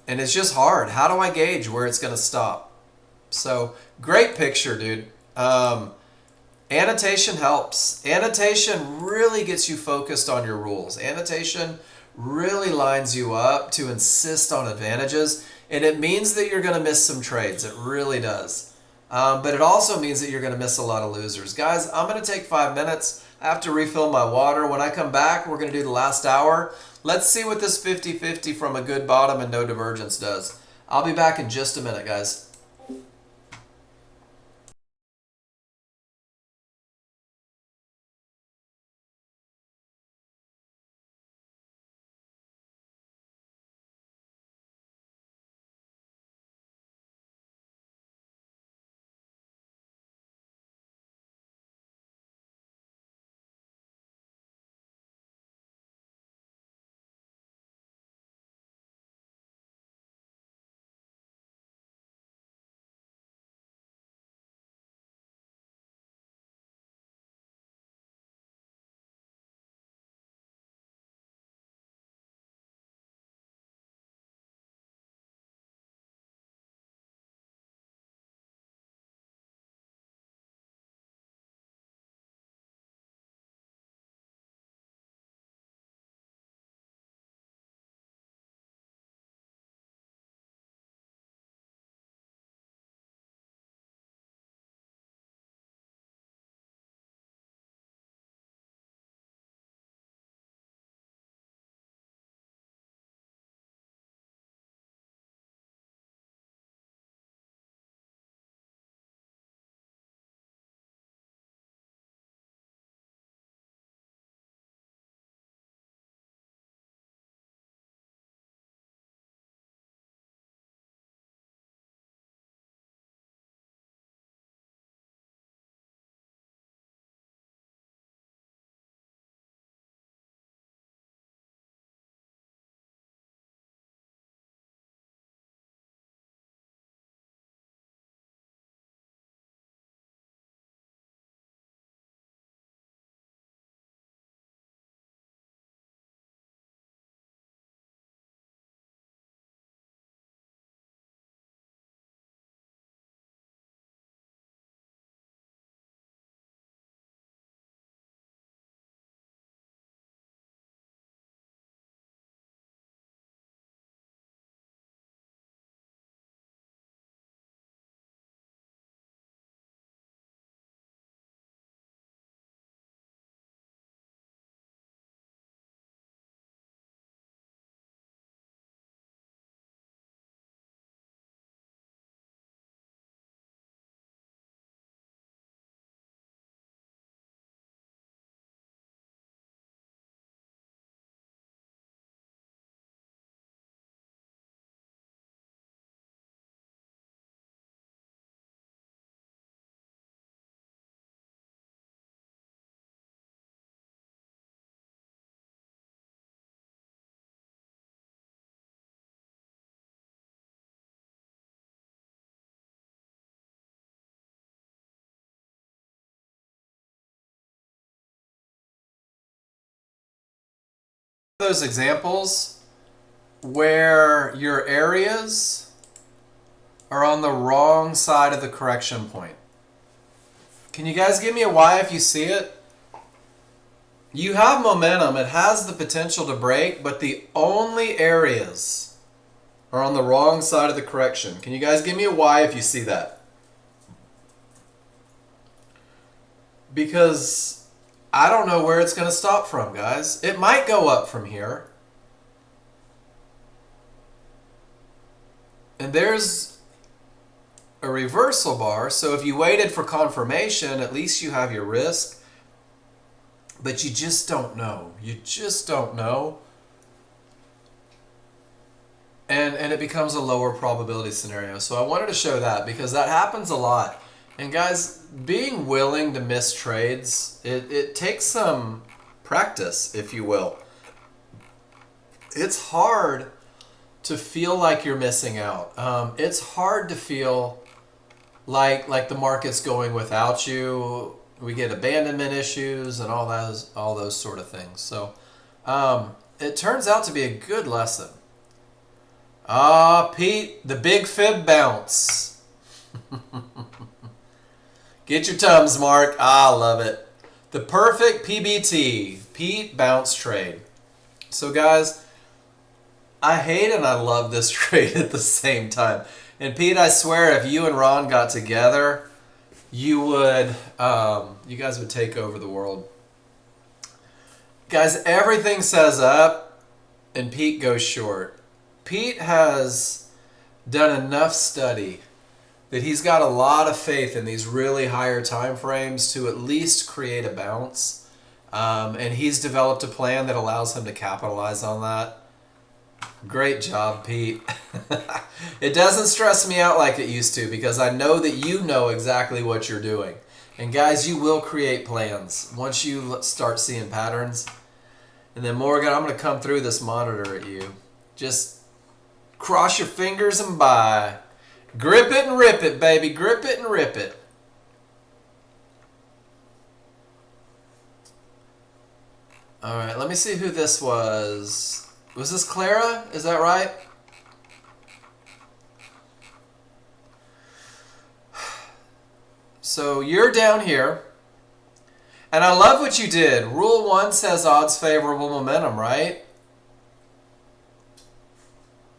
[SPEAKER 1] it's just hard. How do I gauge where it's going to stop? So great picture, dude. Annotation helps. Annotation really gets you focused on your rules. Annotation really lines you up to insist on advantages, and it means that you're going to miss some trades. It really does. But it also means that you're going to miss a lot of losers. Guys, I'm going to take 5 minutes. I have to refill my water. When I come back, we're going to do the last hour. Let's see what this 50-50 from a good bottom and no divergence does. I'll be back in just a minute, guys. those examples where your areas are on the wrong side of the correction point. Can you guys give me a why if you see it? You have momentum. It has the potential to break, but the only areas are on the wrong side of the correction. Can you guys give me a why if you see that? Because I don't know where it's going to stop from, guys. It might go up from here. And there's a reversal bar. So if you waited for confirmation, at least you have your risk. But you just don't know. You just don't know. And it becomes a lower probability scenario. So I wanted to show that because that happens a lot. And guys, being willing to miss trades, it takes some practice, if you will. It's hard to feel like you're missing out. It's hard to feel like the market's going without you. We get abandonment issues and all those sort of things. So it turns out to be a good lesson. Pete, the big fib bounce. Get your Tums, Mark. I love it. The perfect PBT, Pete bounce trade. So guys, I hate and I love this trade at the same time. And Pete, I swear, if you and Ron got together, you guys would take over the world. Guys, everything says up and Pete goes short. Pete has done enough study that he's got a lot of faith in these really higher time frames to at least create a bounce. And he's developed a plan that allows him to capitalize on that. Great job, Pete. It doesn't stress me out like it used to because I know that you know exactly what you're doing. And guys, you will create plans once you start seeing patterns. And then Morgan, I'm going to come through this monitor at you. Just cross your fingers and buy. Grip it and rip it, baby. Grip it and rip it. All right, let me see who this was. Was this Clara? Is that right? So you're down here. And I love what you did. Rule 1 says odds favorable momentum, right?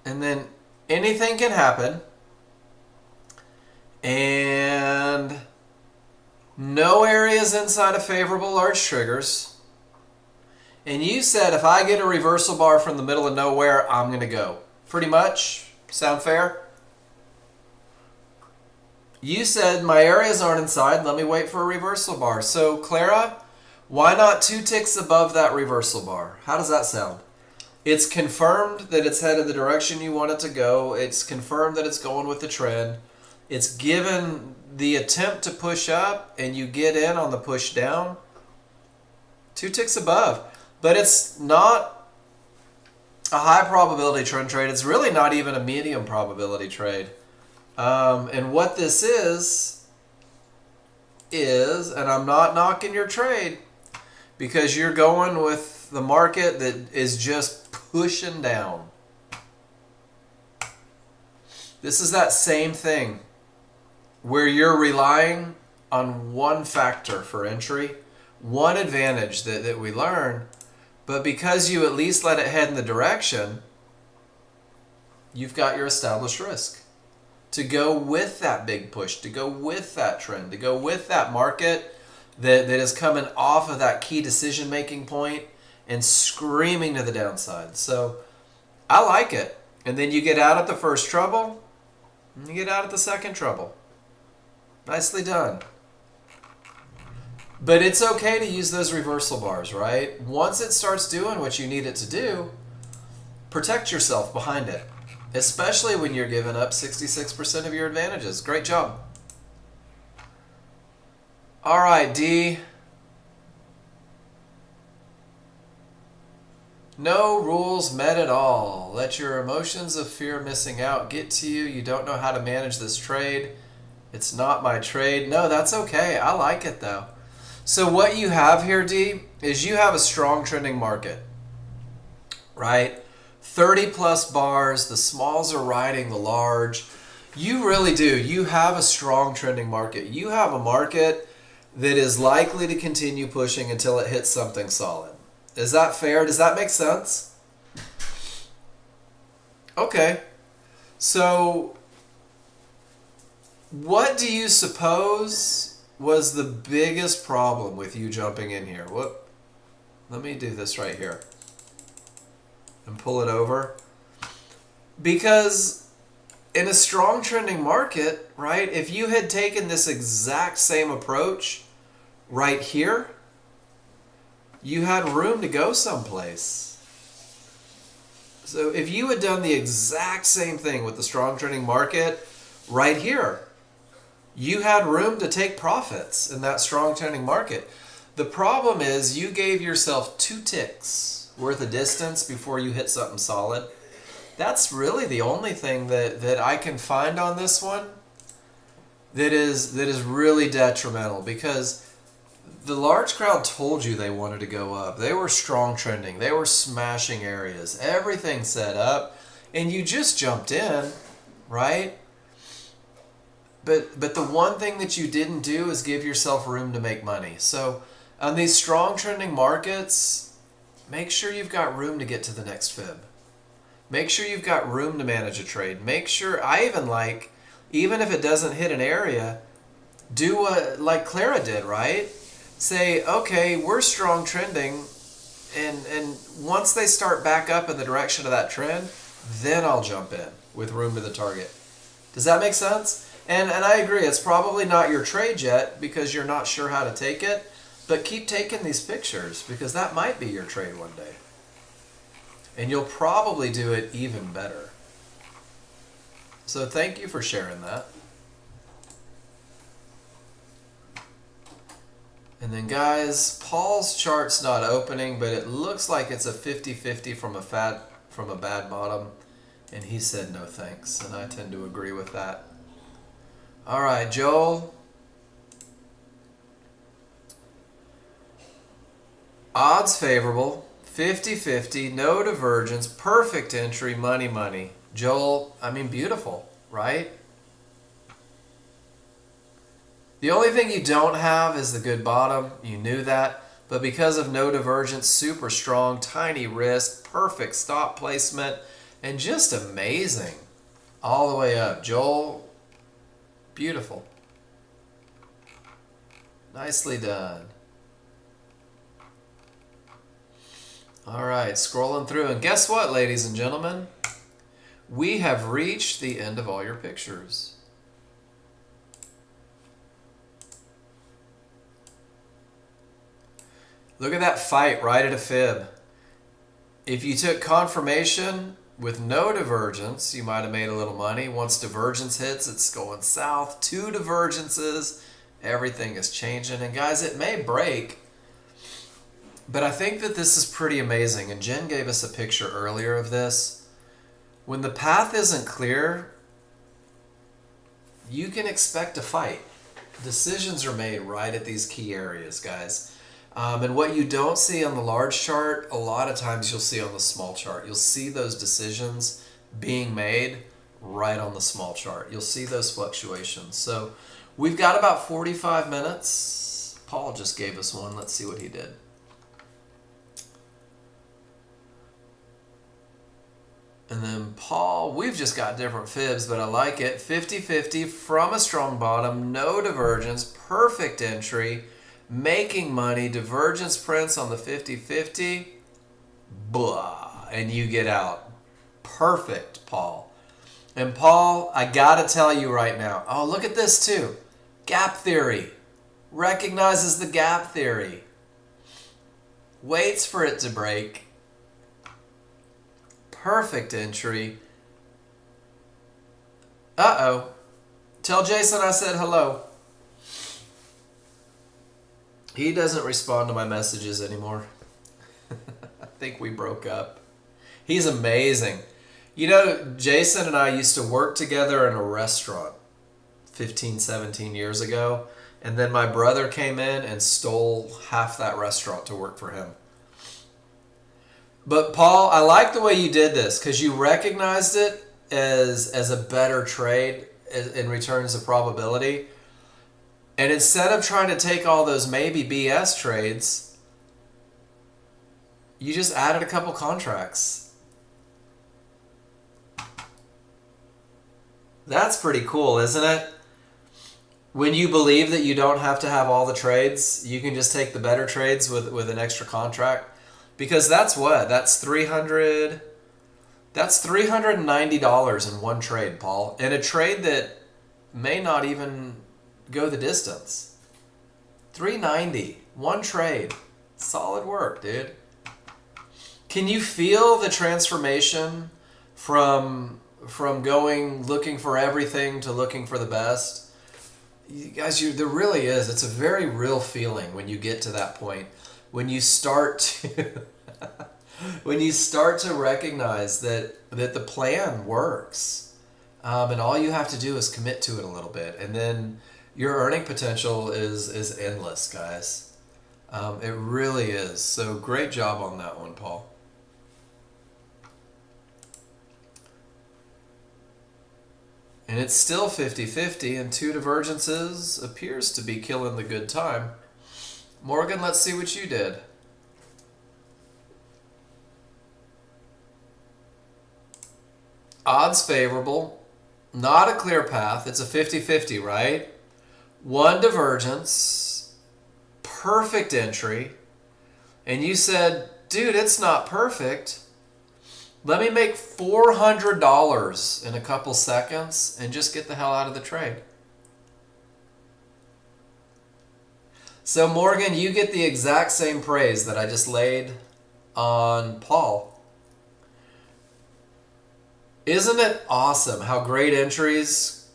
[SPEAKER 1] And then anything can happen. And no areas inside of favorable large triggers. And you said if I get a reversal bar from the middle of nowhere, I'm going to go. Pretty much. Sound fair? You said my areas aren't inside. Let me wait for a reversal bar. So, Clara, why not 2 ticks above that reversal bar? How does that sound? It's confirmed that it's headed the direction you want it to go. It's confirmed that it's going with the trend. It's given the attempt to push up and you get in on the push down. 2 ticks above. But it's not a high probability trend trade. It's really not even a medium probability trade. And what this is, and I'm not knocking your trade, because you're going with the market that is just pushing down. This is that same thing where you're relying on one factor for entry, one advantage that we learn, but because you at least let it head in the direction, you've got your established risk to go with that big push, to go with that trend, to go with that market that is coming off of that key decision-making point and screaming to the downside. So I like it. And then you get out at the first trouble, and you get out at the second trouble. Nicely done. But it's okay to use those reversal bars, right? Once it starts doing what you need it to do, protect yourself behind it, especially when you're giving up 66% of your advantages. Great job. All right, D. No rules met at all. Let your emotions of fear of missing out get to you. You don't know how to manage this trade. It's not my trade. No, that's okay. I like it though. So what you have here, D, is you have a strong trending market. right? 30 plus bars, the smalls are riding the large. You really do. You have a strong trending market. You have a market that is likely to continue pushing until it hits something solid. Is that fair? Does that make sense? Okay. So, what do you suppose was the biggest problem with you jumping in here? Let me do this right here and pull it over. Because in a strong trending market, right, if you had taken this exact same approach right here, you had room to go someplace. So if you had done the exact same thing with the strong trending market right here, you had room to take profits in that strong trending market. The problem is you gave yourself 2 ticks worth of distance before you hit something solid. That's really the only thing that I can find on this one that is really detrimental, because the large crowd told you they wanted to go up. They were strong trending. They were smashing areas. Everything set up, and you just jumped in, right? But the one thing that you didn't do is give yourself room to make money. So on these strong trending markets, make sure you've got room to get to the next fib. Make sure you've got room to manage a trade. Make sure, even if it doesn't hit an area, do what like Clara did, right? Say, okay, we're strong trending, and once they start back up in the direction of that trend, then I'll jump in with room to the target. Does that make sense? And I agree, it's probably not your trade yet because you're not sure how to take it, but keep taking these pictures because that might be your trade one day. And you'll probably do it even better. So thank you for sharing that. And then guys, Paul's chart's not opening, but it looks like it's a 50-50 from a bad bottom. And he said no thanks, and I tend to agree with that. All right, Joel. Odds favorable, 50-50, no divergence, perfect entry, money, money. Joel, I mean, beautiful, right? The only thing you don't have is the good bottom. You knew that. But because of no divergence, super strong, tiny risk, perfect stop placement, and just amazing all the way up. Joel, beautiful. Nicely done. All right, scrolling through. And guess what, ladies and gentlemen? We have reached the end of all your pictures. Look at that fight right at a fib. If you took confirmation with no divergence, you might have made a little money. Once divergence hits, it's going south. 2 divergences, everything is changing. And guys, it may break, but I think that this is pretty amazing. And Jen gave us a picture earlier of this. When the path isn't clear, you can expect a fight. Decisions are made right at these key areas, guys. And what you don't see on the large chart, a lot of times you'll see on the small chart. You'll see those decisions being made right on the small chart. You'll see those fluctuations. So we've got about 45 minutes. Paul just gave us one. Let's see what he did. And then Paul, we've just got different fibs, but I like it. 50-50 from a strong bottom, no divergence, perfect entry. Making money, divergence prints on the 50-50, blah, and you get out. Perfect, Paul. And Paul, I gotta tell you right now, oh, look at this too. Gap theory. Recognizes the gap theory. Waits for it to break. Perfect entry. Uh-oh. Tell Jason I said hello. He doesn't respond to my messages anymore. I think we broke up. He's amazing. You know, Jason and I used to work together in a restaurant 15, 17 years ago. And then my brother came in and stole half that restaurant to work for him. But Paul, I like the way you did this because you recognized it as a better trade in returns of probability. And instead of trying to take all those maybe BS trades, you just added a couple contracts. That's pretty cool, isn't it? When you believe that you don't have to have all the trades, you can just take the better trades with an extra contract. Because that's what? That's $390 in one trade, Paul. In a trade that may not even go the distance. $390, one trade. Solid work, dude. Can you feel the transformation from going looking for everything to looking for the best? You guys, there really is. It's a very real feeling when you get to that point. When you start to when you start to recognize that the plan works, and all you have to do is commit to it a little bit, and then your earning potential is endless, guys. It really is. So great job on that one, Paul. And it's still 50-50, and two divergences appears to be killing the good time. Morgan, let's see what you did. Odds favorable, not a clear path. It's a 50-50, right? One divergence, perfect entry. And you said, dude, it's not perfect. Let me make $400 in a couple seconds and just get the hell out of the trade. So Morgan, you get the exact same praise that I just laid on Paul. Isn't it awesome how great entries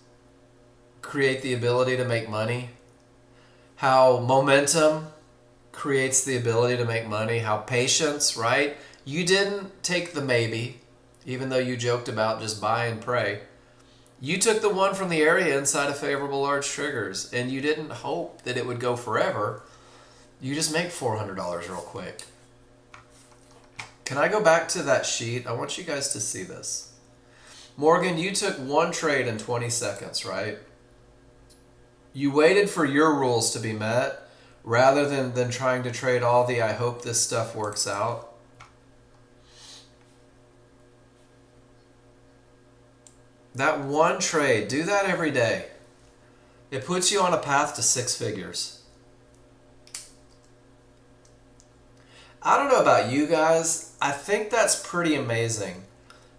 [SPEAKER 1] create the ability to make money? How momentum creates the ability to make money? How patience, right? You didn't take the maybe, even though you joked about just buy and pray. You took the one from the area inside of favorable large triggers, and you didn't hope that it would go forever. You just make $400 real quick. Can I go back to that sheet? I want you guys to see this. Morgan, you took one trade in 20 seconds, right? You waited for your rules to be met rather than trying to trade all the I hope this stuff works out. That one trade, do that every day. It puts you on a path to six figures. I don't know about you guys. I think that's pretty amazing.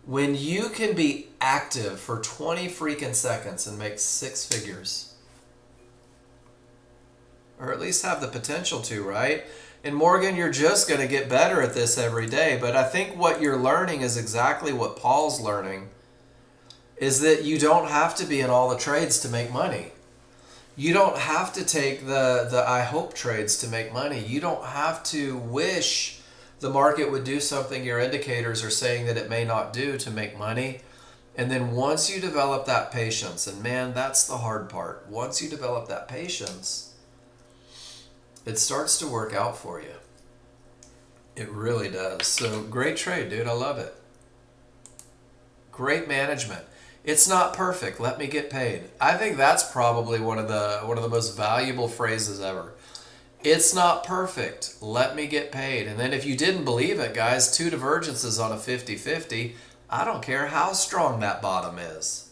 [SPEAKER 1] When you can be active for 20 freaking seconds and make six figures. Or at least have the potential to, right? And Morgan, you're just going to get better at this every day. But I think what you're learning is exactly what Paul's learning. Is that you don't have to be in all the trades to make money. You don't have to take the I hope trades to make money. You don't have to wish the market would do something your indicators are saying that it may not do to make money. And then once you develop that patience, and man, that's the hard part. Once you develop that patience, it starts to work out for you. It really does. So great trade, dude. I love it. Great management. It's not perfect. Let me get paid. I think that's probably one of the most valuable phrases ever. It's not perfect. Let me get paid. And then if you didn't believe it, guys, two divergences on a 50-50, I don't care how strong that bottom is.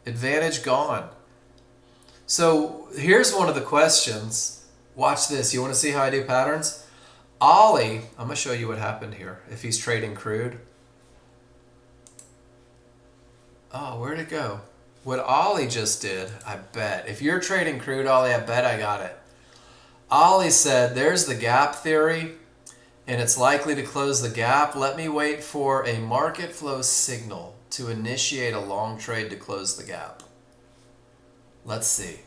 [SPEAKER 1] Advantage gone. So here's one of the questions. Watch this. You want to see how I do patterns? Ollie, I'm going to show you what happened here if he's trading crude. Oh, where'd it go? What Ollie just did, I bet. If you're trading crude, Ollie, I bet I got it. Ollie said, there's the gap theory, and it's likely to close the gap. Let me wait for a market flow signal to initiate a long trade to close the gap. Let's see.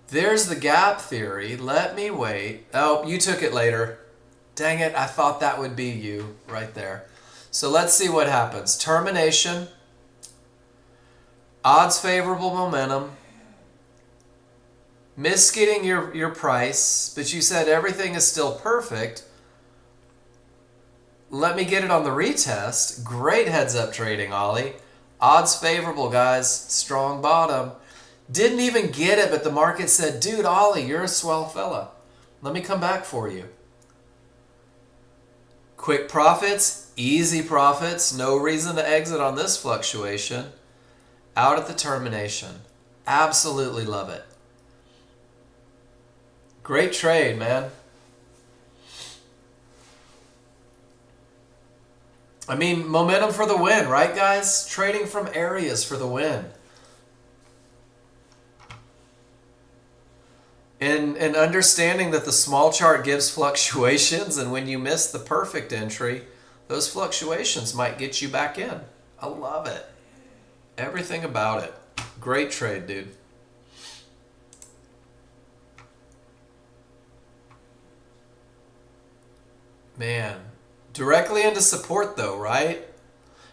[SPEAKER 1] There's the gap theory. Let me wait. Oh, you took it later. Dang it, I thought that would be you right there. So let's see what happens. Termination. Odds favorable momentum. Missed getting your price, but you said everything is still perfect. Let me get it on the retest. Great heads up trading, Ollie. Odds favorable, guys. Strong bottom. Didn't even get it, but the market said, dude, Ollie, you're a swell fella. Let me come back for you. Quick profits, easy profits. No reason to exit on this fluctuation. Out at the termination. Absolutely love it. Great trade, man. I mean, momentum for the win, right, guys? Trading from areas for the win. And understanding that the small chart gives fluctuations, and when you miss the perfect entry, those fluctuations might get you back in. I love it. Everything about it. Great trade, dude. Man. Directly into support though, right?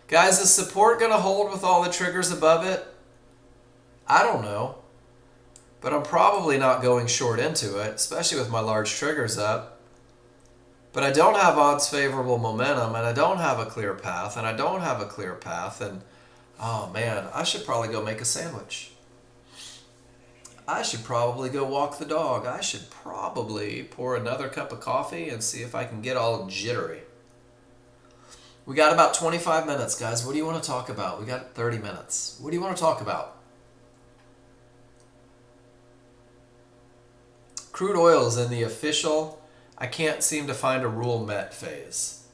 [SPEAKER 1] Guys, is support going to hold with all the triggers above it? I don't know. But I'm probably not going short into it, especially with my large triggers up. But I don't have odds favorable momentum, and I don't have a clear path, and I don't have a clear path, and oh man, I should probably go make a sandwich. I should probably go walk the dog. I should probably pour another cup of coffee and see if I can get all jittery. We got about 25 minutes, guys. What do you want to talk about? We got 30 minutes. What do you want to talk about? Crude oil is in the official, I can't seem to find a rule met phase.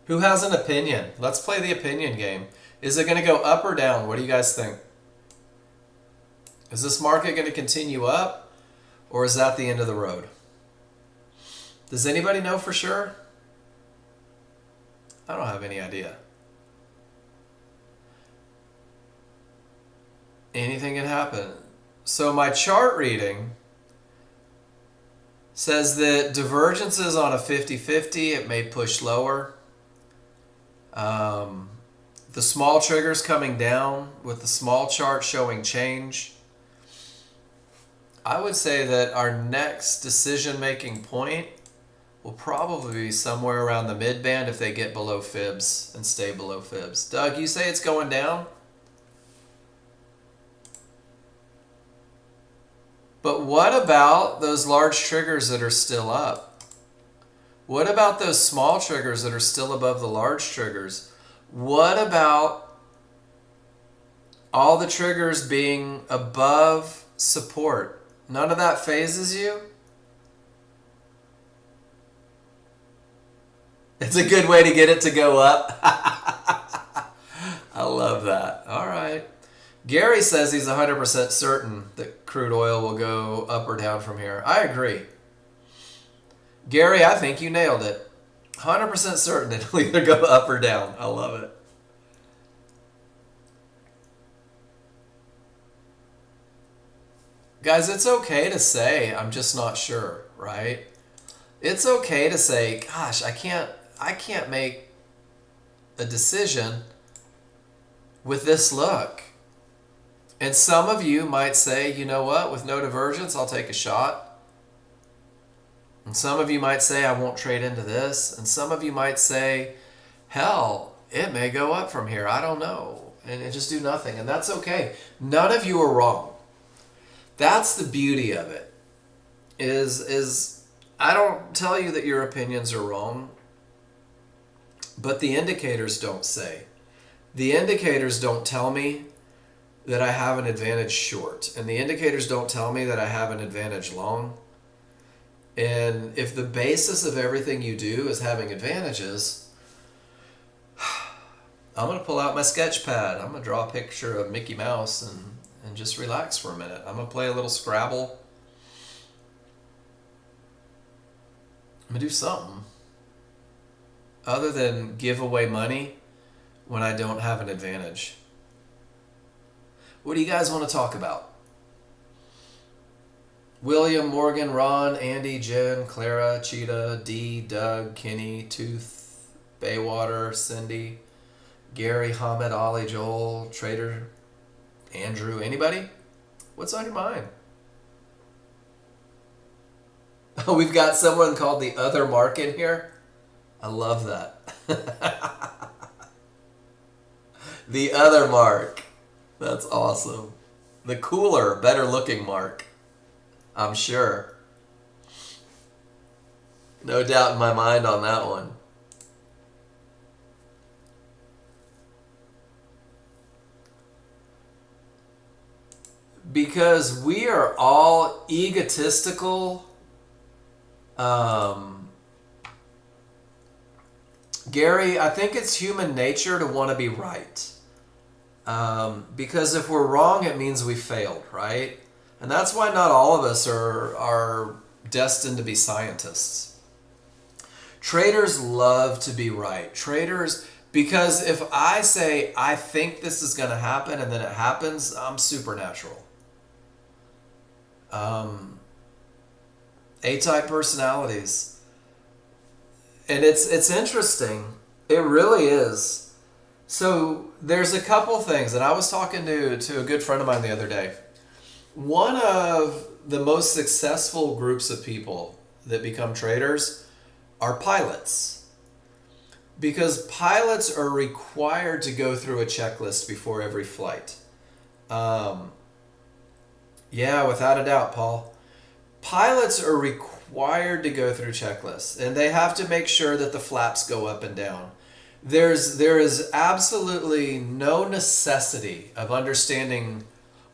[SPEAKER 1] Who has an opinion? Let's play the opinion game. Is it going to go up or down? What do you guys think? Is this market going to continue up, or is that the end of the road? Does anybody know for sure? I don't have any idea. Anything can happen. So my chart reading says that divergences on a 50-50, it may push lower. The small triggers coming down with the small chart showing change. I would say that our next decision-making point will probably be somewhere around the mid-band if they get below fibs and stay below fibs. Doug, you say it's going down? But what about those large triggers that are still up? What about those small triggers that are still above the large triggers? What about all the triggers being above support? None of that phases you? It's a good way to get it to go up. I love that. All right. Gary says he's 100% certain that crude oil will go up or down from here. I agree. Gary, I think you nailed it. 100% certain it'll either go up or down. I love it. Guys, it's okay to say, I'm just not sure, right? It's okay to say, gosh, I can't make a decision with this look. And some of you might say, you know what, with no divergence, I'll take a shot. And some of you might say, I won't trade into this. And some of you might say, hell, it may go up from here. I don't know. And just do nothing. And that's okay. None of you are wrong. That's the beauty of it. Is I don't tell you that your opinions are wrong, but the indicators don't say. The indicators don't tell me that I have an advantage short, and the indicators don't tell me that I have an advantage long. And if the basis of everything you do is having advantages, I'm going to pull out my sketch pad. I'm going to draw a picture of Mickey Mouse and just relax for a minute. I'm going to play a little Scrabble. I'm going to do something other than give away money when I don't have an advantage. What do you guys want to talk about? William, Morgan, Ron, Andy, Jen, Clara, Cheetah, Dee, Doug, Kenny, Tooth, Baywater, Cindy, Gary, Hamid, Ollie, Joel, Trader, Andrew, anybody? What's on your mind? Oh, we've got someone called the other Mark in here. I love that. The other Mark. That's awesome. The cooler, better looking Mark. I'm sure. No doubt in my mind on that one. Because we are all egotistical. Gary, I think it's human nature to want to be right. Because if we're wrong, it means we failed, right? And that's why not all of us are destined to be scientists. Traders love to be right. Traders, because if I say, I think this is going to happen, and then it happens, I'm supernatural. A-type personalities. And it's interesting. It really is. So there's a couple things, and I was talking to a good friend of mine the other day. One of the most successful groups of people that become traders are pilots. Because pilots are required to go through a checklist before every flight. Yeah, without a doubt, Paul. Pilots are required to go through checklists, and they have to make sure that the flaps go up and down. There is absolutely no necessity of understanding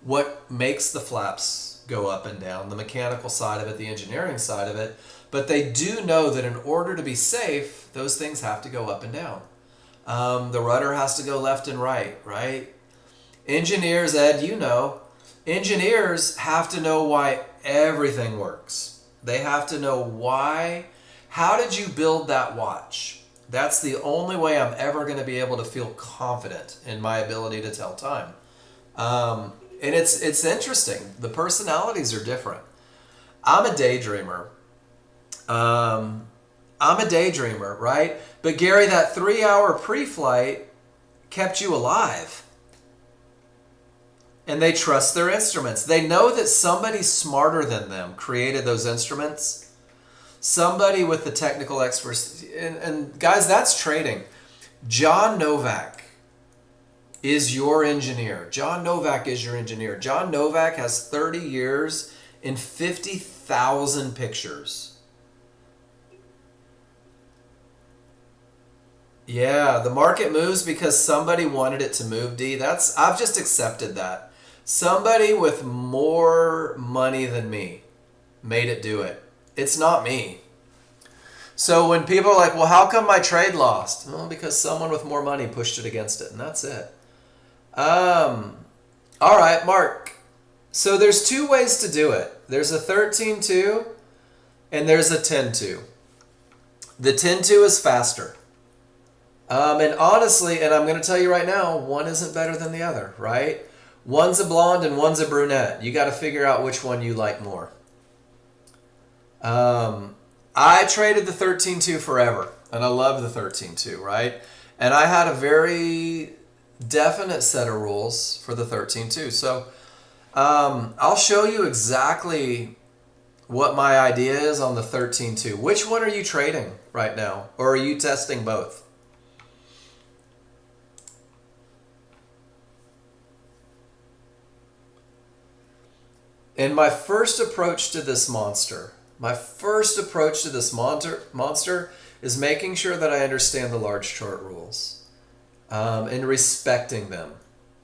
[SPEAKER 1] what makes the flaps go up and down, the mechanical side of it, the engineering side of it, but they do know that in order to be safe, those things have to go up and down. The rudder has to go left and right, right? Engineers, Ed, you know, engineers have to know why everything works. They have to know why. How did you build that watch? That's the only way I'm ever going to be able to feel confident in my ability to tell time. And it's interesting. The personalities are different. I'm a daydreamer. Right? But Gary, that 3-hour pre-flight kept you alive. And they trust their instruments. They know that somebody smarter than them created those instruments. Somebody with the technical experts. And guys, that's trading. John Novak is your engineer. John Novak is your engineer. John Novak has 30 years and 50,000 pictures. Yeah, the market moves because somebody wanted it to move, D. I've just accepted that. Somebody with more money than me made it do it. It's not me. So when people are like, well, how come my trade lost? Well, because someone with more money pushed it against it, and that's it. All right, Mark. So there's two ways to do it. There's a 13-2 and there's a 10-2. The 10-2 is faster. And honestly, and I'm going to tell you right now, one isn't better than the other, right? One's a blonde and one's a brunette. You got to figure out which one you like more. I traded the 13-2 forever, and I love the 13-2, right? And I had a very definite set of rules for the 13-2. So I'll show you exactly what my idea is on the 13-2. Which one are you trading right now? Or are you testing both? And my first approach to this monster is making sure that I understand the large chart rules and respecting them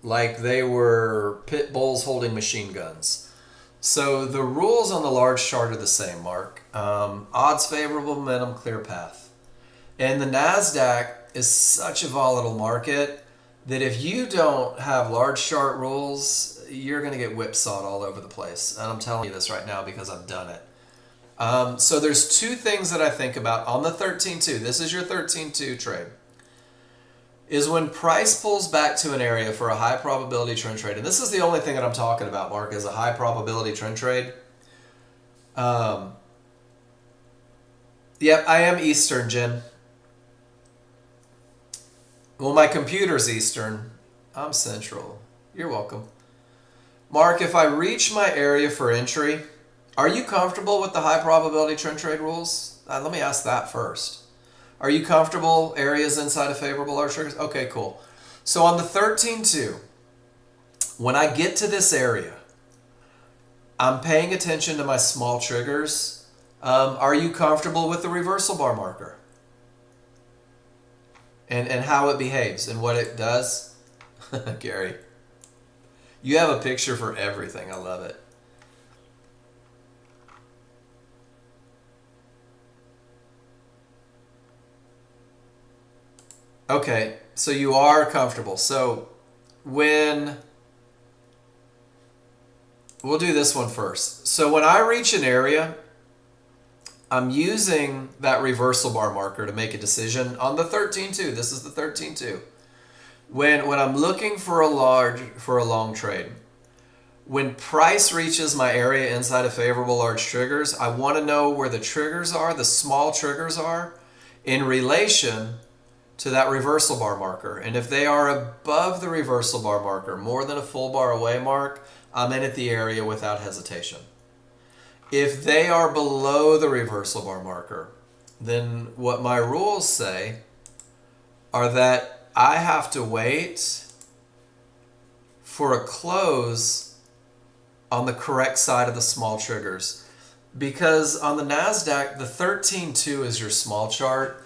[SPEAKER 1] like they were pit bulls holding machine guns. So the rules on the large chart are the same, Mark. Odds favorable, momentum, clear path. And the NASDAQ is such a volatile market that if you don't have large chart rules, you're going to get whipsawed all over the place. And I'm telling you this right now because I've done it. So there's two things that I think about on the 13-2. This is your 13-2 trade. Is when price pulls back to an area for a high probability trend trade. And this is the only thing that I'm talking about, Mark, is a high probability trend trade. Yep, I am Eastern, Jen. Well, my computer's Eastern. I'm Central. You're welcome. Mark, if I reach my area for entry, are you comfortable with the high probability trend trade rules? Let me ask that first. Are you comfortable areas inside of favorable large triggers? Okay, cool. So on the 13.2, when I get to this area, I'm paying attention to my small triggers. Are you comfortable with the reversal bar marker? And how it behaves and what it does? Gary, you have a picture for everything. I love it. Okay, so you are comfortable. So when... We'll do this one first. So when I reach an area, I'm using that reversal bar marker to make a decision on the 13.2. This is the 13.2. When I'm looking for a long trade, when price reaches my area inside of favorable large triggers, I want to know where the triggers are, the small triggers are, in relation to that reversal bar marker. And if they are above the reversal bar marker, more than a full bar away mark, I'm in at the area without hesitation. If they are below the reversal bar marker, then what my rules say are that I have to wait for a close on the correct side of the small triggers. Because on the NASDAQ, the 13.2 is your small chart.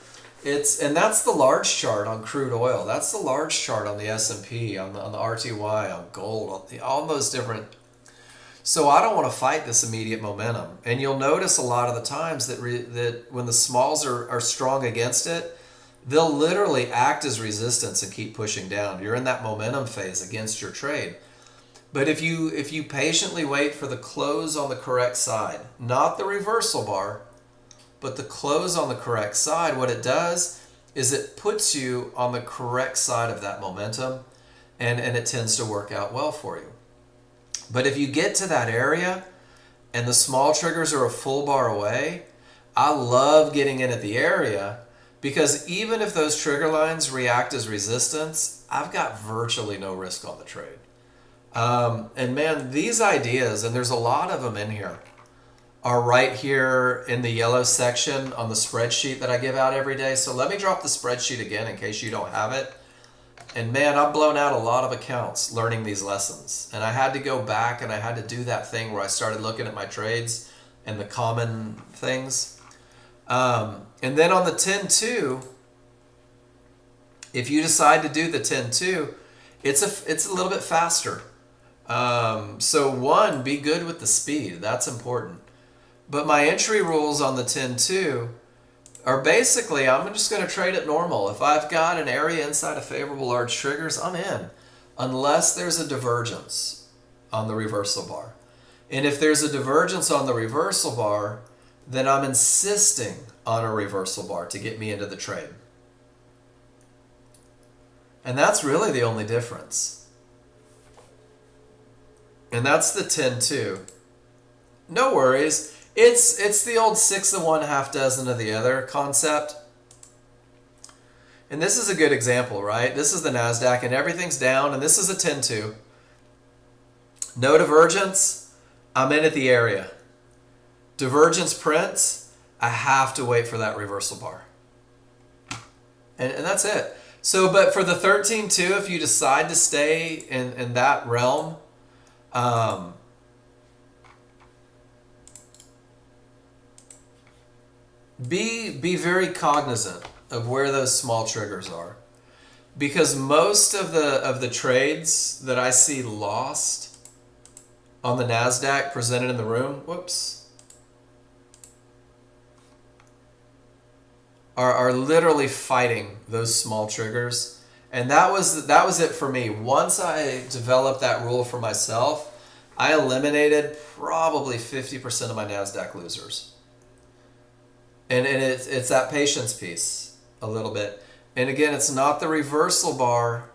[SPEAKER 1] And that's the large chart on crude oil. That's the large chart on the S&P, on the RTY, on gold, on all those different. So I don't want to fight this immediate momentum. And you'll notice a lot of the times that when the smalls are strong against it, they'll literally act as resistance and keep pushing down. You're in that momentum phase against your trade. But if you patiently wait for the close on the correct side, not the reversal bar, but the close on the correct side, what it does is it puts you on the correct side of that momentum, and it tends to work out well for you. But if you get to that area and the small triggers are a full bar away, I love getting in at the area, because even if those trigger lines react as resistance, I've got virtually no risk on the trade. And man, these ideas, and there's a lot of them in here, are right here in the yellow section on the spreadsheet that I give out every day. So let me drop the spreadsheet again in case you don't have it. And man, I've blown out a lot of accounts learning these lessons. And I had to go back and I had to do that thing where I started looking at my trades and the common things. And then on the 10-2, if you decide to do the 10-2, it's a little bit faster. So one, be good with the speed. That's important. But my entry rules on the 10-2 are basically, I'm just going to trade it normal. If I've got an area inside of favorable large triggers, I'm in. Unless there's a divergence on the reversal bar. And if there's a divergence on the reversal bar, then I'm insisting on a reversal bar to get me into the trade. And that's really the only difference. And that's the 10-2. No worries. It's the old 6 of one, half dozen of the other concept. And this is a good example, right? This is the NASDAQ and everything's down, and this is a 10-2. No divergence, I'm in at the area. Divergence prints, I have to wait for that reversal bar. And that's it. So, but for the 13-2, if you decide to stay in that realm, be very cognizant of where those small triggers are, because most of the trades that I see lost on the NASDAQ presented in the room, are literally fighting those small triggers. And that was it for me. Once I developed that rule for myself, I eliminated probably 50% of my NASDAQ losers. And it's that patience piece a little bit. And again, it's not the reversal bar,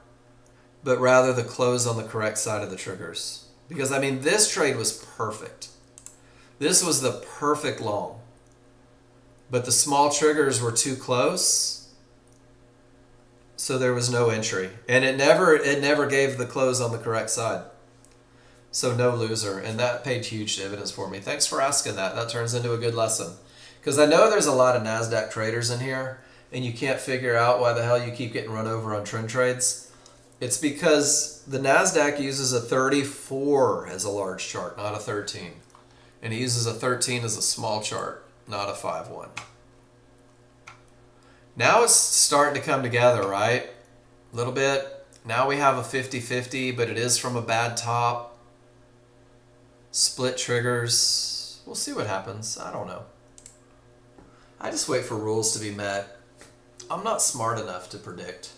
[SPEAKER 1] but rather the close on the correct side of the triggers. Because, I mean, this trade was perfect. This was the perfect long. But the small triggers were too close, so there was no entry. And it never gave the close on the correct side. So no loser, and that paid huge dividends for me. Thanks for asking that. That turns into a good lesson. Because I know there's a lot of NASDAQ traders in here, and you can't figure out why the hell you keep getting run over on trend trades. It's because the NASDAQ uses a 34 as a large chart, not a 13. And it uses a 13 as a small chart, not a 5-1. Now it's starting to come together, right? A little bit. Now we have a 50-50, but it is from a bad top. Split triggers. We'll see what happens. I don't know. I just wait for rules to be met. I'm not smart enough to predict.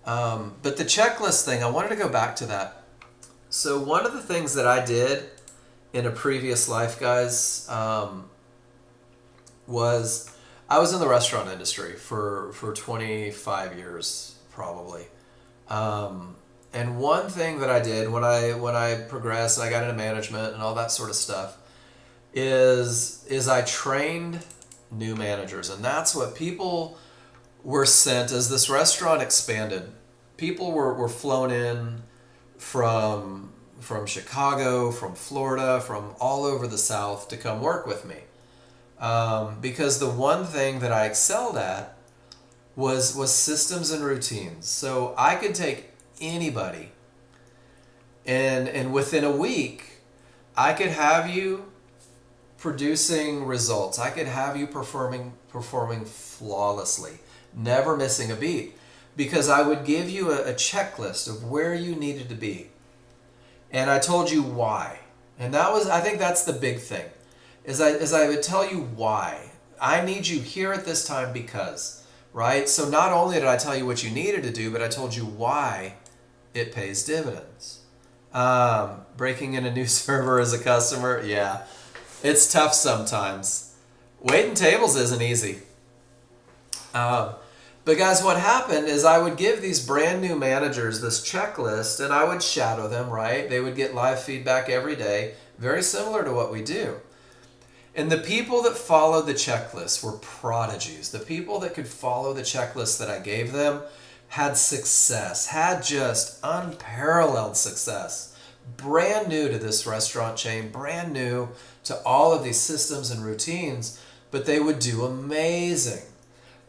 [SPEAKER 1] But the checklist thing, I wanted to go back to that. So one of the things that I did in a previous life, guys, was I was in the restaurant industry for 25 years, probably. And one thing that I did when I progressed and I got into management and all that sort of stuff is I trained new managers. And that's what people were sent as this restaurant expanded. People were flown in from Chicago, from Florida, from all over the South to come work with me. Because the one thing that I excelled at was systems and routines. So I could take anybody and within a week I could have you producing results. I could have you performing flawlessly, never missing a beat, because I would give you a checklist of where you needed to be, and I told you why. And that was, I think that's the big thing, is I would tell you why I need you here at this time, because, right? So not only did I tell you what you needed to do, but I told you why it pays dividends. Breaking in a new server as a customer, yeah, it's tough sometimes. Waiting tables isn't easy. But guys, what happened is I would give these brand new managers this checklist and I would shadow them, right? They would get live feedback every day, very similar to what we do. And the people that followed the checklist were prodigies. The people that could follow the checklist that I gave them had success, had just unparalleled success. Brand new to this restaurant chain, brand new to all of these systems and routines, but they would do amazing.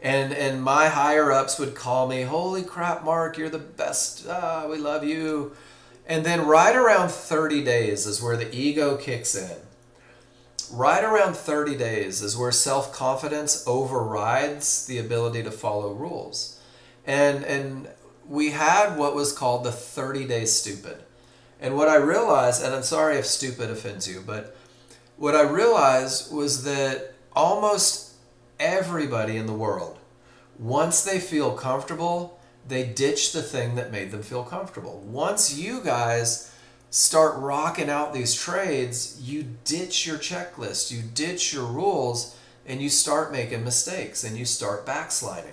[SPEAKER 1] And my higher ups would call me, holy crap, Mark, you're the best. We love you. And then right around 30 days is where the ego kicks in. Right around 30 days is where self-confidence overrides the ability to follow rules. And we had what was called the 30-day stupid. And what I realized, and I'm sorry if stupid offends you, but what I realized was that almost everybody in the world, once they feel comfortable, they ditch the thing that made them feel comfortable. Once you guys start rocking out these trades, you ditch your checklist, you ditch your rules, and you start making mistakes and you start backsliding.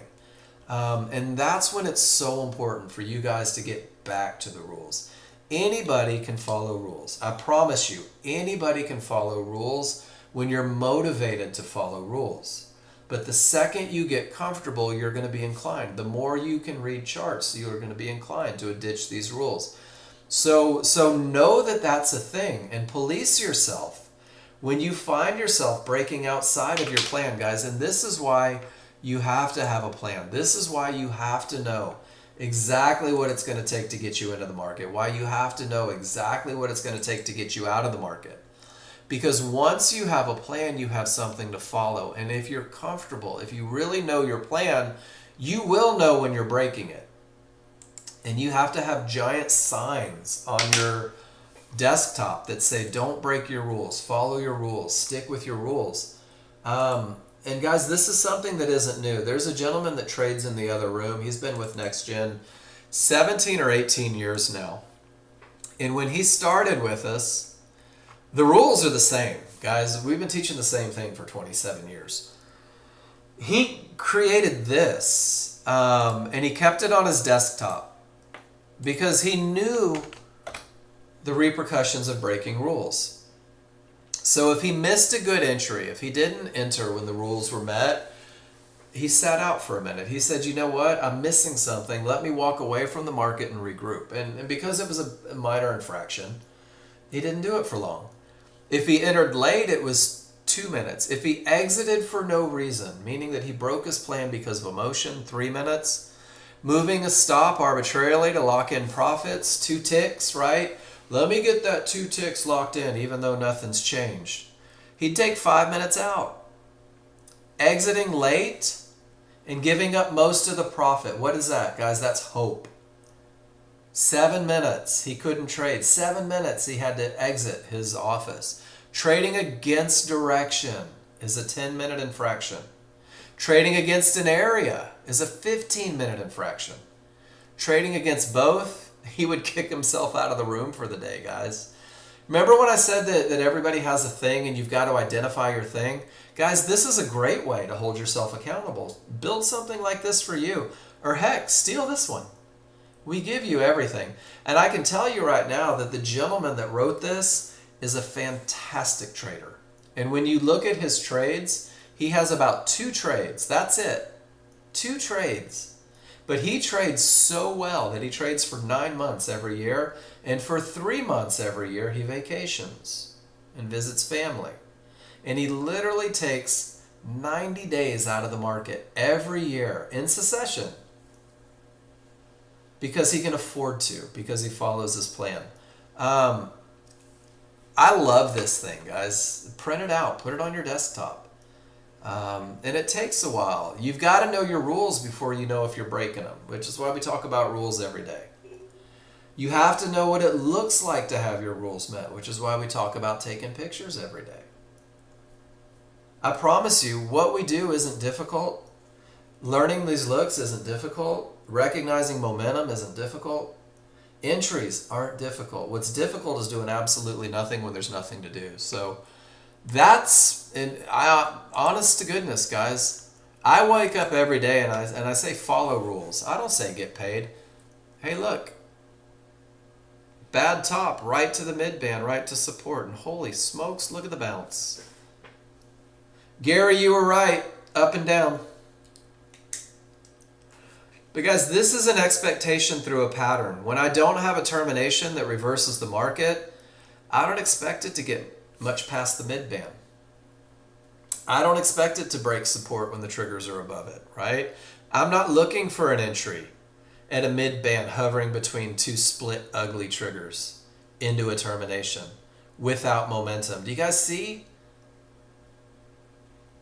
[SPEAKER 1] And that's when it's so important for you guys to get back to the rules. Anybody can follow rules. I promise you, anybody can follow rules when you're motivated to follow rules. But the second you get comfortable, you're going to be inclined. The more you can read charts, you're going to be inclined to ditch these rules. So know that that's a thing and police yourself when you find yourself breaking outside of your plan, guys. And this is why you have to have a plan. This is why you have to know exactly what it's going to take to get you into the market, why you have to know exactly what it's going to take to get you out of the market. Because once you have a plan, you have something to follow. And if you're comfortable, if you really know your plan, you will know when you're breaking it. And you have to have giant signs on your desktop that say, don't break your rules, follow your rules, stick with your rules. And guys, this is something that isn't new. There's a gentleman that trades in the other room. He's been with Nexgen 17 or 18 years now. And when he started with us, the rules are the same. Guys, we've been teaching the same thing for 27 years. He created this, and he kept it on his desktop because he knew the repercussions of breaking rules. So if he missed a good entry, if he didn't enter when the rules were met, he sat out for a minute. He said, you know what, I'm missing something. Let me walk away from the market and regroup. And because it was a minor infraction, He didn't do it for long. If he entered late, it was 2 minutes. If he exited for no reason, meaning that he broke his plan because of emotion, 3 minutes. Moving a stop arbitrarily to lock in profits, 2 ticks, right? Let me get that 2 ticks locked in even though nothing's changed. He'd take 5 minutes out. Exiting late and giving up most of the profit. What is that, guys? That's hope. 7 minutes he couldn't trade. 7 minutes he had to exit his office. Trading against direction is a 10-minute infraction. Trading against an area is a 15-minute infraction. Trading against both, he would kick himself out of the room for the day, guys. Remember when I said that everybody has a thing and you've got to identify your thing? Guys, this is a great way to hold yourself accountable. Build something like this for you. Or heck, steal this one. We give you everything. And I can tell you right now that the gentleman that wrote this is a fantastic trader. And when you look at his trades, he has about 2 trades. That's it. 2 trades. But he trades so well that he trades for 9 months every year. And for 3 months every year, he vacations and visits family. And he literally takes 90 days out of the market every year in succession. Because he can afford to, because he follows his plan. I love this thing, guys. Print it out, put it on your desktop. And it takes a while. You've got to know your rules before you know if you're breaking them, which is why we talk about rules every day. You have to know what it looks like to have your rules met, which is why we talk about taking pictures every day. I promise you, what we do isn't difficult. Learning these looks isn't difficult. Recognizing momentum isn't difficult. Entries aren't difficult. What's difficult is doing absolutely nothing when there's nothing to do. So that's, honest to goodness, guys, I wake up every day and I say follow rules. I don't say get paid. Hey, look, bad top, right to the mid band, right to support, and holy smokes, look at the bounce. Gary, you were right, up and down. But guys, this is an expectation through a pattern. When I don't have a termination that reverses the market, I don't expect it to get much past the mid band. I don't expect it to break support when the triggers are above it, right? I'm not looking for an entry at a mid band hovering between 2 split ugly triggers into a termination without momentum. Do you guys see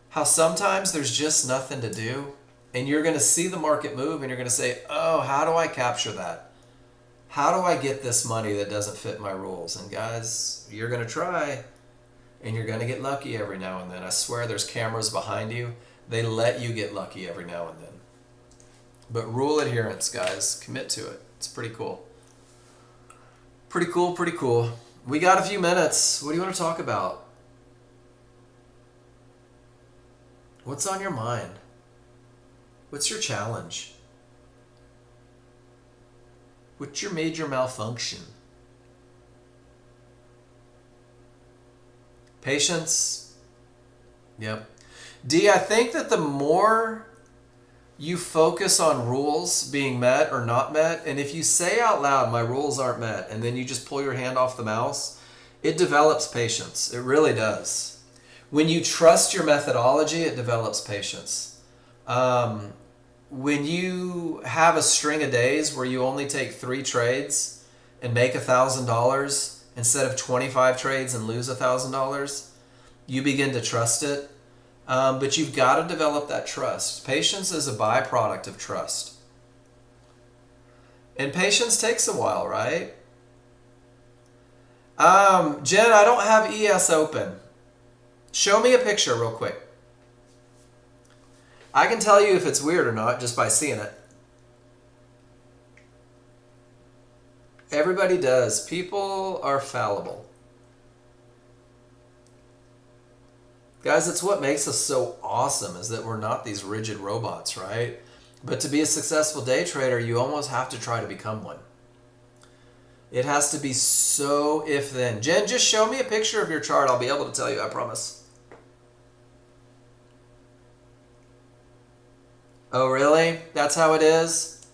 [SPEAKER 1] how sometimes there's just nothing to do? And you're going to see the market move and you're going to say, oh, how do I capture that? How do I get this money that doesn't fit my rules? And guys, you're going to try and you're going to get lucky every now and then. I swear there's cameras behind you. They let you get lucky every now and then. But rule adherence, guys. Commit to it. It's pretty cool. Pretty cool, pretty cool. We got a few minutes. What do you want to talk about? What's on your mind? What's your challenge? What's your major malfunction? Patience? Yep. D, I think that the more you focus on rules being met or not met, and if you say out loud, my rules aren't met, and then you just pull your hand off the mouse, it develops patience. It really does. When you trust your methodology, it develops patience. When you have a string of days where you only take 3 trades and make $1,000 instead of 25 trades and lose $1,000, you begin to trust it. But you've got to develop that trust. Patience is a byproduct of trust. And patience takes a while, right? Jen, I don't have ES open. Show me a picture real quick. I can tell you if it's weird or not just by seeing it. Everybody does. People are fallible. Guys, it's what makes us so awesome is that we're not these rigid robots, right? But to be a successful day trader, you almost have to try to become one. It has to be so if then. Jen, just show me a picture of your chart. I'll be able to tell you, I promise. Oh, really? That's how it is?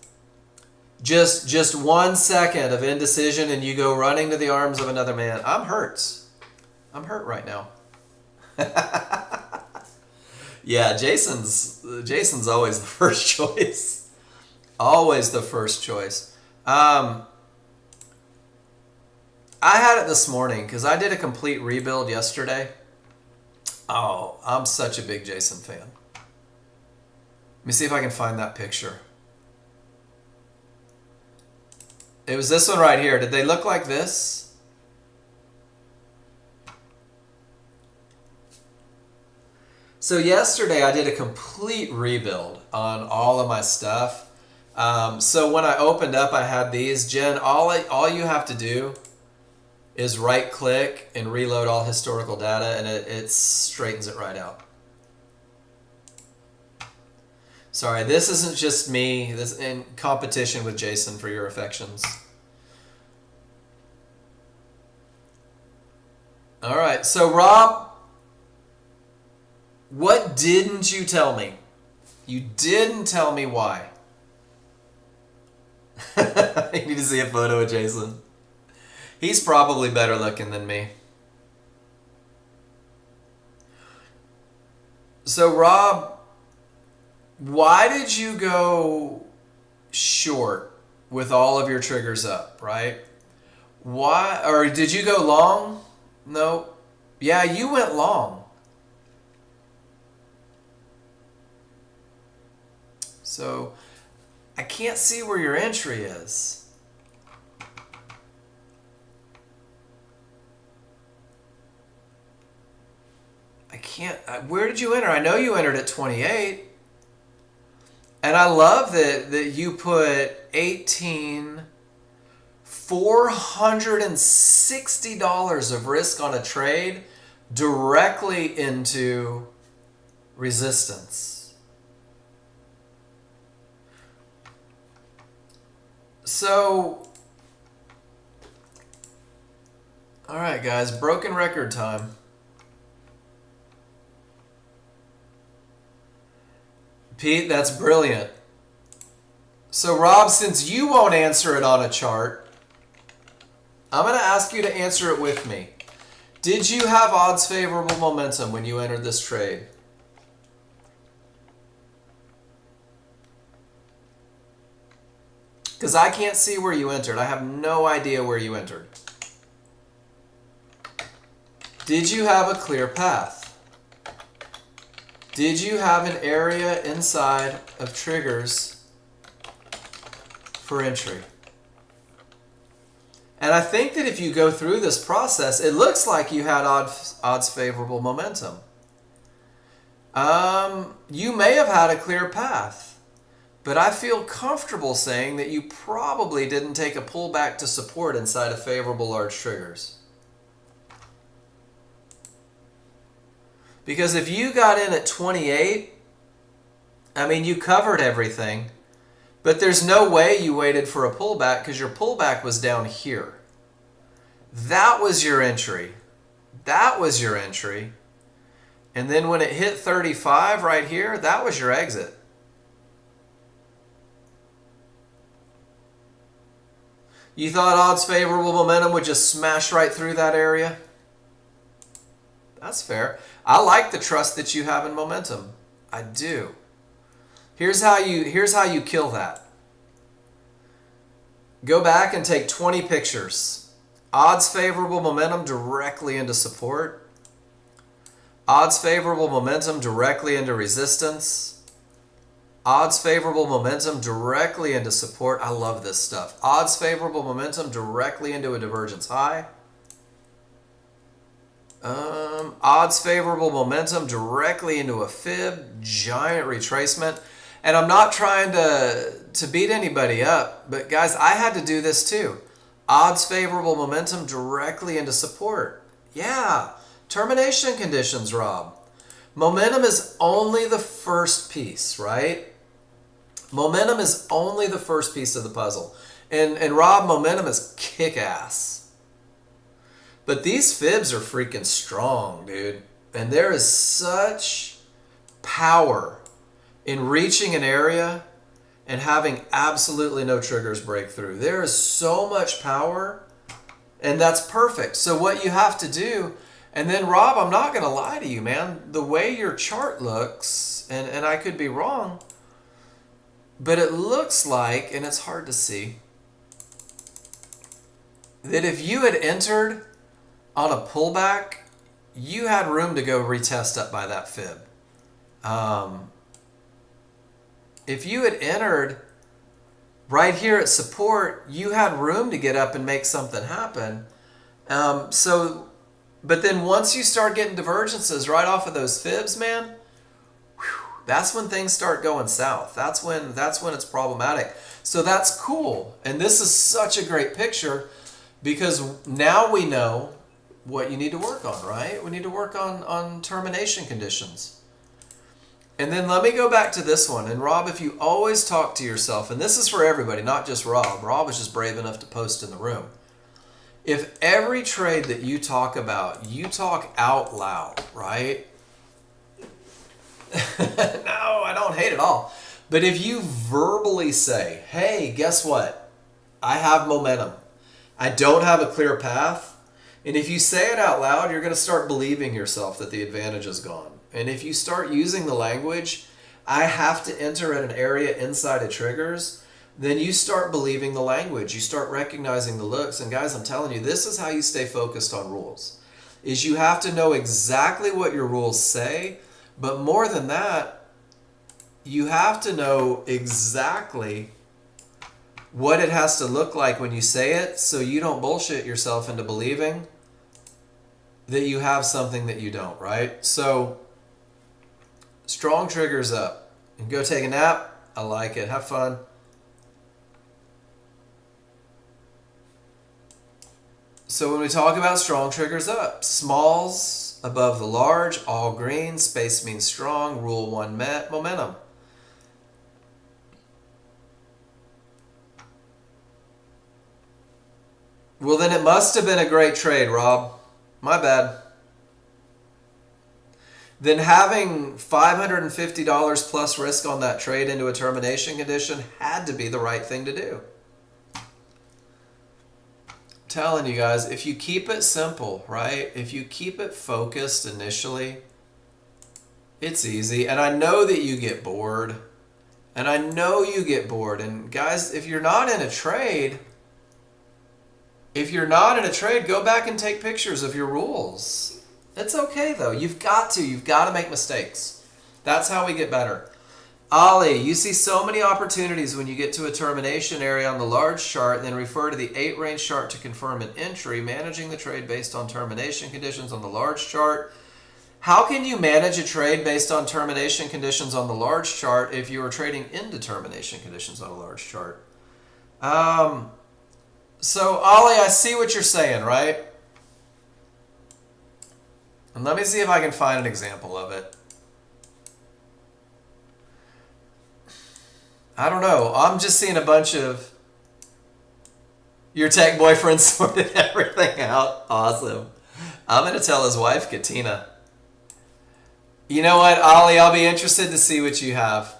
[SPEAKER 1] Just 1 second of indecision and you go running to the arms of another man. I'm hurt. I'm hurt right now. Yeah, Jason's always the first choice. Always the first choice. I had it this morning because I did a complete rebuild yesterday. Oh, I'm such a big Jason fan. Let me see if I can find that picture. It was this one right here. Did they look like this? So yesterday I did a complete rebuild on all of my stuff. So when I opened up, I had these. Jen, all you have to do is right click and reload all historical data, and it straightens it right out. Sorry, this isn't just me. This in competition with Jason for your affections. All right, so Rob, what didn't you tell me? You didn't tell me why. You need to see a photo of Jason. He's probably better looking than me. So Rob, why did you go short with all of your triggers up, right? Why, or did you go long? No. Yeah, you went long. So I can't see where your entry is. I can't, where did you enter? I know you entered at 28. And I love that you put $460 of risk on a trade directly into resistance. So, all right, guys, broken record time. Pete, that's brilliant. So Rob, since you won't answer it on a chart, I'm going to ask you to answer it with me. Did you have odds favorable momentum when you entered this trade? Because I can't see where you entered. I have no idea where you entered. Did you have a clear path? Did you have an area inside of triggers for entry? And I think that if you go through this process, it looks like you had odds favorable momentum. You may have had a clear path, but I feel comfortable saying that you probably didn't take a pullback to support inside of favorable large triggers. Because if you got in at 28, I mean, you covered everything, but there's no way you waited for a pullback because your pullback was down here. That was your entry. That was your entry. And then when it hit 35 right here, that was your exit. You thought odds favorable momentum would just smash right through that area? That's fair. I like the trust that you have in momentum. I do. Here's how you kill that. Go back and take 20 pictures. Odds favorable momentum directly into support. Odds favorable momentum directly into resistance. Odds favorable momentum directly into support. I love this stuff. Odds favorable momentum directly into a divergence high. Odds favorable momentum directly into a fib, giant retracement. And I'm not trying to beat anybody up, but guys, I had to do this too. Odds favorable momentum directly into support. Yeah, termination conditions, Rob. Momentum is only the first piece, right? Momentum is only the first piece of the puzzle. And Rob, momentum is kick-ass. But these fibs are freaking strong, dude. And there is such power in reaching an area and having absolutely no triggers break through. There is so much power, and that's perfect. So what you have to do, and then Rob, I'm not going to lie to you, man. The way your chart looks, and I could be wrong, but it looks like, and it's hard to see, that if you had entered on a pullback, you had room to go retest up by that fib. If you had entered right here at support, you had room to get up and make something happen. But then once you start getting divergences right off of those fibs, man, that's when things start going south. That's when it's problematic. So that's cool. And this is such a great picture because now we know what you need to work on, right? We need to work on termination conditions. And then let me go back to this one. And Rob, if you always talk to yourself, and this is for everybody, not just Rob. Rob is just brave enough to post in the room. If every trade that you talk about, you talk out loud, right? No, I don't hate it all. But if you verbally say, hey, guess what? I have momentum. I don't have a clear path. And if you say it out loud, you're going to start believing yourself that the advantage is gone. And if you start using the language, I have to enter at an area inside of triggers, then you start believing the language. You start recognizing the looks. And guys, I'm telling you, this is how you stay focused on rules. Is you have to know exactly what your rules say, but more than that, you have to know exactly what it has to look like when you say it so you don't bullshit yourself into believing that you have something that you don't, right? So strong triggers up. And go take a nap. I like it. Have fun. So when we talk about strong triggers up, smalls above the large, all green, space means strong, rule 1 met, momentum. Well, then it must have been a great trade, Rob. My bad. Then having $550 plus risk on that trade into a termination condition had to be the right thing to do. I'm telling you guys, if you keep it simple, right? If you keep it focused initially, it's easy. And I know that you get bored. And I know you get bored. And guys, if you're not in a trade, go back and take pictures of your rules. It's okay though. You've got to make mistakes. That's how we get better. Ali, you see so many opportunities when you get to a termination area on the large chart, then refer to the 8 range chart to confirm an entry, managing the trade based on termination conditions on the large chart. How can you manage a trade based on termination conditions on the large chart if you are trading into termination conditions on a large chart? So, Ollie, I see what you're saying, right? And let me see if I can find an example of it. I don't know. I'm just seeing a bunch of your tech boyfriend sorted everything out. Awesome. I'm going to tell his wife, Katina. You know what, Ollie? I'll be interested to see what you have.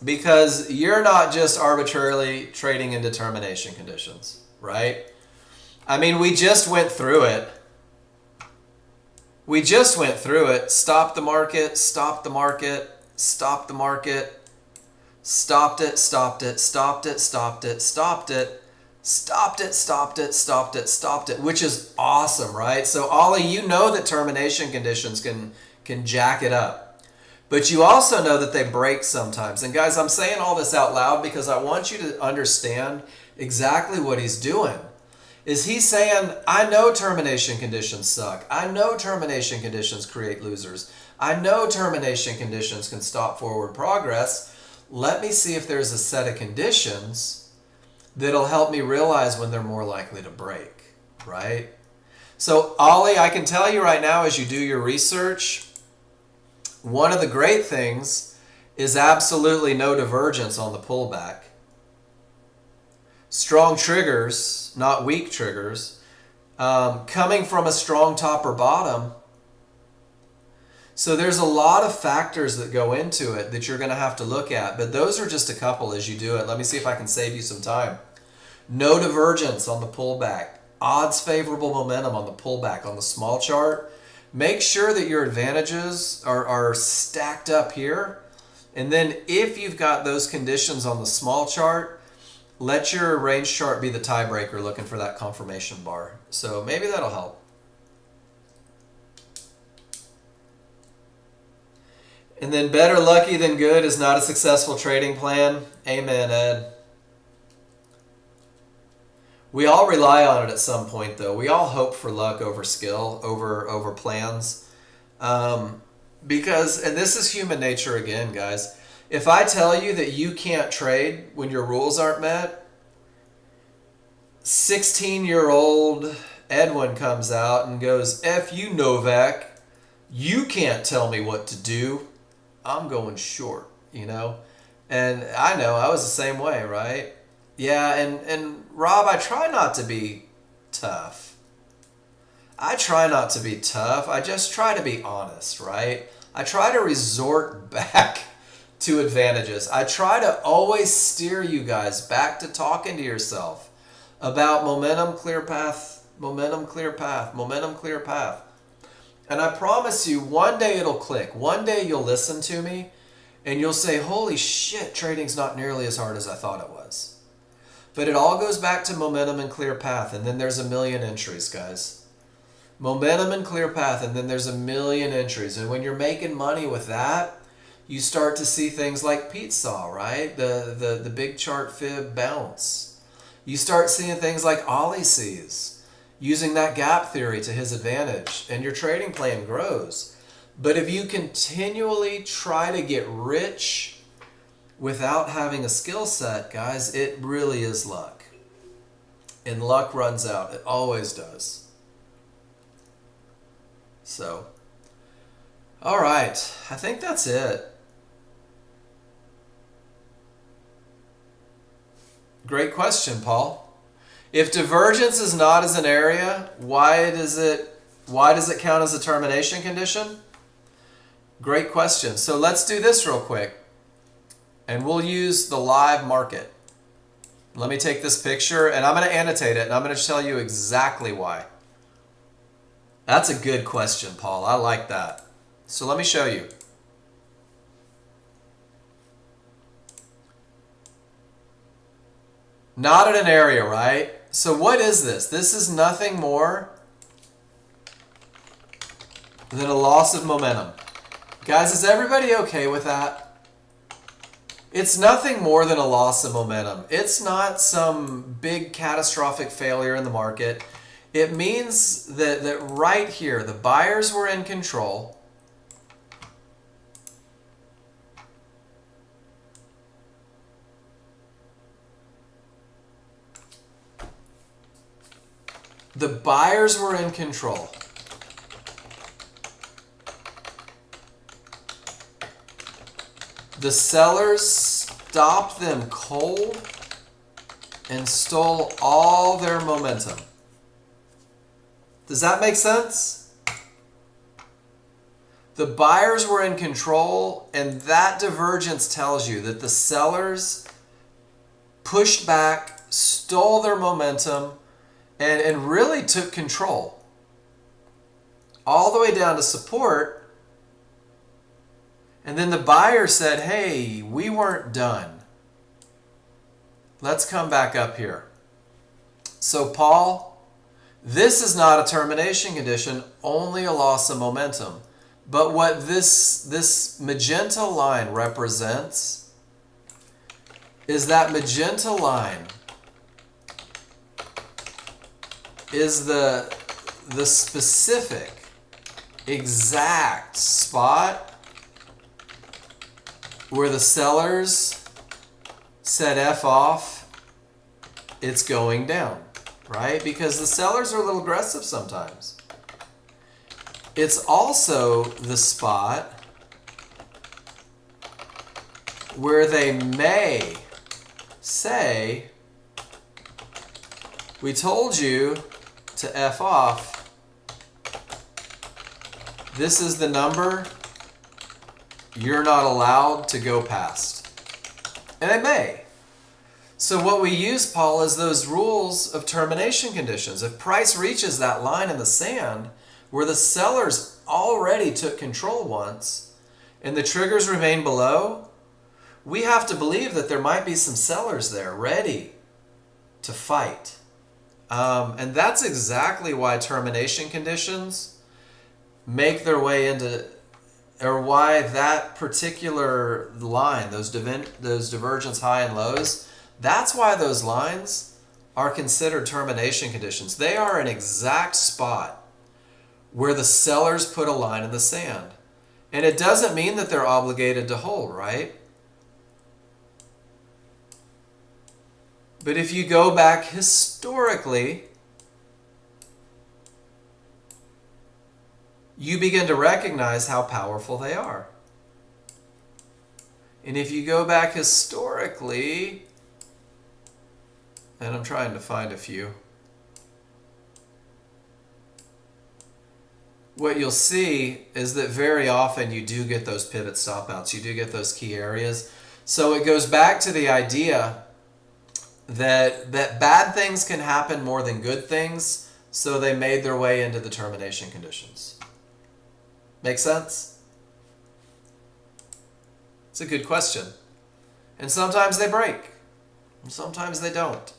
[SPEAKER 1] Because you're not just arbitrarily trading into termination conditions, right? I mean, we just went through it. Stop the market, stop the market, stop the market, stopped it, stopped it, stopped it, stopped it, stopped it, stopped it, stopped it, stopped it, stopped it, which is awesome, right? So, Ollie, you know that termination conditions can jack it up. But you also know that they break sometimes. And guys, I'm saying all this out loud because I want you to understand exactly what he's doing. Is he saying, I know termination conditions suck. I know termination conditions create losers. I know termination conditions can stop forward progress. Let me see if there's a set of conditions that'll help me realize when they're more likely to break, right? So, Ollie, I can tell you right now as you do your research, one of the great things is absolutely no divergence on the pullback. Strong triggers, not weak triggers, coming from a strong top or bottom. So there's a lot of factors that go into it that you're going to have to look at, but those are just a couple as you do it. Let me see if I can save you some time. No divergence on the pullback. Odds favorable momentum on the pullback on the small chart. Make sure that your advantages are stacked up here. And then if you've got those conditions on the small chart, let your range chart be the tiebreaker looking for that confirmation bar. So maybe that'll help. And then better lucky than good is not a successful trading plan. Amen, Ed. We all rely on it at some point, though. We all hope for luck over skill, over plans. Because, and this is human nature again, guys. If I tell you that you can't trade when your rules aren't met, 16-year-old Edwin comes out and goes, F you, Novak. You can't tell me what to do. I'm going short, you know? And I know, I was the same way, right? Yeah, and Rob, I try not to be tough. I try not to be tough. I just try to be honest, right? I try to resort back to advantages. I try to always steer you guys back to talking to yourself about momentum, clear path, momentum, clear path, momentum, clear path. And I promise you, one day it'll click. One day you'll listen to me and you'll say, holy shit, trading's not nearly as hard as I thought it was. But it all goes back to momentum and clear path. And then there's a million entries, guys. Momentum and clear path, and then there's a million entries. And when you're making money with that, you start to see things like Pete saw, right? The big chart fib bounce. You start seeing things like Ollie sees, using that gap theory to his advantage, and your trading plan grows. But if you continually try to get rich without having a skill set, guys, it really is luck. And luck runs out. It always does. So, all right. I think that's it. Great question, Paul. If divergence is not as an area, why does it count as a termination condition? Great question. So let's do this real quick. And we'll use the live market. Let me take this picture and I'm going to annotate it and I'm going to tell you exactly why. That's a good question, Paul. I like that. So let me show you. Not in an area, right? So what is this? This is nothing more than a loss of momentum. Guys, is everybody okay with that? It's nothing more than a loss of momentum. It's not some big catastrophic failure in the market. It means that right here, the buyers were in control. The buyers were in control. The sellers stopped them cold and stole all their momentum. Does that make sense? The buyers were in control, and that divergence tells you that the sellers pushed back, stole their momentum, and really took control. All the way down to support. And then the buyer said, hey, we weren't done. Let's come back up here. So Paul, this is not a termination condition, only a loss of momentum. But what this magenta line represents is that magenta line is the specific, exact spot where the sellers said F off, it's going down, right? Because the sellers are a little aggressive sometimes. It's also the spot where they may say, we told you to F off. This is the number you're not allowed to go past. And it may. So what we use, Paul, is those rules of termination conditions. If price reaches that line in the sand where the sellers already took control once and the triggers remain below, we have to believe that there might be some sellers there ready to fight. And that's exactly why termination conditions make their way into, or why that particular line, those divergence high and lows, that's why those lines are considered termination conditions. They are an exact spot where the sellers put a line in the sand. And it doesn't mean that they're obligated to hold, right? But if you go back historically, you begin to recognize how powerful they are. And if you go back historically, and I'm trying to find a few, what you'll see is that very often you do get those pivot stop outs. You do get those key areas. So it goes back to the idea that bad things can happen more than good things, so they made their way into the termination conditions. Make sense? It's a good question. And sometimes they break, and sometimes they don't.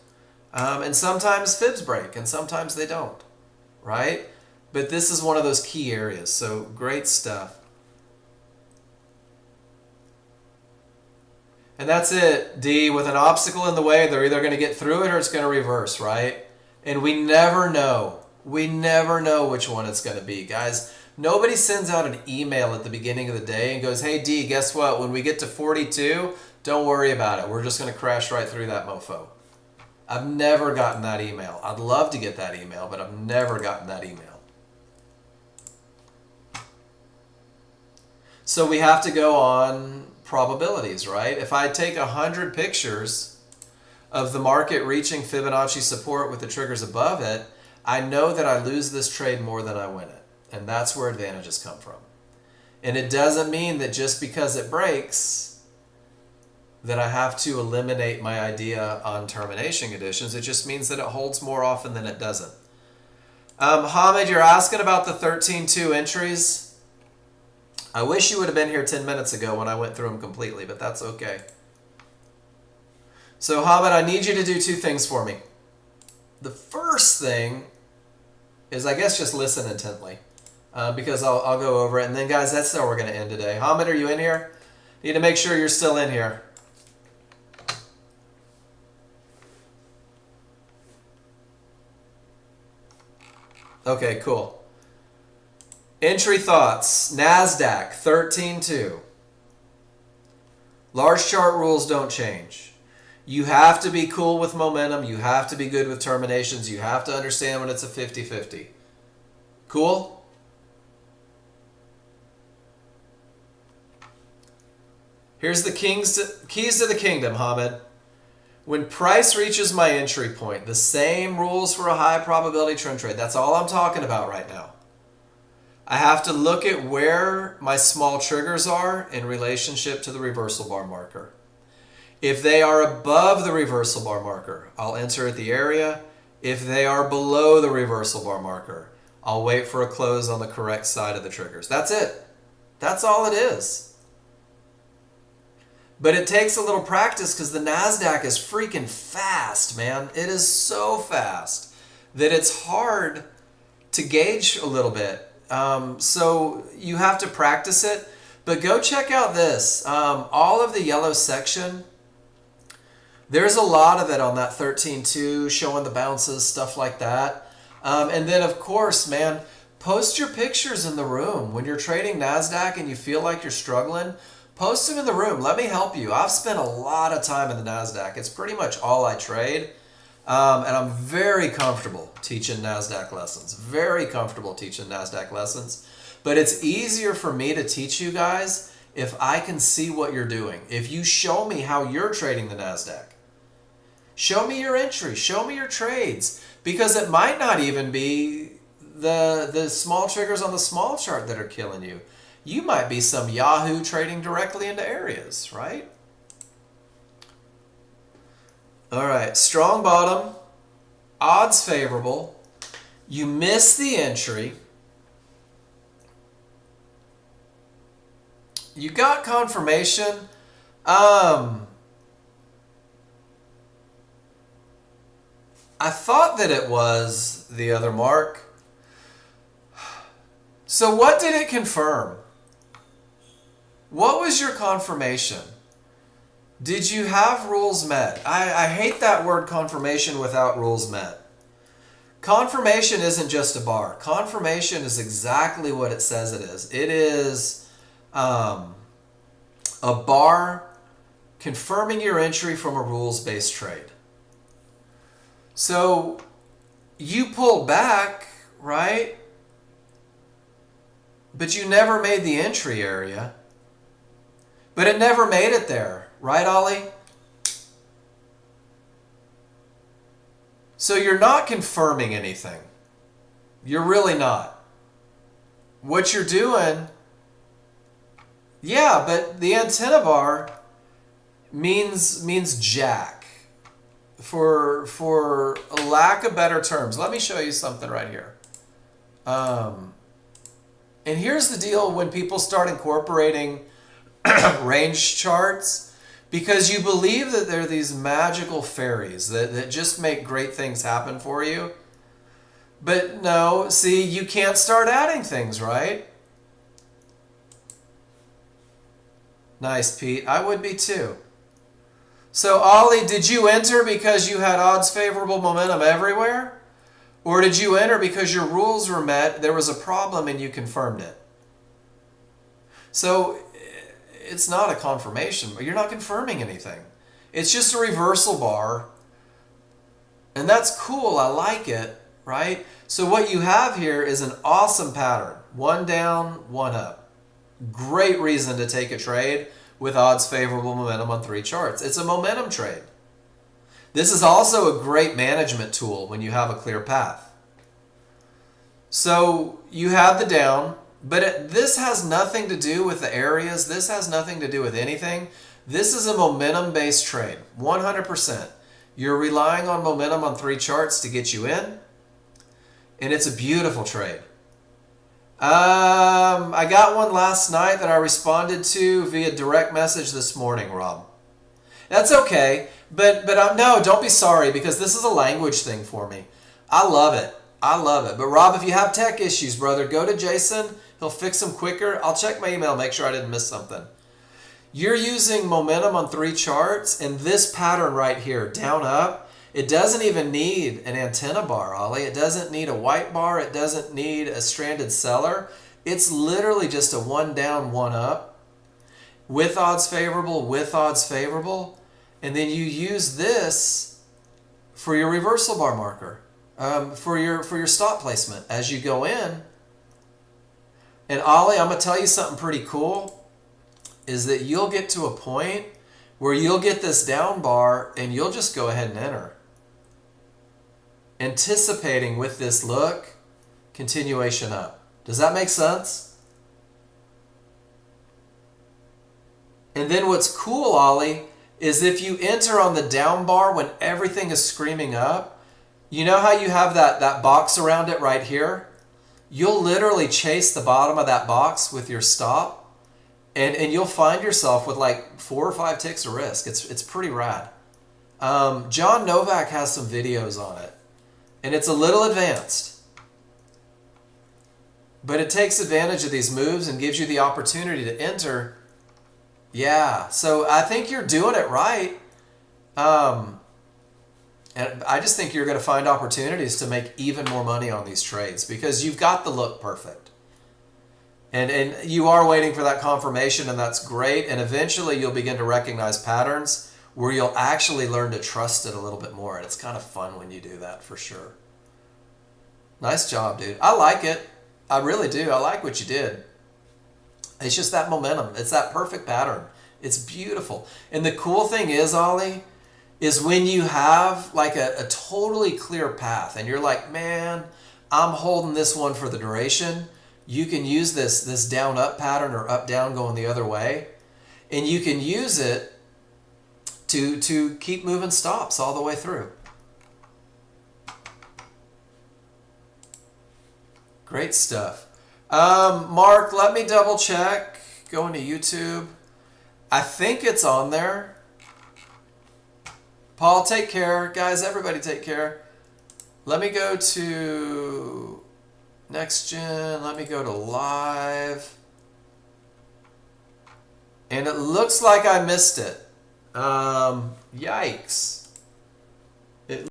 [SPEAKER 1] And sometimes fibs break, and sometimes they don't, right? But this is one of those key areas, so great stuff. And that's it, D. With an obstacle in the way, they're either going to get through it or it's going to reverse, right? And we never know. We never know which one it's going to be, guys. Nobody sends out an email at the beginning of the day and goes, hey, D, guess what? When we get to 42, don't worry about it. We're just going to crash right through that mofo. I've never gotten that email. I'd love to get that email, but I've never gotten that email. So we have to go on probabilities, right? If I take 100 pictures of the market reaching Fibonacci support with the triggers above it, I know that I lose this trade more than I win it. And that's where advantages come from. And it doesn't mean that just because it breaks that I have to eliminate my idea on termination conditions. It just means that it holds more often than it doesn't. Hamid, you're asking about the 13.2 entries. I wish you would have been here 10 minutes ago when I went through them completely, but that's okay. So Hamid, I need you to do two things for me. The first thing is, I guess, just listen intently, because I'll go over it. And then, guys, that's how we're going to end today. Hamid, are you in here? Need to make sure you're still in here. Okay, cool. Entry thoughts. NASDAQ 13.2. Large chart rules don't change. You have to be cool with momentum. You have to be good with terminations. You have to understand when it's a 50-50. Cool? Here's the keys to the kingdom, Hamid. When price reaches my entry point, the same rules for a high probability trend trade. That's all I'm talking about right now. I have to look at where my small triggers are in relationship to the reversal bar marker. If they are above the reversal bar marker, I'll enter at the area. If they are below the reversal bar marker, I'll wait for a close on the correct side of the triggers. That's it. That's all it is. But it takes a little practice because the NASDAQ is freaking fast, man. It is so fast that it's hard to gauge a little bit. So you have to practice it. But go check out this. All of the yellow section, there's a lot of it on that 13.2, showing the bounces, stuff like that. And then, of course, man, post your pictures in the room. When you're trading NASDAQ and you feel like you're struggling, post them in the room. Let me help you. I've spent a lot of time in the NASDAQ. It's pretty much all I trade. And I'm very comfortable teaching NASDAQ lessons. Very comfortable teaching NASDAQ lessons. But it's easier for me to teach you guys if I can see what you're doing. If you show me how you're trading the NASDAQ. Show me your entry. Show me your trades. Because it might not even be the small triggers on the small chart that are killing you. You might be some Yahoo trading directly into areas, right? All right, strong bottom, odds favorable. You miss the entry. You got confirmation. I thought that it was the other mark. So what did it confirm? What was your confirmation? Did you have rules met? I hate that word confirmation without rules met. Confirmation isn't just a bar. Confirmation is exactly what it says it is. It is a bar confirming your entry from a rules-based trade. So you pulled back, right? But you never made the entry area. But it never made it there, right, Ollie? So you're not confirming anything. You're really not. What you're doing, yeah, but the antenna bar means jack. For a lack of better terms. Let me show you something right here. And here's the deal when people start incorporating range charts, because you believe that they're these magical fairies that just make great things happen for you. But no, see, you can't start adding things, right? Nice, Pete. I would be too. So, Ollie, did you enter because you had odds favorable momentum everywhere? Or did you enter because your rules were met, there was a problem, and you confirmed it? So, it's not a confirmation, but you're not confirming anything. It's just a reversal bar. And that's cool. I like it, right? So what you have here is an awesome pattern. One down, one up. Great reason to take a trade with odds favorable momentum on 3 charts. It's a momentum trade. This is also a great management tool when you have a clear path. So you have the down, but this has nothing to do with the areas. This has nothing to do with anything. This is a momentum-based trade, 100%. You're relying on momentum on 3 charts to get you in, and it's a beautiful trade. I got one last night that I responded to via direct message this morning, Rob. That's okay, but no, don't be sorry, because this is a language thing for me. I love it. I love it. But Rob, if you have tech issues, brother, go to Jason. He'll fix them quicker. I'll check my email, make sure I didn't miss something. You're using momentum on 3 charts, and this pattern right here, down up, it doesn't even need an antenna bar, Ollie. It doesn't need a white bar. It doesn't need a stranded seller. It's literally just a 1 down, 1 up with odds favorable, and then you use this for your reversal bar marker, for your stop placement as you go in. And Ollie, I'm going to tell you something pretty cool, is that you'll get to a point where you'll get this down bar and you'll just go ahead and enter. Anticipating with this look, continuation up. Does that make sense? And then what's cool, Ollie, is if you enter on the down bar when everything is screaming up, you know how you have that box around it right here? You'll literally chase the bottom of that box with your stop, and you'll find yourself with like 4 or 5 ticks of risk. It's pretty rad. John Novak has some videos on it, and it's a little advanced, but it takes advantage of these moves and gives you the opportunity to enter. Yeah, so I think you're doing it right. And I just think you're going to find opportunities to make even more money on these trades because you've got the look perfect. And you are waiting for that confirmation, and that's great. And eventually you'll begin to recognize patterns where you'll actually learn to trust it a little bit more. And it's kind of fun when you do that, for sure. Nice job, dude. I like it. I really do. I like what you did. It's just that momentum. It's that perfect pattern. It's beautiful. And the cool thing is, Ollie, is when you have like a totally clear path and you're like, man, I'm holding this one for the duration. you can use this down up pattern or up down going the other way, and you can use it to keep moving stops all the way through. Great stuff. Mark, let me double check. Going to YouTube. I think it's on there. Paul, take care. Guys, everybody take care. Let me go to Nexgen. Let me go to live. And it looks like I missed it. Yikes.